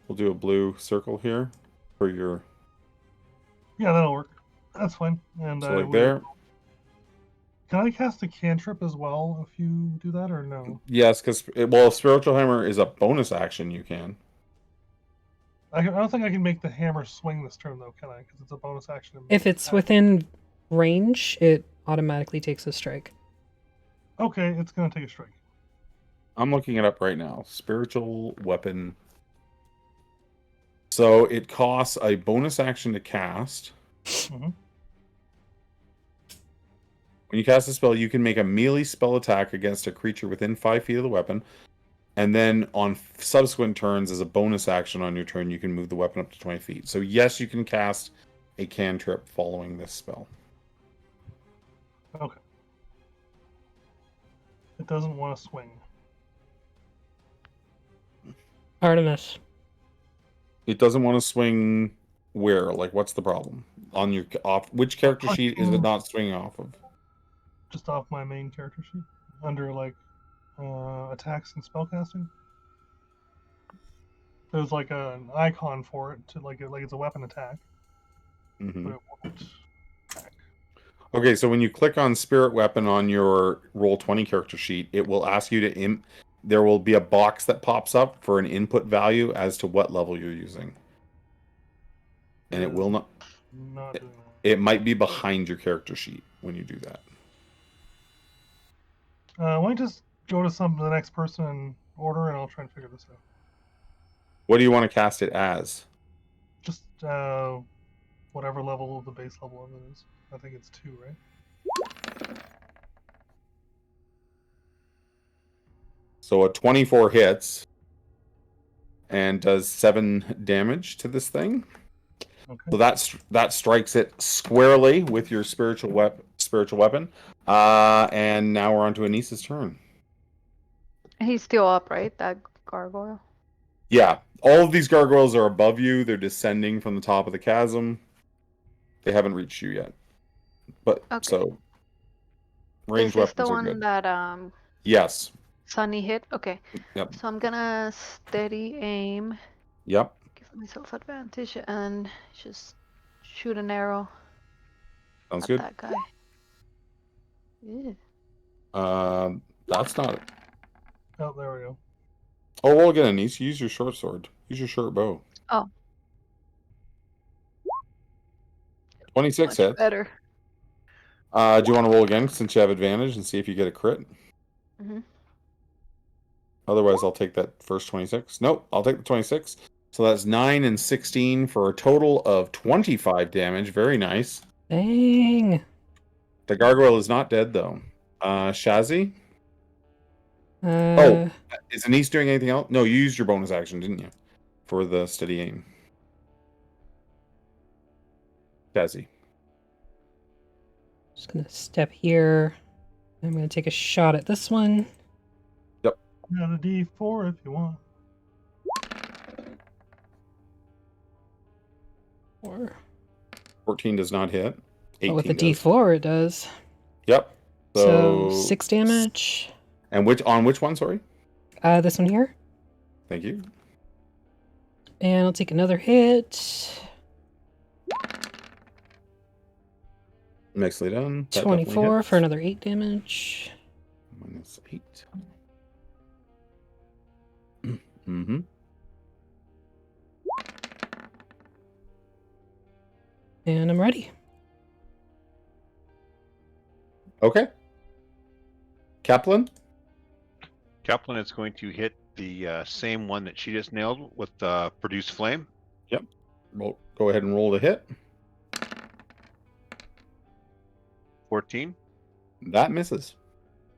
we'll do a blue circle here for your. yeah, that'll work. That's fine. And So like there. Can I cast a cantrip as well if you do that, or no? Yes, because spiritual hammer is a bonus action. You can. I don't think I can make the hammer swing this turn though, can I? Because it's a bonus action. If it's within range, it automatically takes a strike. Okay, it's gonna take a strike. I'm looking it up right now. Spiritual weapon. So it costs a bonus action to cast. Mm-hmm. When you cast a spell, you can make a melee spell attack against a creature within 5 feet of the weapon. And then on subsequent turns, as a bonus action on your turn, you can move the weapon up to 20 feet. So yes, you can cast a cantrip following this spell. Okay. It doesn't want to swing. Artemis. It doesn't want to swing where? Like, what's the problem? On your which character sheet is it not swinging off of? Just off my main character sheet, under like attacks and spellcasting. There's like an icon for it to like it's a weapon attack. Mm-hmm. But it won't attack. Okay, so when you click on Spirit Weapon on your Roll20 character sheet, it will ask you to there will be a box that pops up for an input value as to what level you're using. And it will not doing that. It might be behind your character sheet when you do that. Why don't you just go to the next person in order, and I'll try and figure this out. What do you want to cast it as? Just whatever level of the base level of it is. I think it's 2, right? So a 24 hits and does 7 damage to this thing. Okay. So that strikes it squarely with your spiritual weapon. And now we're on to Anissa's turn. He's still up, right? That gargoyle. Yeah, all of these gargoyles are above you. They're descending from the top of the chasm. They haven't reached you yet. But Okay. so ranged Is this the weapons are one good. that Yes. Sunny hit? Okay. Yep. So I'm gonna steady aim, Yep. give myself advantage, and just shoot an arrow Sounds at good. that guy. Ew. That's not. Oh, there we go. Oh, well, again, Anise, use your short sword. Use your short bow. Oh. 26 Much hits. better. Do you want to roll again since you have advantage and see if you get a crit? Mhm. Otherwise, I'll take that first 26. Nope, I'll take the 26. So that's 9 and 16 for a total of 25 damage. Very nice. Dang. The gargoyle is not dead, though. Shazi? Oh. Is Anise doing anything else? No, you used your bonus action, didn't you? For the steady aim. Shazi. Just gonna step here. I'm gonna take a shot at this one. You got a D4 if you want. Or 14 does not hit. 18 but with the does. D4 it does. Yep. So 6 damage. And which one, sorry? This one here. Thank you. And I'll take another hit. Nicely done. That definitely 24 hits. for another 8 damage. Minus 8. Mm-hmm. And I'm ready. Okay. Kaplan? Kaplan is going to hit the same one that she just nailed with produce flame. Yep. Well, go ahead and roll the hit. 14. That misses.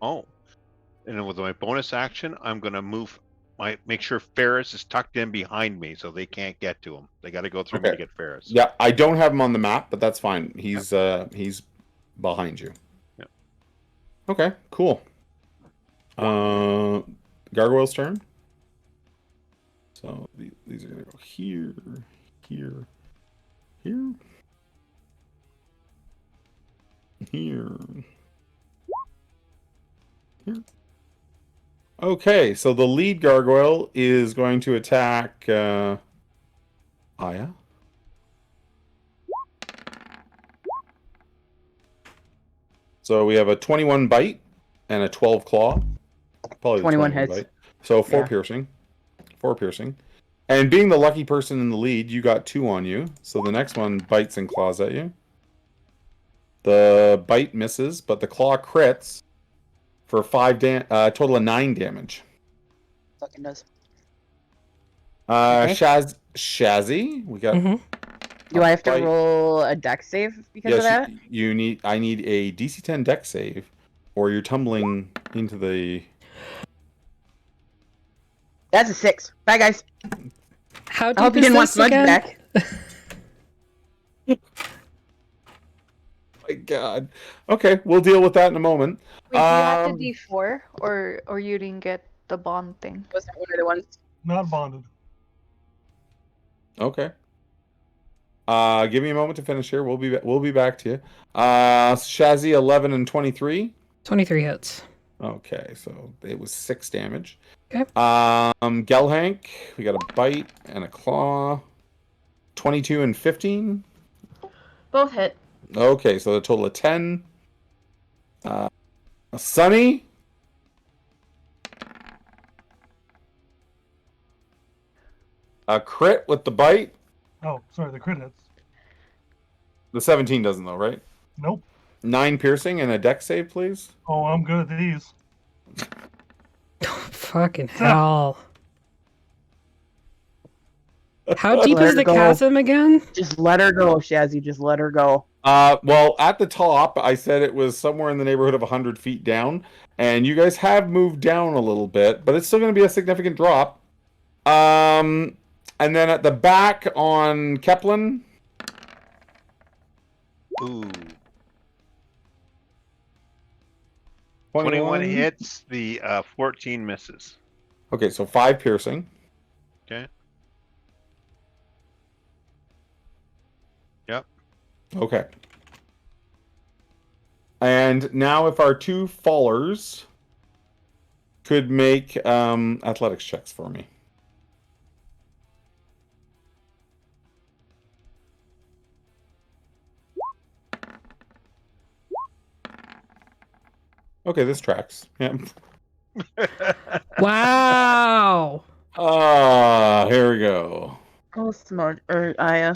Oh. And then with my bonus action, I'm going to make sure Ferris is tucked in behind me so they can't get to him. They got to go through me to Okay. get Ferris. Yeah, I don't have him on the map, but that's fine. He's behind you. Yep. Okay, cool. Gargoyle's turn. So these are gonna go here, here, here, here, here. Okay, so the lead gargoyle is going to attack Aya. So we have a 21 bite and a 12 claw. Probably the 21 hits. bite. So 4 Yeah. piercing. 4 piercing. And being the lucky person in the lead, you got 2 on you. So the next one bites and claws at you. The bite misses, but the claw crits for total of 9 damage. Fucking does. Okay. Shazzy, we got. Mm-hmm. Do I have to bite. roll a dex save because of that? I need a DC 10 dex save, or you're tumbling into the. That's a 6. Bye, guys. How I deep hope you is didn't want this Smudge again? back. My God. Okay, we'll deal with that in a moment. Wait, do you have the D4 or you didn't get the bond thing? Was that one of the ones? Not bonded. Okay. Give me a moment to finish here. We'll be back to you. Shazzy 11 and 23. 23 hits. Okay, so it was 6 damage. Okay. Gelhank, we got a bite and a claw. 22 and 15. Both hit. Okay, so a total of 10. Sunny. A crit with the bite. Oh, sorry, the crit hits. The 17 doesn't though, right? Nope. 9 piercing and a dex save, please. Oh, I'm good at these. Fucking hell. How deep Let is her the go. chasm again? Just let her go, Shazzy. Just let her go. Well, at the top, I said it was somewhere in the neighborhood of 100 feet down, and you guys have moved down a little bit, but it's still going to be a significant drop. And then at the back on Keplin. Ooh. 21 hits, the 14 misses. Okay, so 5 piercing. Okay. Yep. Okay. And now if our 2 fallers could make athletics checks for me. Okay, this tracks. Yeah. Wow. Here we go. Oh, smart. Or Aya.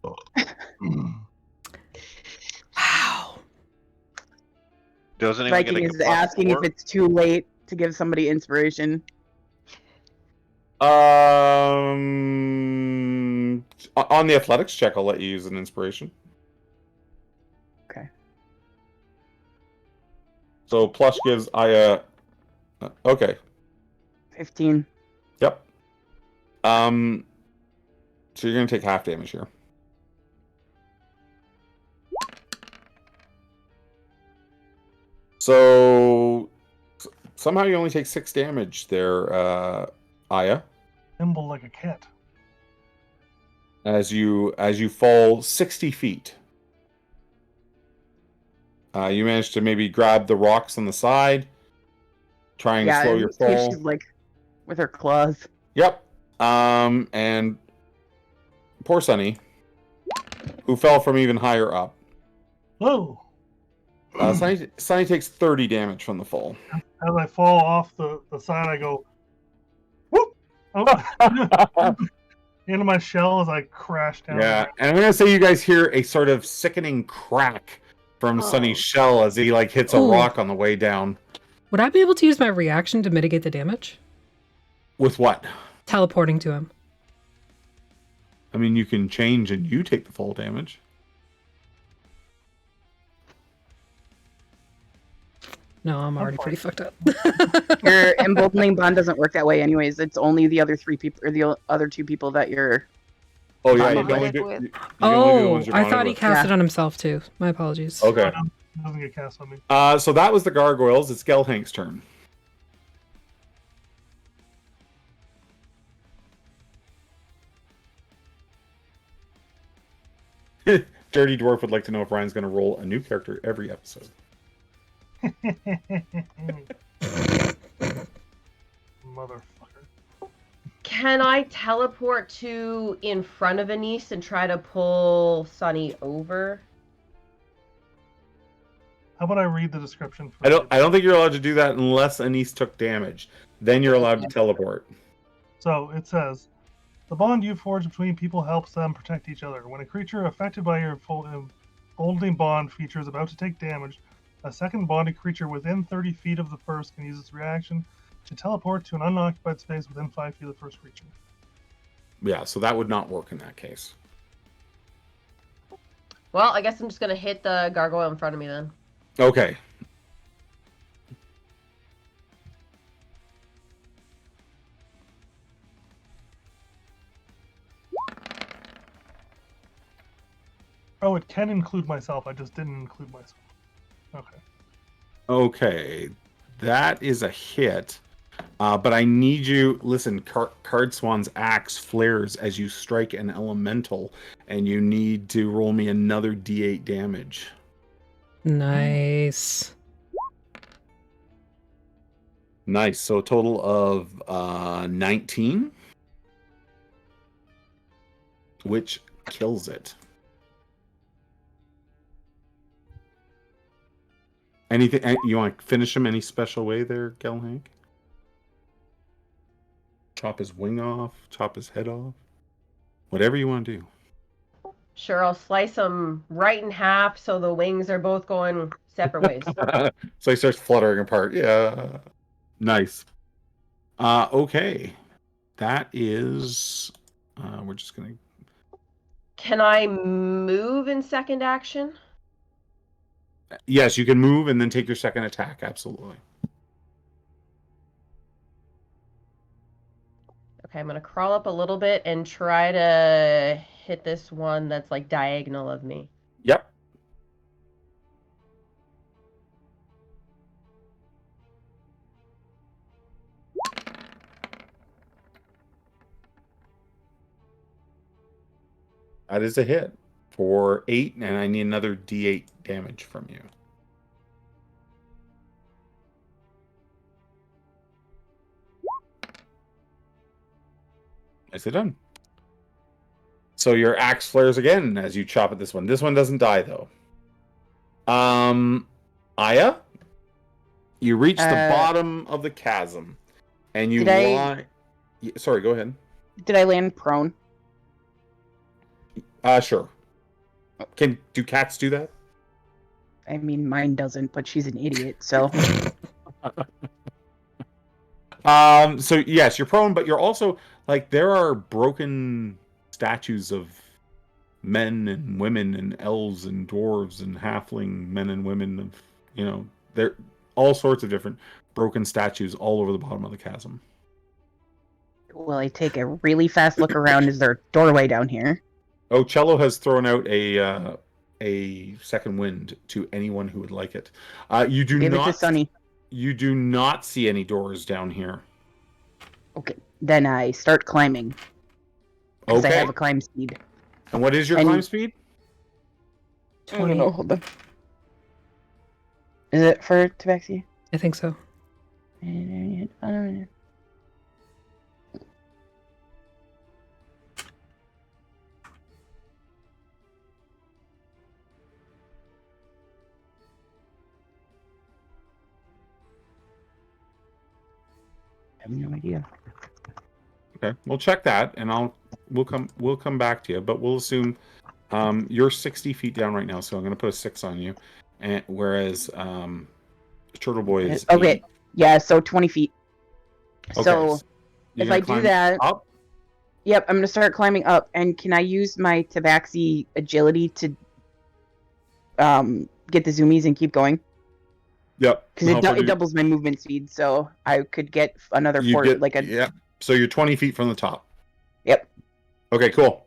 Wow. Doesn't anyone get Viking like is a plus asking 4? if it's too late to give somebody inspiration. On the athletics check, I'll let you use an inspiration. Okay. So plus gives Aya. Okay. 15. Yep. So you're gonna take half damage here. So somehow you only take 6 damage there, Aya, Nimble like a cat. as you fall 60 feet. You manage to maybe grab the rocks on the side, try and slow your in case fall. she's like with her claws. Yep. And poor Sunny, who fell from even higher up. Whoa! Sunny takes 30 damage from the fall. As I fall off the side, I go, whoop! Oh. Into my shell as I crash down. Yeah, and I'm gonna say you guys hear a sort of sickening crack from Sunny's shell as he like hits a Ooh. rock on the way down. Would I be able to use my reaction to mitigate the damage? With what? Teleporting to him. I mean, you can change and you take the fall damage. No, I'm already pretty fucked up. Your emboldening bond doesn't work that way, anyways. It's only the other 3 people or the other 2 people that you're. Oh yeah, you I'm can only bonded do. with. You can only do the Oh, ones you're I bonded thought he with. cast it on himself too. My apologies. Okay. It doesn't get cast on me. So that was the gargoyles. It's Gelhank's turn. Dirty Dwarf would like to know if Ryan's going to roll a new character every episode. Motherfucker. Can I teleport to in front of Anise and try to pull Sunny over? How about I read the description? For I don't think you're allowed to do that unless Anise took damage. Then you're allowed to teleport. So it says, the bond you forge between people helps them protect each other. When a creature affected by your emboldening bond feature is about to take damage, a second bonded creature within 30 feet of the first can use its reaction to teleport to an unoccupied space within 5 feet of the first creature. Yeah, so that would not work in that case. Well, I guess I'm just gonna hit the gargoyle in front of me then. Okay. Oh, it can include myself. I just didn't include myself. Okay. Okay. That is a hit. But I need you... Listen, Cardswan's axe flares as you strike an elemental, and you need to roll me another d8 damage. Nice. Nice. So a total of 19, which kills it. Anything you want to finish him any special way there, Gelhank? Chop his wing off, chop his head off, whatever you want to do. Sure, I'll slice them right in half so the wings are both going separate ways. So he starts fluttering apart. Yeah, nice. Okay, that is. We're just gonna Can I move in second action? Yes, you can move and then take your second attack. Absolutely. Okay, I'm gonna crawl up a little bit and try to hit this one that's like diagonal of me. Yep. That is a hit for 8, and I need another D8 damage from you. Nicely done. So your axe flares again as you chop at this one. This one doesn't die though. Aya, you reach the bottom of the chasm, and you lie. Sorry, go ahead. Did I land prone? Sure. Do cats do that? I mean, mine doesn't, but she's an idiot, so. So yes, you're prone, but you're also like there are broken statues of men and women and elves and dwarves and halfling men and women of there all sorts of different broken statues all over the bottom of the chasm. Well, I take a really fast look around. Is there a doorway down here? Oh, Cello has thrown out a second wind to anyone who would like it. You do Give not. it to Sunny. You do not see any doors down here. Okay, then I start climbing. Because I Okay. have a climb speed. And what is your climb speed? I don't know. Hold on. Is it for Tabaxi? I think so. I have no idea. Okay, we'll check that, and we'll come back to you. But we'll assume you're 60 feet down right now, so I'm going to put a 6 on you, and whereas Turtle Boy is okay. 8. Yeah, so 20 feet. Okay, So if I do that, up? yep, I'm gonna start climbing up. And can I use my Tabaxi agility to get the zoomies and keep going? Yep. Because it doubles my movement speed, so I could get another Yeah. So you're 20 feet from the top. Yep. Okay, cool.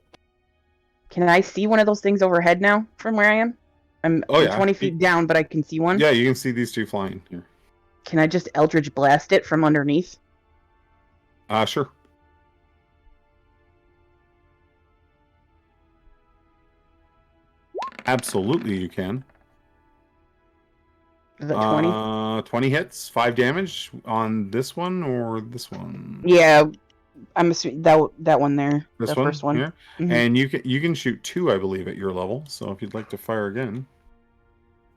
Can I see one of those things overhead now from where I am? I'm 20 feet down, but I can see one. Yeah, you can see these two flying here. Can I just Eldritch Blast it from underneath? Sure. Absolutely, you can. Is that 20? 20 hits, 5 damage on this one or this one? Yeah, I'm assuming that one there. This the one? first one. Yeah. Mhm. And you can shoot 2, I believe, at your level. So if you'd like to fire again.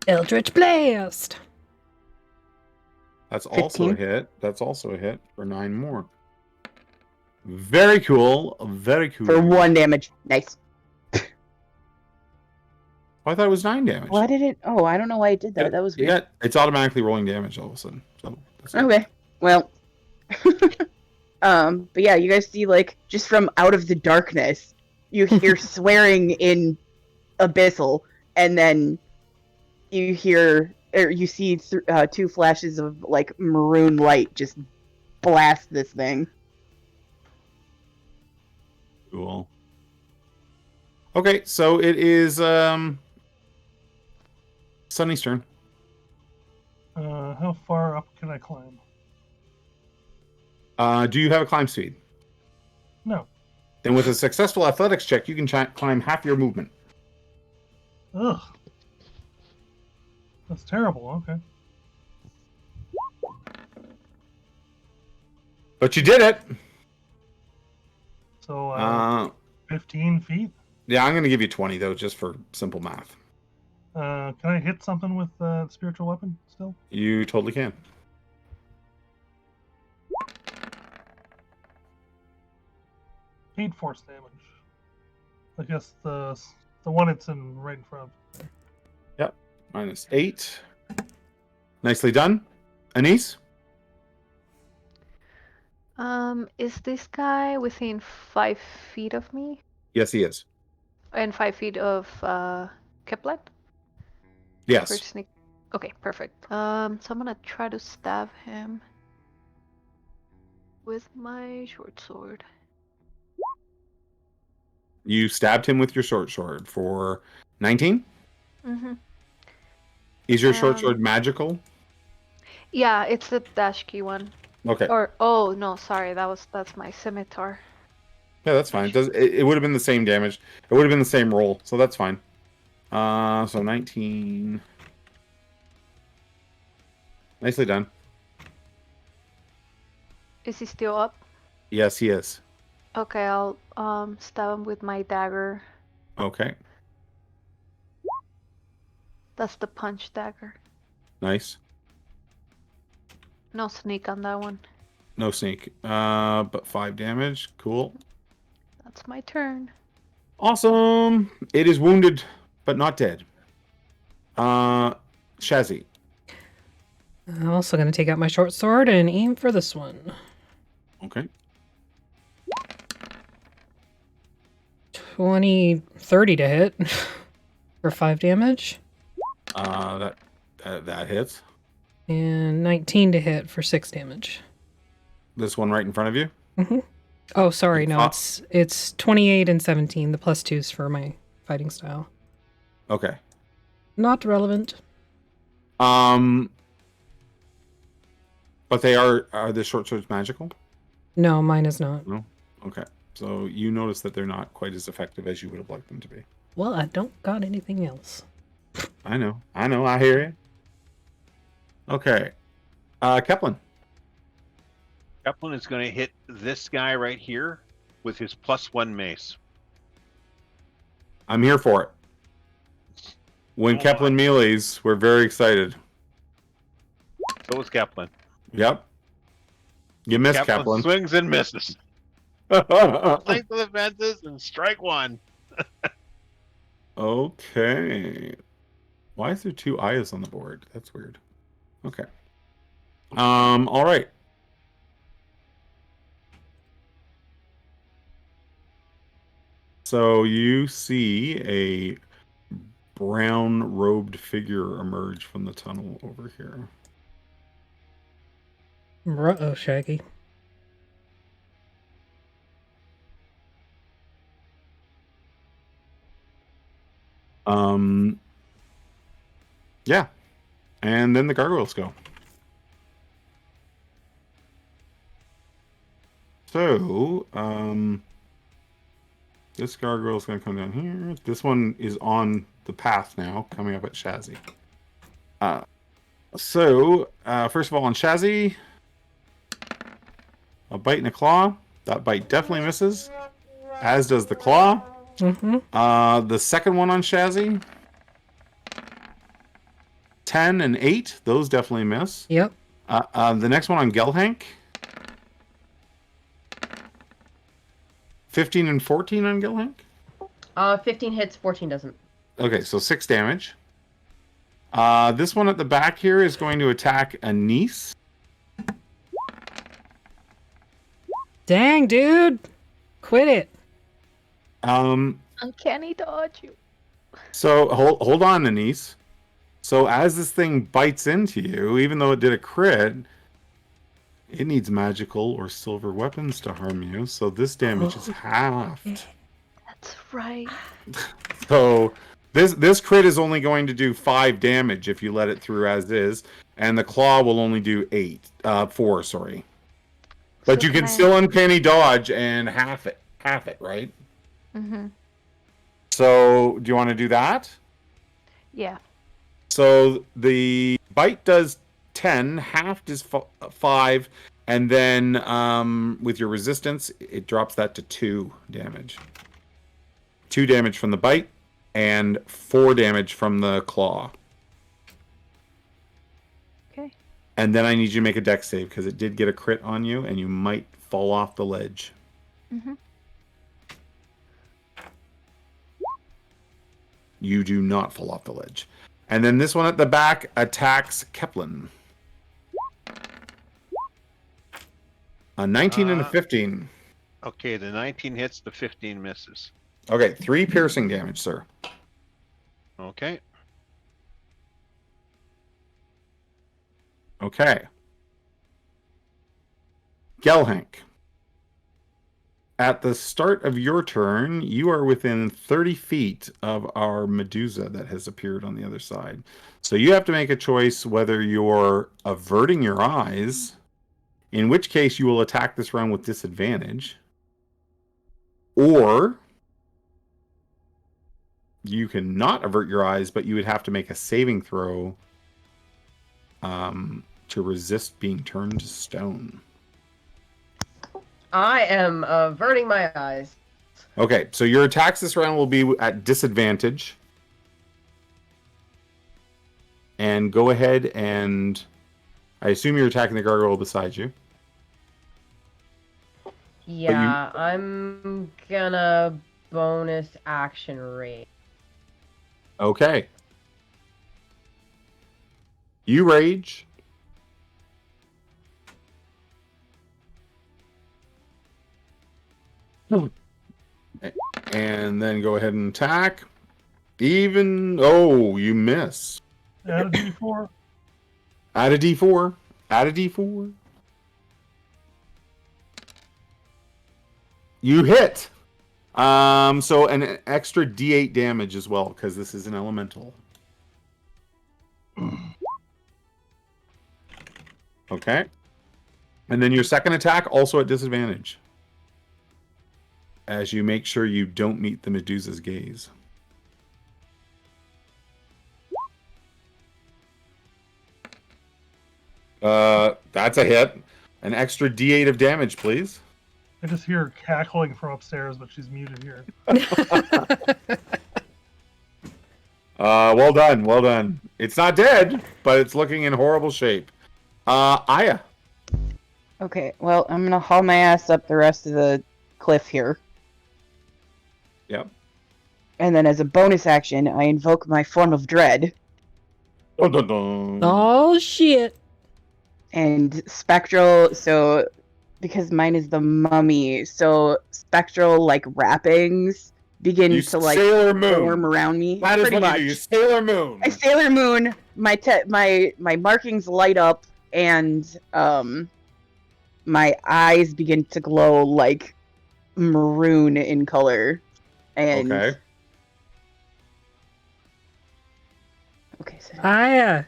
Eldritch Blast. That's also a hit. That's also a hit for 9 more. Very cool. Very cool. For 1 damage. Nice. Oh, I thought it was 9 damage. Why did it? Oh, I don't know why it did that. That was weird. Yeah, it's automatically rolling damage all of a sudden. So okay. Well. But yeah, you guys see, like, just from out of the darkness, you hear swearing in Abyssal, and then you see 2 flashes of, like, maroon light just blast this thing. Cool. Okay, so it is Sunny's turn. How far up can I climb? Do you have a climb speed? No. Then with a successful athletics check, you can climb half your movement. Ugh. That's terrible. Okay. But you did it. So 15 feet? Yeah, I'm going to give you 20, though, just for simple math. Can I hit something with spiritual weapon still? You totally can. Eight force damage. I guess the one it's in right in front. Yep. -8. Nicely done. Anise? Is this guy within 5 feet of me? Yes, he is. And 5 feet of Kepler? For Yes. sneak. Okay, perfect. So I'm gonna try to stab him with my short sword. You stabbed him with your short sword for 19? Mm-hmm. Is your short sword magical? Yeah, it's the dash key one. Okay. Or oh no, sorry, that's my scimitar. Yeah, that's fine. It would have been the same damage. It would have been the same roll, so that's fine. So 19. Nicely done. Is he still up? Yes, he is. Okay, I'll stab him with my dagger. Okay. That's the punch dagger. Nice. No sneak on that one. No sneak. But 5 damage. Cool. That's my turn. Awesome. It is wounded, but not dead. Shazzy. I'm also going to take out my short sword and aim for this one. Okay. 30 to hit for 5 damage. That hits. And 19 to hit for 6 damage. This one right in front of you? Mm-hmm. Oh, sorry. No, Ah. it's 28 and 17. The plus 2s for my fighting style. Okay. Not relevant. But they are the short swords magical? No, mine is not. No? Okay. So you notice that they're not quite as effective as you would have liked them to be. Well, I don't got anything else. I know, I hear you. Okay. Kepler. Kepler is going to hit this guy right here with his +1 mace. I'm here for it. When Kepler melees, we're very excited. So is Kepler. Yep. You missed Kepler. Swings and misses. Length of the fences and strike one. Okay. Why is there 2 eyes on the board? That's weird. Okay. All right. So you see a brown-robed figure emerge from the tunnel over here. Uh-oh, Shaggy. Yeah. And then the gargoyles go. So, this gargoyle is going to come down here. This one is on the path now, coming up at Shazzy. First of all, on Shazzy, a bite and a claw. That bite definitely misses, as does the claw. Mm-hmm. The second one on Shazzy, 10 and 8. Those definitely miss. Yep. The next one on Gelhank, 15 and 14 on Gelhank. 15 hits, 14 doesn't. Okay, so 6 damage. This one at the back here is going to attack Anise. Dang, dude. Quit it. Uncanny dodge you. So hold on, Anise. So as this thing bites into you, even though it did a crit, it needs magical or silver weapons to harm you. So this damage is halved. That's right. So this crit is only going to do 5 damage if you let it through as is, and the claw will only do 4. Sorry, but So you can can I- still uncanny dodge and half it, right? Mm-hmm. So do you want to do that? Yeah. So the bite does 10, halved is 5, and then with your resistance, it drops that to 2 damage. 2 damage from the bite, and 4 damage from the claw. Okay. And then I need you to make a dex save, because it did get a crit on you, and you might fall off the ledge. Mm-hmm. You do not fall off the ledge. And then this one at the back attacks Kepler. A 19 and a 15. Okay, the 19 hits, the 15 misses. Okay, 3 piercing damage, sir. Okay. Okay. Gelhank. At the start of your turn, you are within 30 feet of our Medusa that has appeared on the other side. So you have to make a choice whether you're averting your eyes, in which case you will attack this round with disadvantage, or you cannot avert your eyes, but you would have to make a saving throw to resist being turned to stone. I am averting my eyes. Okay, so your attacks this round will be at disadvantage. And go ahead and... I assume you're attacking the gargoyle beside you. Yeah, I'm gonna bonus action rage. Okay. You rage. And then go ahead and attack. Even... Oh, you miss. Add a D4. Add a D4. Add a D4. You hit. So an extra D8 damage as well, because this is an elemental. Okay. And then your second attack, also at disadvantage. As you make sure you don't meet the Medusa's gaze. That's a hit. An extra D8 of damage, please. I just hear her cackling from upstairs, but she's muted here. Well done, well done. It's not dead, but it's looking in horrible shape. Aya. Okay, well, I'm gonna haul my ass up the rest of the cliff here. Yep. And then as a bonus action, I invoke my form of dread. Dun, dun, dun. Oh, shit. And spectral, so because mine is the mummy, so spectral like wrappings begin You to like Sailor Moon. form around me. That is Pretty what much. you do. You Sailor Moon. I Sailor Moon. My markings light up, and my eyes begin to glow like maroon in color. And Okay. Okay. So Aya,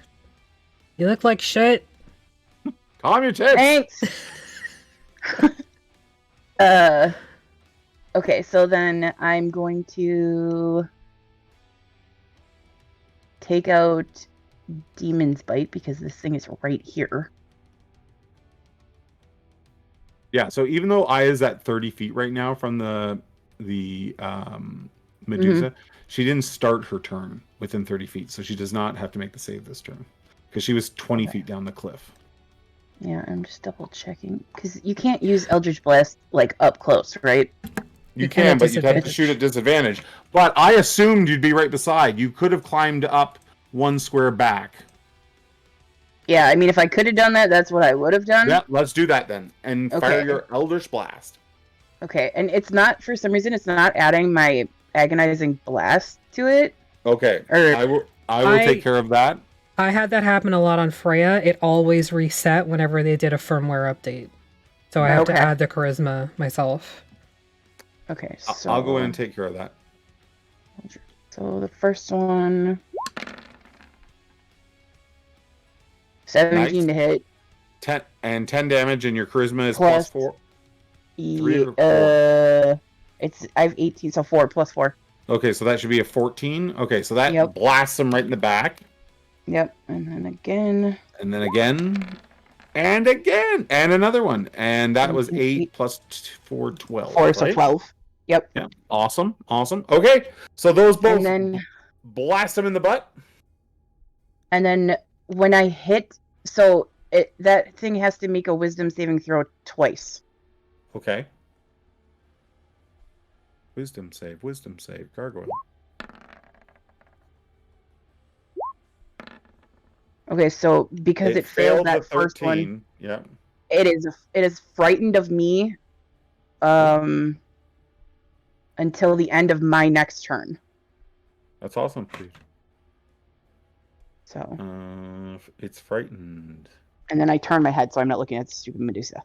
you look like shit. Calm your tits. thanks. Okay, so then I'm going to take out Demon's Bite because this thing is right here. Yeah, so even though Aya's at 30 feet right now from the Medusa, she didn't start her turn within 30 feet, so she does not have to make the save this turn. Because she was 20 feet down the cliff. Yeah, I'm just double checking. Because you can't use Eldritch Blast, like, up close, right? You can, but you'd have to shoot at disadvantage. But I assumed you'd be right beside. You could have climbed up one square back. Yeah, I mean, if I could have done that, that's what I would have done. Yeah, let's do that then. And fire Okay. your Eldritch Blast. Okay, and it's not, for some reason, it's not adding my Agonizing Blast to it. Okay, Or, I will take care of that. I had that happen a lot on Freya. It always reset whenever they did a firmware update. So I have to Okay. add the charisma myself. Okay, so... I'll go in and take care of that. So the first one... 17 to hit. 10 damage, and your charisma is Plus- +4. 3 or 4? I have 18, so 4 plus 4. Okay, so that should be a 14. Okay, so that Yep. blasts him right in the back. Yep, and then again. And then again. And again. And another one. And that was 8 plus 4, 12. 4, so right? 12. Yep. Yeah. Awesome. Awesome. Okay. So those both And then, blast him in the butt. when I hit, so that thing has to make a wisdom saving throw twice. Okay. Wisdom save. Wisdom save. Gargoyle. Okay, so because it failed that the first 13. one, Yeah. it is frightened of me. until the end of my next turn. That's awesome. Dude. So, It's frightened. and then I turn my head so I'm not looking at the stupid Medusa.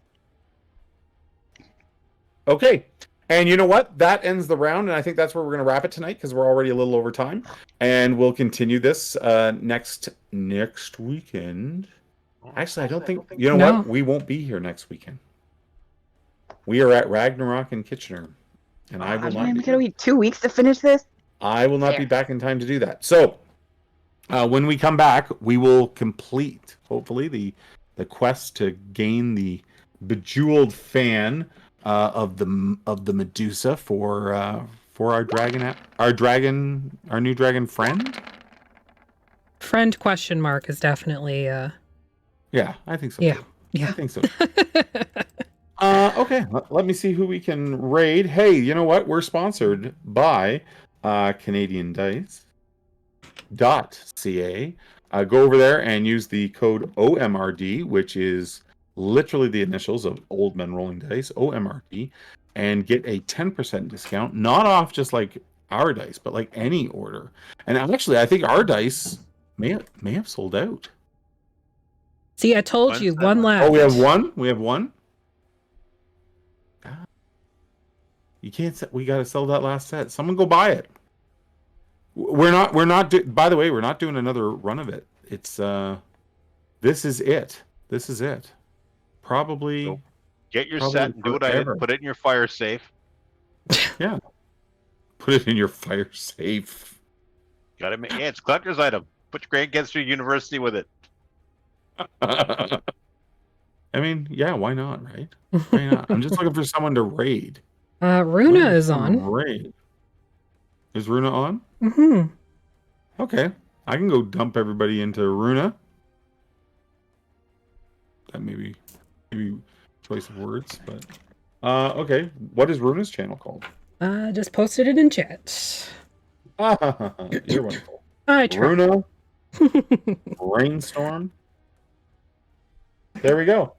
Okay. And you know what? That ends the round, and I think that's where we're going to wrap it tonight because we're already a little over time. And we'll continue this next weekend. Actually, I don't think... You know No. what? We won't be here next weekend. We are at Ragnarok in Kitchener. And I will I'm not be going to wait 2 weeks to finish this? I will not be back in time to do that. So, when we come back, we will complete, hopefully, the quest to gain the bejeweled fan of the Medusa for our new dragon friend. Friend question mark is definitely Yeah, I think so. Yeah. Too. Yeah. I think so. Okay, let me see who we can raid. Hey, you know what? We're sponsored by Canadian Dice.ca. Go over there and use the code OMRD, which is literally the initials of Old Men Rolling Dice, OMRD, and get a 10% discount, not off just like our dice, but like any order. And actually, I think our dice may have sold out. See, I told you, one left. Oh, we have one? We have one? You can't. We got to sell that last set. Someone go buy it. We're not. By the way, we're not doing another run of it. It's. This is it. This is it. Probably. So get your probably set and do what I did. forever. Put it in your fire safe. Yeah. Put it in your fire safe. Got it. Yeah, it's a collector's item. Put your grandkids through university with it. I mean, yeah. Why not? Right? Why not? I'm just looking for someone to raid. Runa is on. Raid. Is Runa on? Mm-hmm. Okay. I can go dump everybody into Runa. That maybe choice of words, but okay. What is Runa's channel called? Just posted it in chat. You're wonderful. I tried. Runa Rainstorm. There we go.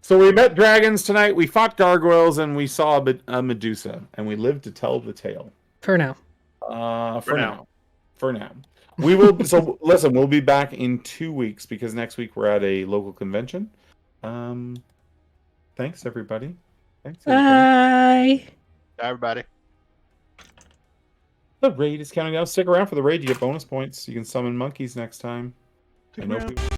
So we met dragons tonight, we fought gargoyles, and we saw a Medusa, and we lived to tell the tale. For now. For now. We will. So listen, we'll be back in 2 weeks because next week we're at a local convention. Thanks everybody. Bye. Everybody. The raid is counting down. Stick around for the raid. You get bonus points. You can summon monkeys next time. I know people...